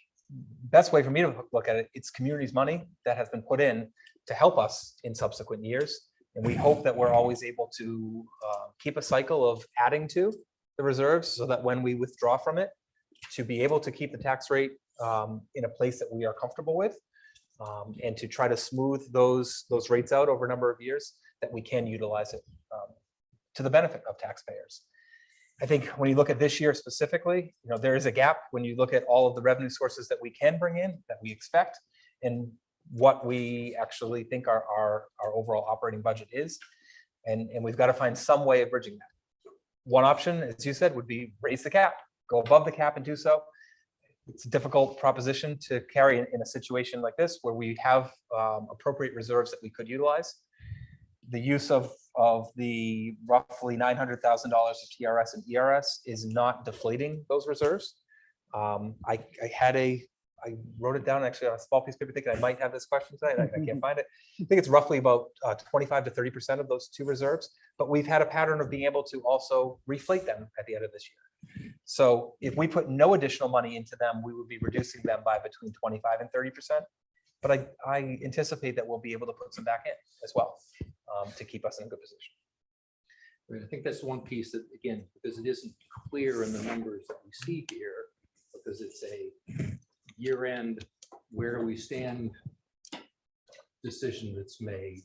best way for me to look at it, it's community's money that has been put in to help us in subsequent years. And we hope that we're always able to keep a cycle of adding to the reserves so that when we withdraw from it, to be able to keep the tax rate in a place that we are comfortable with, and to try to smooth those rates out over a number of years, that we can utilize it to the benefit of taxpayers. I think when you look at this year specifically, there is a gap when you look at all of the revenue sources that we can bring in, that we expect, and what we actually think our overall operating budget is. And we've got to find some way of bridging that. One option, as you said, would be raise the cap, go above the cap and do so. It's a difficult proposition to carry in a situation like this where we have appropriate reserves that we could utilize. The use of the roughly $900,000 of TRS and ERS is not deflating those reserves. I wrote it down actually on a small piece of paper thinking I might have this question tonight. I can't find it. I think it's roughly about 25 to 30% of those two reserves, but we've had a pattern of being able to also reflate them at the end of this year. So if we put no additional money into them, we would be reducing them by between 25 and 30%. But I anticipate that we'll be able to put some back in as well to keep us in a good position. I think that's one piece that, again, because it isn't clear in the numbers that we see here, because it's a year-end, where we stand decision that's made.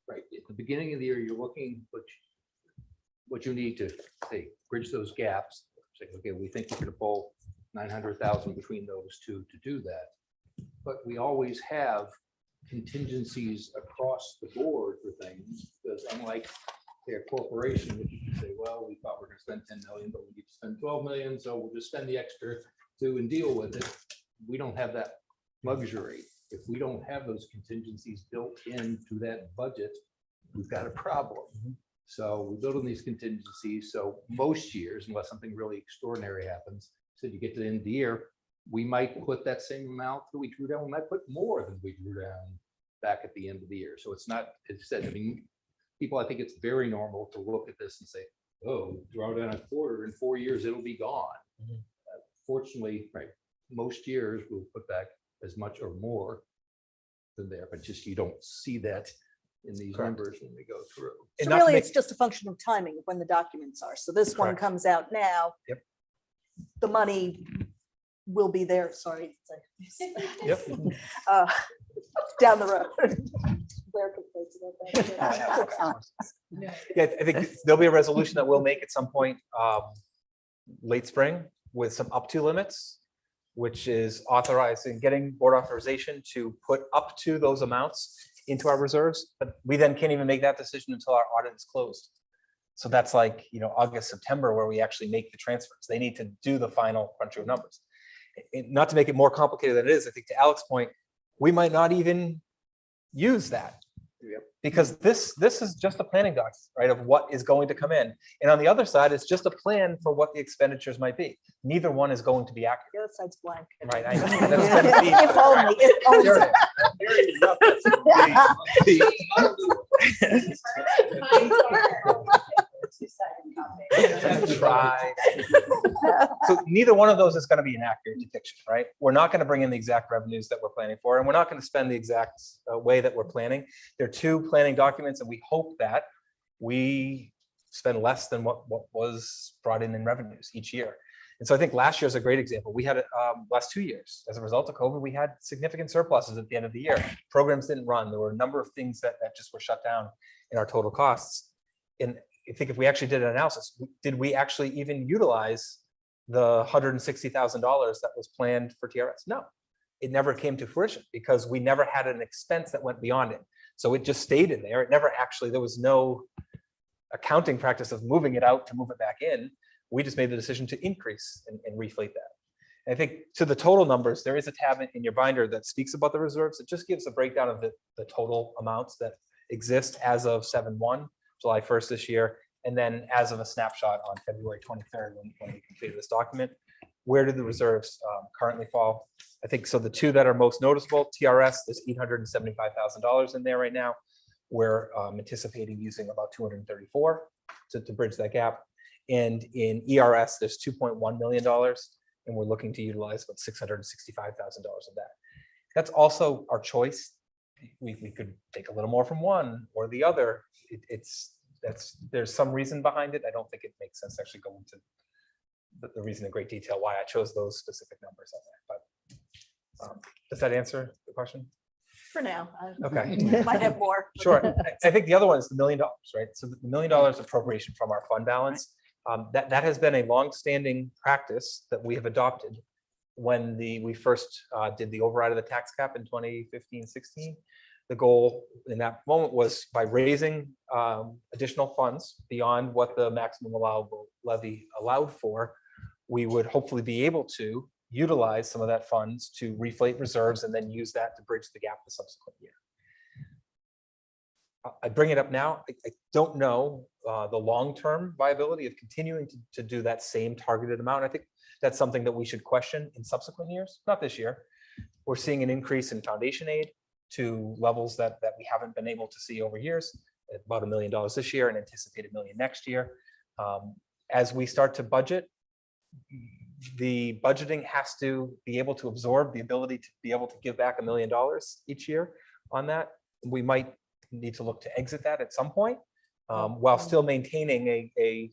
Right, at the beginning of the year, you're looking what you need to say, bridge those gaps. Say, okay, we think we're going to pull 900,000 between those two to do that. But we always have contingencies across the board for things, because unlike their corporation, which you can say, well, we thought we were going to spend 10 million, but we need to spend 12 million, so we'll just spend the extra and deal with it. We don't have that luxury. If we don't have those contingencies built into that budget, we've got a problem. So we build on these contingencies. So most years, unless something really extraordinary happens, so you get to the end of the year, we might put that same amount that we drew down. We might put more than we drew down back at the end of the year. So it's not, as I said, I mean, people, I think it's very normal to look at this and say, oh, draw down a quarter, in 4 years, it'll be gone. Fortunately, right, most years we'll put back as much or more than there, but just you don't see that in these numbers when we go through. So really, it's just a function of timing of when the documents are. So this one Correct. comes out now. Yep. The money will be there, sorry. Yep. Down the road. Blair complains about that. Yeah, I think there'll be a resolution that we'll make at some point late spring with some up to limits, which is authorizing, getting board authorization to put up to those amounts into our reserves. But we then can't even make that decision until our audit is closed. So that's like, August, September, where we actually make the transfers. They need to do the final crunch of numbers. Not to make it more complicated than it is, I think to Alex's point, we might not even use that. Because this is just a planning document, right, of what is going to come in. And on the other side, it's just a plan for what the expenditures might be. Neither one is going to be accurate. The other side's blank. Right. I know. That's been the theme If for the- only, if only. Try. So neither one of those is going to be an accurate depiction, right? We're not going to bring in the exact revenues that we're planning for, and we're not going to spend the exact way that we're planning. They're two planning documents, and we hope that we spend less than what was brought in revenues each year. And so I think last year is a great example. We had last 2 years, as a result of COVID, we had significant surpluses at the end of the year. Programs didn't run. There were a number of things that just were shut down in our total costs. And I think if we actually did an analysis, did we actually even utilize the $160,000 that was planned for TRS? No, it never came to fruition because we never had an expense that went beyond it. So it just stayed in there. It never actually, there was no accounting practice of moving it out to move it back in. We just made the decision to increase and reflate that. And I think to the total numbers, there is a tab in your binder that speaks about the reserves. It just gives a breakdown of the total amounts that exist as of 7/1, July 1st this year, and then as of a snapshot on February 23rd when we completed this document. Where do the reserves currently fall? I think so. The two that are most noticeable, TRS, there's $875,000 in there right now. We're anticipating using about 234 to bridge that gap. And in ERS, there's $2.1 million, and we're looking to utilize about $665,000 of that. That's also our choice. We could take a little more from one or the other. There's some reason behind it. I don't think it makes sense to actually go into the reason in great detail why I chose those specific numbers on there. But does that answer the question? For now. Okay. Might have more. Sure. I think the other one is the $1 million, right? So the $1 million appropriation from our fund balance, that has been a longstanding practice that we have adopted when we first did the override of the tax cap in 2015-16. the goal in that moment was by raising additional funds beyond what the maximum allowable levy allowed for, we would hopefully be able to utilize some of that funds to reflate reserves and then use that to bridge the gap the subsequent year. I bring it up now. I don't know the long-term viability of continuing to do that same targeted amount. I think that's something that we should question in subsequent years, not this year. We're seeing an increase in foundation aid to levels that we haven't been able to see over years, at about $1 million this year and anticipated $1 million next year. As we start to budget, the budgeting has to be able to absorb the ability to be able to give back $1 million each year on that. We might need to look to exit that at some point, while still maintaining a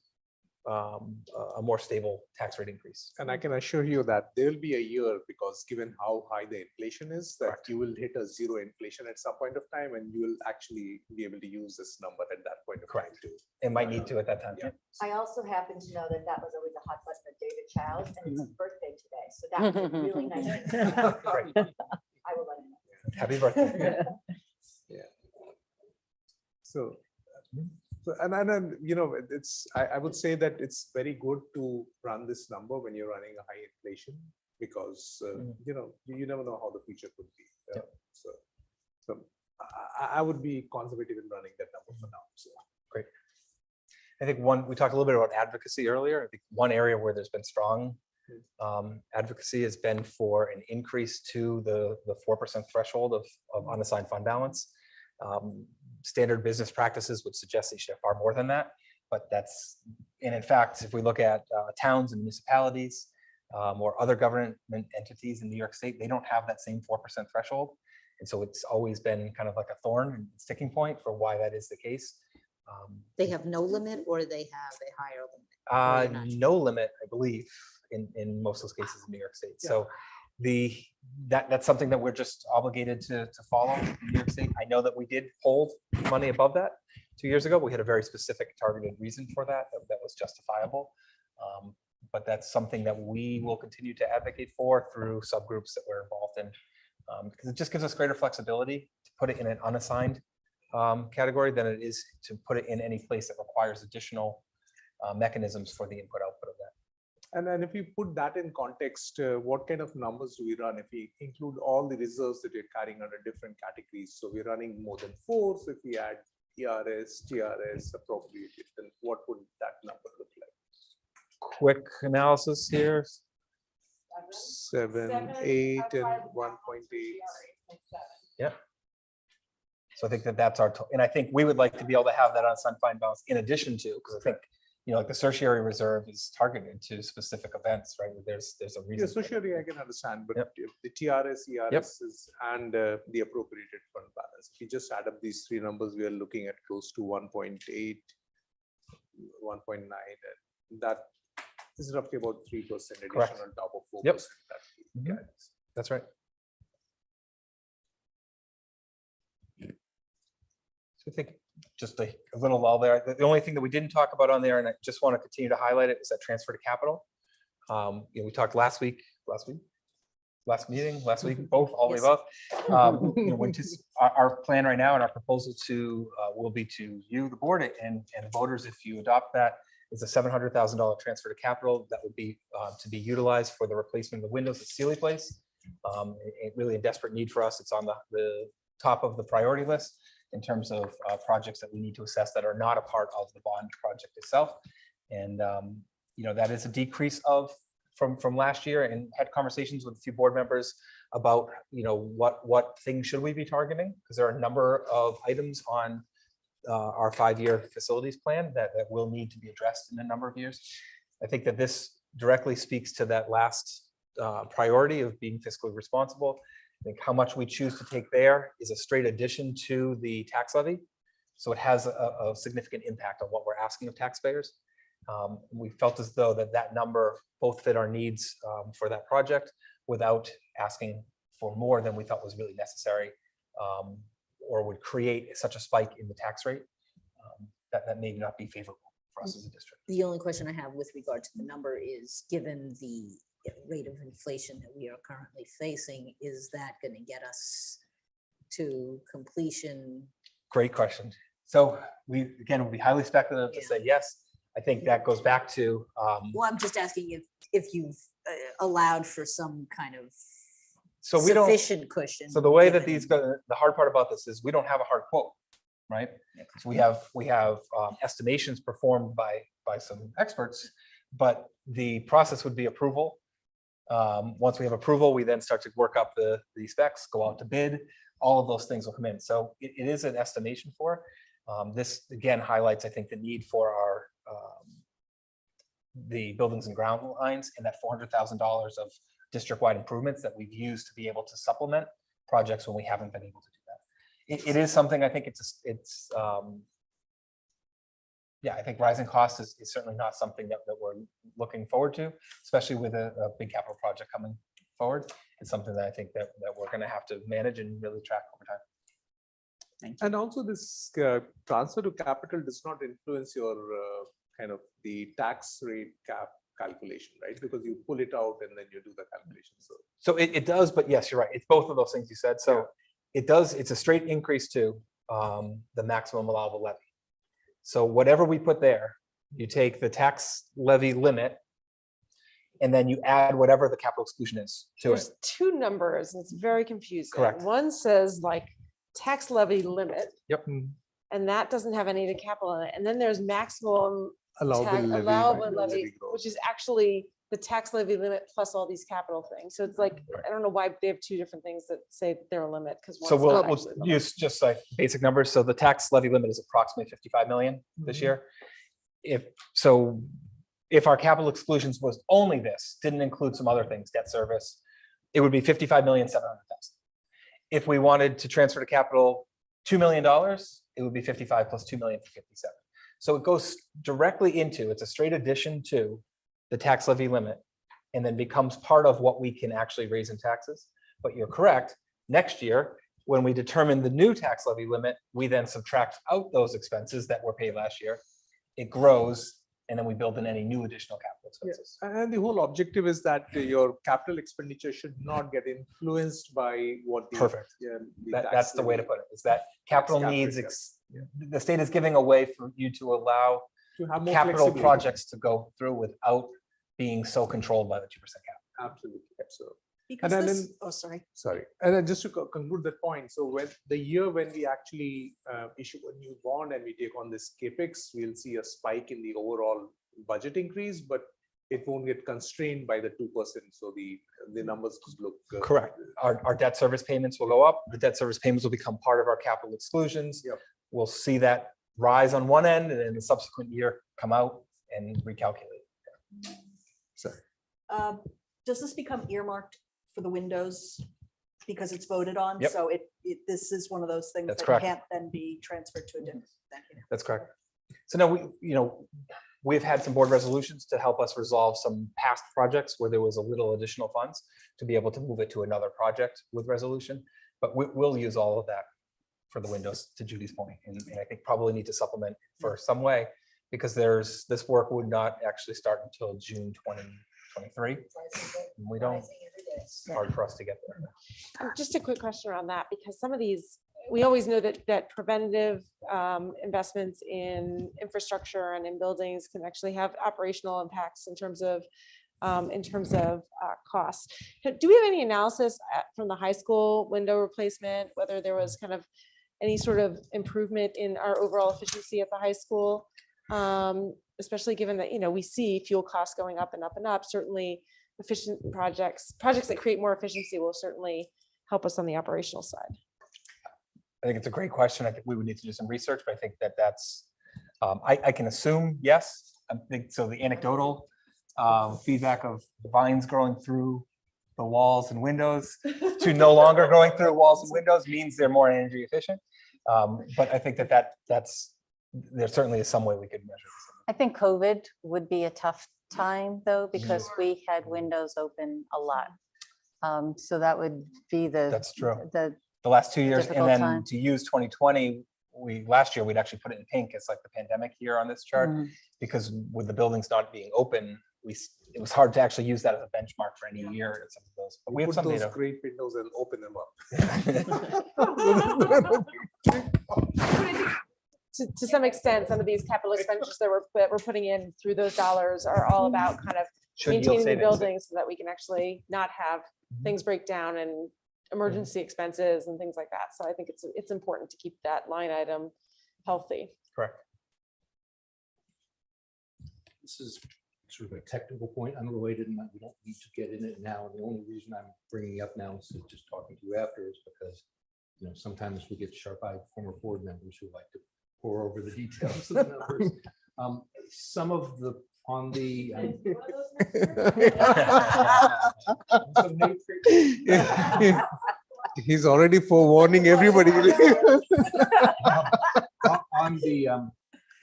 more stable tax rate increase. And I can assure you that there will be a year, because given how high the inflation is, that you will hit a zero inflation at some point of time, and you will actually be able to use this number at that point of time too. It might need to at that time. Yeah. I also happen to know that that was always a hot button of David Child's, and it's his birthday today. So that would be really nice. I will let him know. Happy birthday. So, and then, it's, I would say that it's very good to run this number when you're running a high inflation, because, you never know how the future could be. So I would be conservative in running that number for now. So. Great. I think we talked a little bit about advocacy earlier. I think one area where there's been strong advocacy has been for an increase to the 4% threshold of unassigned fund balance. Standard business practices would suggest they should have far more than that, but and in fact, if we look at towns and municipalities or other government entities in New York State, they don't have that same 4% threshold. And so it's always been kind of like a thorn and sticking point for why that is the case. They have no limit, or they have a higher limit? No limit, I believe, in most of those cases in New York State. So that's something that we're just obligated to follow in New York State. I know that we did hold money above that 2 years ago. We had a very specific targeted reason for that was justifiable. But that's something that we will continue to advocate for through subgroups that we're involved in, because it just gives us greater flexibility to put it in an unassigned category than it is to put it in any place that requires additional mechanisms for the input output of that. And then if you put that in context, what kind of numbers do we run if we include all the reserves that we're carrying under different categories? So we're running more than 4. So if we add ERS, TRS, appropriated, then what would that number look like? Quick analysis here. 7, 8, and 1.8. Yeah. So I think that's our, and I think we would like to be able to have that unassigned fund balance in addition to, because I think, like the tertiary reserve is targeted to specific events, right? There's a reason. Yeah, tertiary I can understand, but if the TRS, ERS and the appropriated fund balance, if you just add up these 3 numbers, we are looking at close to 1.8, 1.9, and that is roughly about 3% addition on top of 4%. That That's right. So I think just a little lull there. The only thing that we didn't talk about on there, and I just want to continue to highlight it, is that transfer to capital. We talked last week, both, all the above. Our plan right now and our proposal will be to you, the board, and voters, if you adopt that, is a $700,000 transfer to capital that would be to be utilized for the replacement of the windows at Sealy Place. Really a desperate need for us. It's on the top of the priority list in terms of projects that we need to assess that are not a part of the bond project itself. And that is a decrease from last year, and had conversations with a few board members about what things should we be targeting, because there are a number of items on our 5-year facilities plan that will need to be addressed in a number of years. I think that this directly speaks to that last priority of being fiscally responsible. I think how much we choose to take there is a straight addition to the tax levy. So it has a significant impact on what we're asking of taxpayers. We felt as though that number both fit our needs for that project without asking for more than we thought was really necessary, or would create such a spike in the tax rate that may not be favorable for us as a district. The only question I have with regard to the number is, given the rate of inflation that we are currently facing, is that going to get us to completion? Great question. So we, again, would be highly speculative to Yeah. say yes. I think that goes back to, Well, I'm just asking if you've allowed for some kind of so we don't, sufficient cushion. so the way that given- these go, the hard part about this is we don't have a hard quote, right? So we have estimations performed by some experts, but the process would be approval. Once we have approval, we then start to work up the specs, go out to bid, all of those things will come in. So it is an estimation for. This again highlights, I think, the need for our the buildings and ground lines and that $400,000 of district-wide improvements that we've used to be able to supplement projects when we haven't been able to do that. It is something, I think it's yeah, I think rising costs is certainly not something that we're looking forward to, especially with a big capital project coming forward. It's something that I think that we're going to have to manage and really track over time. Thank you. And also this transfer to capital does not influence your kind of the tax rate cap calculation, right? Because you pull it out and then you do the calculation. So it does, but yes, you're right. It's both of those things you said. So it does, it's a straight increase to the maximum allowable levy. So whatever we put there, you take the tax levy limit and then you add whatever the capital exclusion is to it. There's two numbers, and it's very confusing. Correct. One says like tax levy limit, Yep. and that doesn't have any of the capital in it. And then there's maximum allowable levy, which is actually the tax levy limit plus all these capital things. So it's like, I don't know why they have two different things that say they're a limit, because So we'll use just like basic numbers. So the tax levy limit is approximately 55 million this year. If our capital exclusions was only this, didn't include some other things, debt service, it would be 55,700,000. If we wanted to transfer to capital $2 million, it would be 55 plus 2 million for 57. So it goes directly into, it's a straight addition to the tax levy limit and then becomes part of what we can actually raise in taxes. But you're correct, next year, when we determine the new tax levy limit, we then subtract out those expenses that were paid last year. It grows, and then we build in any new additional capital expenses. And the whole objective is that your capital expenditure should not get influenced by what the. Perfect. That's the way to put it, is that capital cap needs, rate, the state is giving a way for you to allow To have more capital flexibility. projects to go through without being so controlled by the 2% cap. Absolutely, so. Because And then this, oh, sorry. Sorry, and then just to conclude that point, so when the year when we actually issue a new bond and we take on this capex, we'll see a spike in the overall budget increase, but it won't get constrained by the 2%. So the numbers look Correct. Our debt service payments will go up. The debt service payments will become part of our capital exclusions. Yep. We'll see that rise on one end and then the subsequent year come out and recalculate. So Does this become earmarked for the windows because it's voted on? Yep. So this is one of those things That's that correct. can't then be transferred to a different. Thank you. That's correct. So now we've had some board resolutions to help us resolve some past projects where there was a little additional funds to be able to move it to another project with resolution. But we'll use all of that for the windows, to Judy's point. And I think probably need to supplement for some way, because this work would not actually start until June 2023. We don't, it's hard for us to get there. Just a quick question around that, because some of these, we always know that preventative investments in infrastructure and in buildings can actually have operational impacts in terms of costs. Do we have any analysis from the high school window replacement, whether there was kind of any sort of improvement in our overall efficiency at the high school? Especially given that, we see fuel costs going up and up and up. Certainly efficient projects that create more efficiency will certainly help us on the operational side. I think it's a great question. I think we would need to do some research, but I think that's, I can assume yes. I think so. The anecdotal feedback of vines growing through the walls and windows to no longer growing through walls and windows means they're more energy efficient. But I think that's, there certainly is some way we could measure this. I think COVID would be a tough time though, because we had windows open a lot. So that would be That's true. the The last 2 years, and difficult then time. to use 2020, last year we'd actually put it in pink. It's like the pandemic year on this chart, because with the buildings not being open, it was hard to actually use that as a benchmark for any year or some of those, but we have Put some those data. great windows and open them up. To some extent, some of these capital expenditures that we're putting in through those dollars are all about kind of Should yield maintaining the savings. buildings so that we can actually not have things break down and emergency expenses and things like that. So I think it's important to keep that line item healthy. Correct. This is sort of a technical point, unrelated, and we don't need to get in it now. And the only reason I'm bringing it up now instead of just talking to you after is because, sometimes we get sharp-eyed former board members who like to pour over the details of the numbers. Some of the, on the. He's already forewarning everybody. On the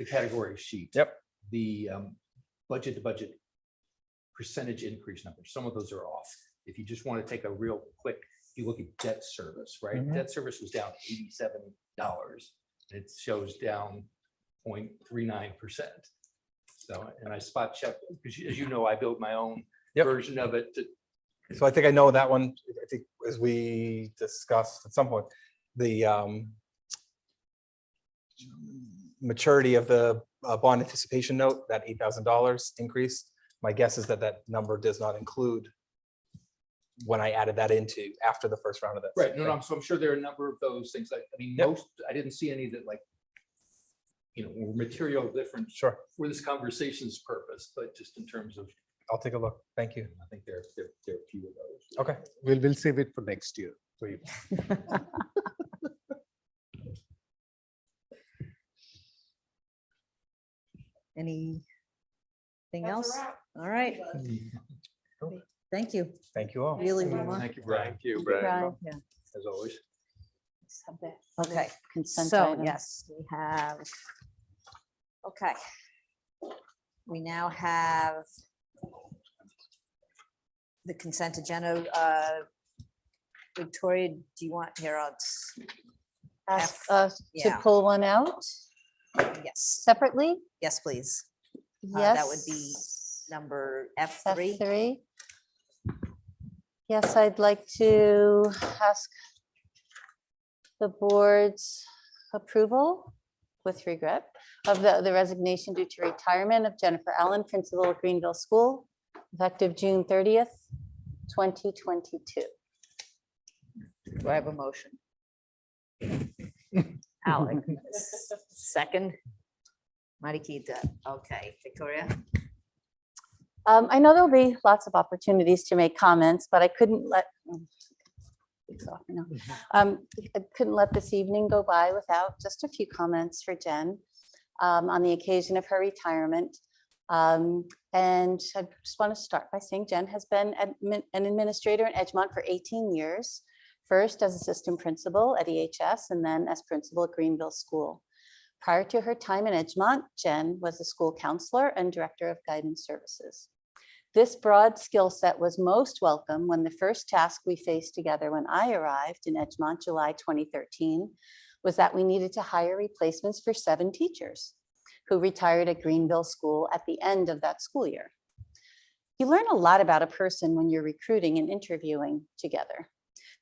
category sheet. Yep. The budget to budget percentage increase numbers, some of those are off. If you just want to take a real quick, if you look at debt service, right? Mhm. Debt service was down $87. It shows down 0.39%. So, and I spot checked, because as you know, I built my own Yep. version of it. So I think I know that one. I think as we discussed at some point, the maturity of the bond anticipation note, that $8,000 increase. My guess is that that number does not include when I added that into after the first round of this. Right, no, so I'm sure there are a number of those things. I mean, Yep. most, I didn't see any that were material different Sure. for this conversation's purpose, but just in terms of, I'll take a look. Thank you. I think there are a few of those. Okay. We'll save it for next year for you. Anything else? All right. Thank you. Thank you all. Really, Roma. Thank you, Brian. Thank you, Brian. Yeah. As always. Okay. Consent So, items. yes, we have. Okay. We now have the consent agenda. Victoria, do you want here? Ask F, us to yeah. pull one out Yes, separately. yes, please. Yes. That would be number F3. F3. Yes, I'd like to ask the board's approval with regret of the resignation due to retirement of Jennifer Allen, principal of Greenville School, effective June 30th, 2022. Do I have a motion? Alec, second. Marikita, okay, Victoria? I know there'll be lots of opportunities to make comments, but I couldn't let, it's off now. I couldn't let this evening go by without just a few comments for Jen on the occasion of her retirement. And I just want to start by saying Jen has been an administrator in Edgemont for 18 years, first as assistant principal at EHS and then as principal at Greenville School. Prior to her time in Edgemont, Jen was a school counselor and director of guidance services. This broad skill set was most welcome when the first task we faced together when I arrived in Edgemont, July 2013, was that we needed to hire replacements for 7 teachers who retired at Greenville School at the end of that school year. You learn a lot about a person when you're recruiting and interviewing together.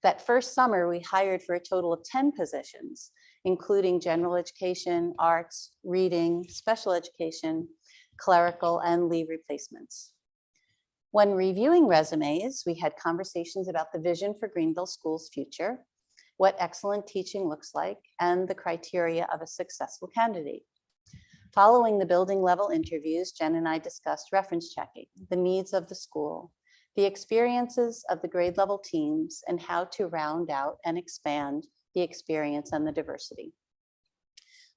That first summer, we hired for a total of 10 positions, including general education, arts, reading, special education, clerical, and leave replacements. When reviewing resumes, we had conversations about the vision for Greenville School's future, what excellent teaching looks like, and the criteria of a successful candidate. Following the building level interviews, Jen and I discussed reference checking, the needs of the school, the experiences of the grade level teams, and how to round out and expand the experience and the diversity.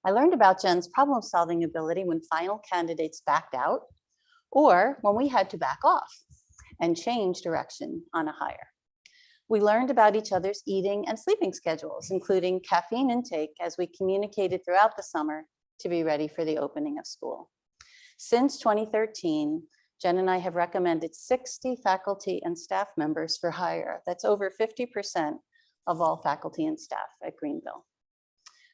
I learned about Jen's problem-solving ability when final candidates backed out, or when we had to back off and change direction on a hire. We learned about each other's eating and sleeping schedules, including caffeine intake, as we communicated throughout the summer to be ready for the opening of school. Since 2013, Jen and I have recommended 60 faculty and staff members for hire. That's over 50% of all faculty and staff at Greenville.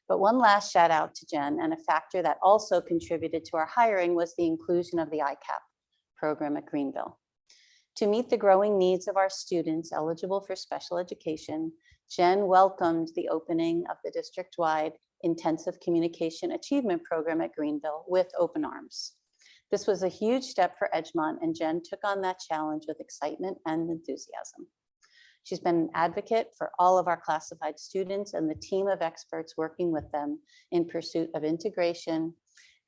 But one last shout out to Jen, and a factor that also contributed to our hiring was the inclusion of the ICAP program at Greenville. To meet the growing needs of our students eligible for special education, Jen welcomed the opening of the district-wide Intensive Communication Achievement Program at Greenville with open arms. This was a huge step for Edgemont, and Jen took on that challenge with excitement and enthusiasm. She's been an advocate for all of our classified students and the team of experts working with them in pursuit of integration,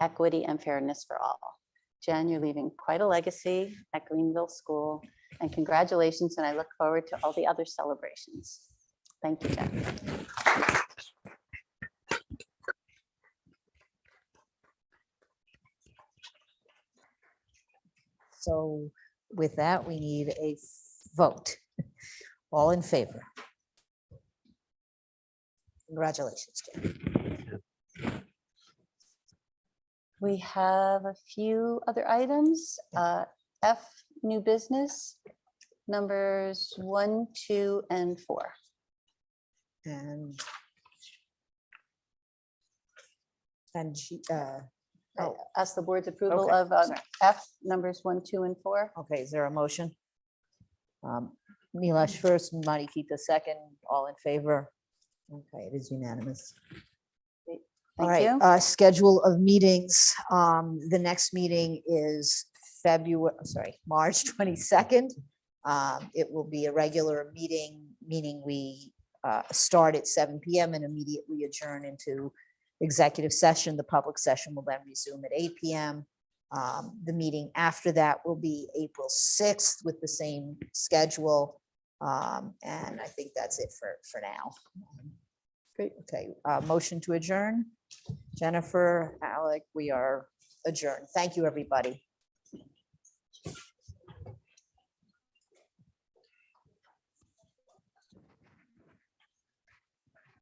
equity, and fairness for all. Jen, you're leaving quite a legacy at Greenville School, and congratulations, and I look forward to all the other celebrations. Thank you, Jen. So with that, we need a vote. All in favor? Congratulations, Jen. We have a few other items. F, new business, numbers 1, 2, and 4. And she, Ask the board's approval Okay, of sorry. F, numbers 1, 2, and 4. okay, is there a motion? Neelash first, Marikita second, all in favor? Okay, it is unanimous. All Thank right, you. schedule of meetings. The next meeting is March 22nd. It will be a regular meeting, meaning we start at 7 PM and immediately adjourn into executive session. The public session will then resume at 8 PM. The meeting after that will be April 6th with the same schedule. And I think that's it for now. Great, okay, motion to adjourn. Jennifer, Alec, we are adjourned. Thank you, everybody.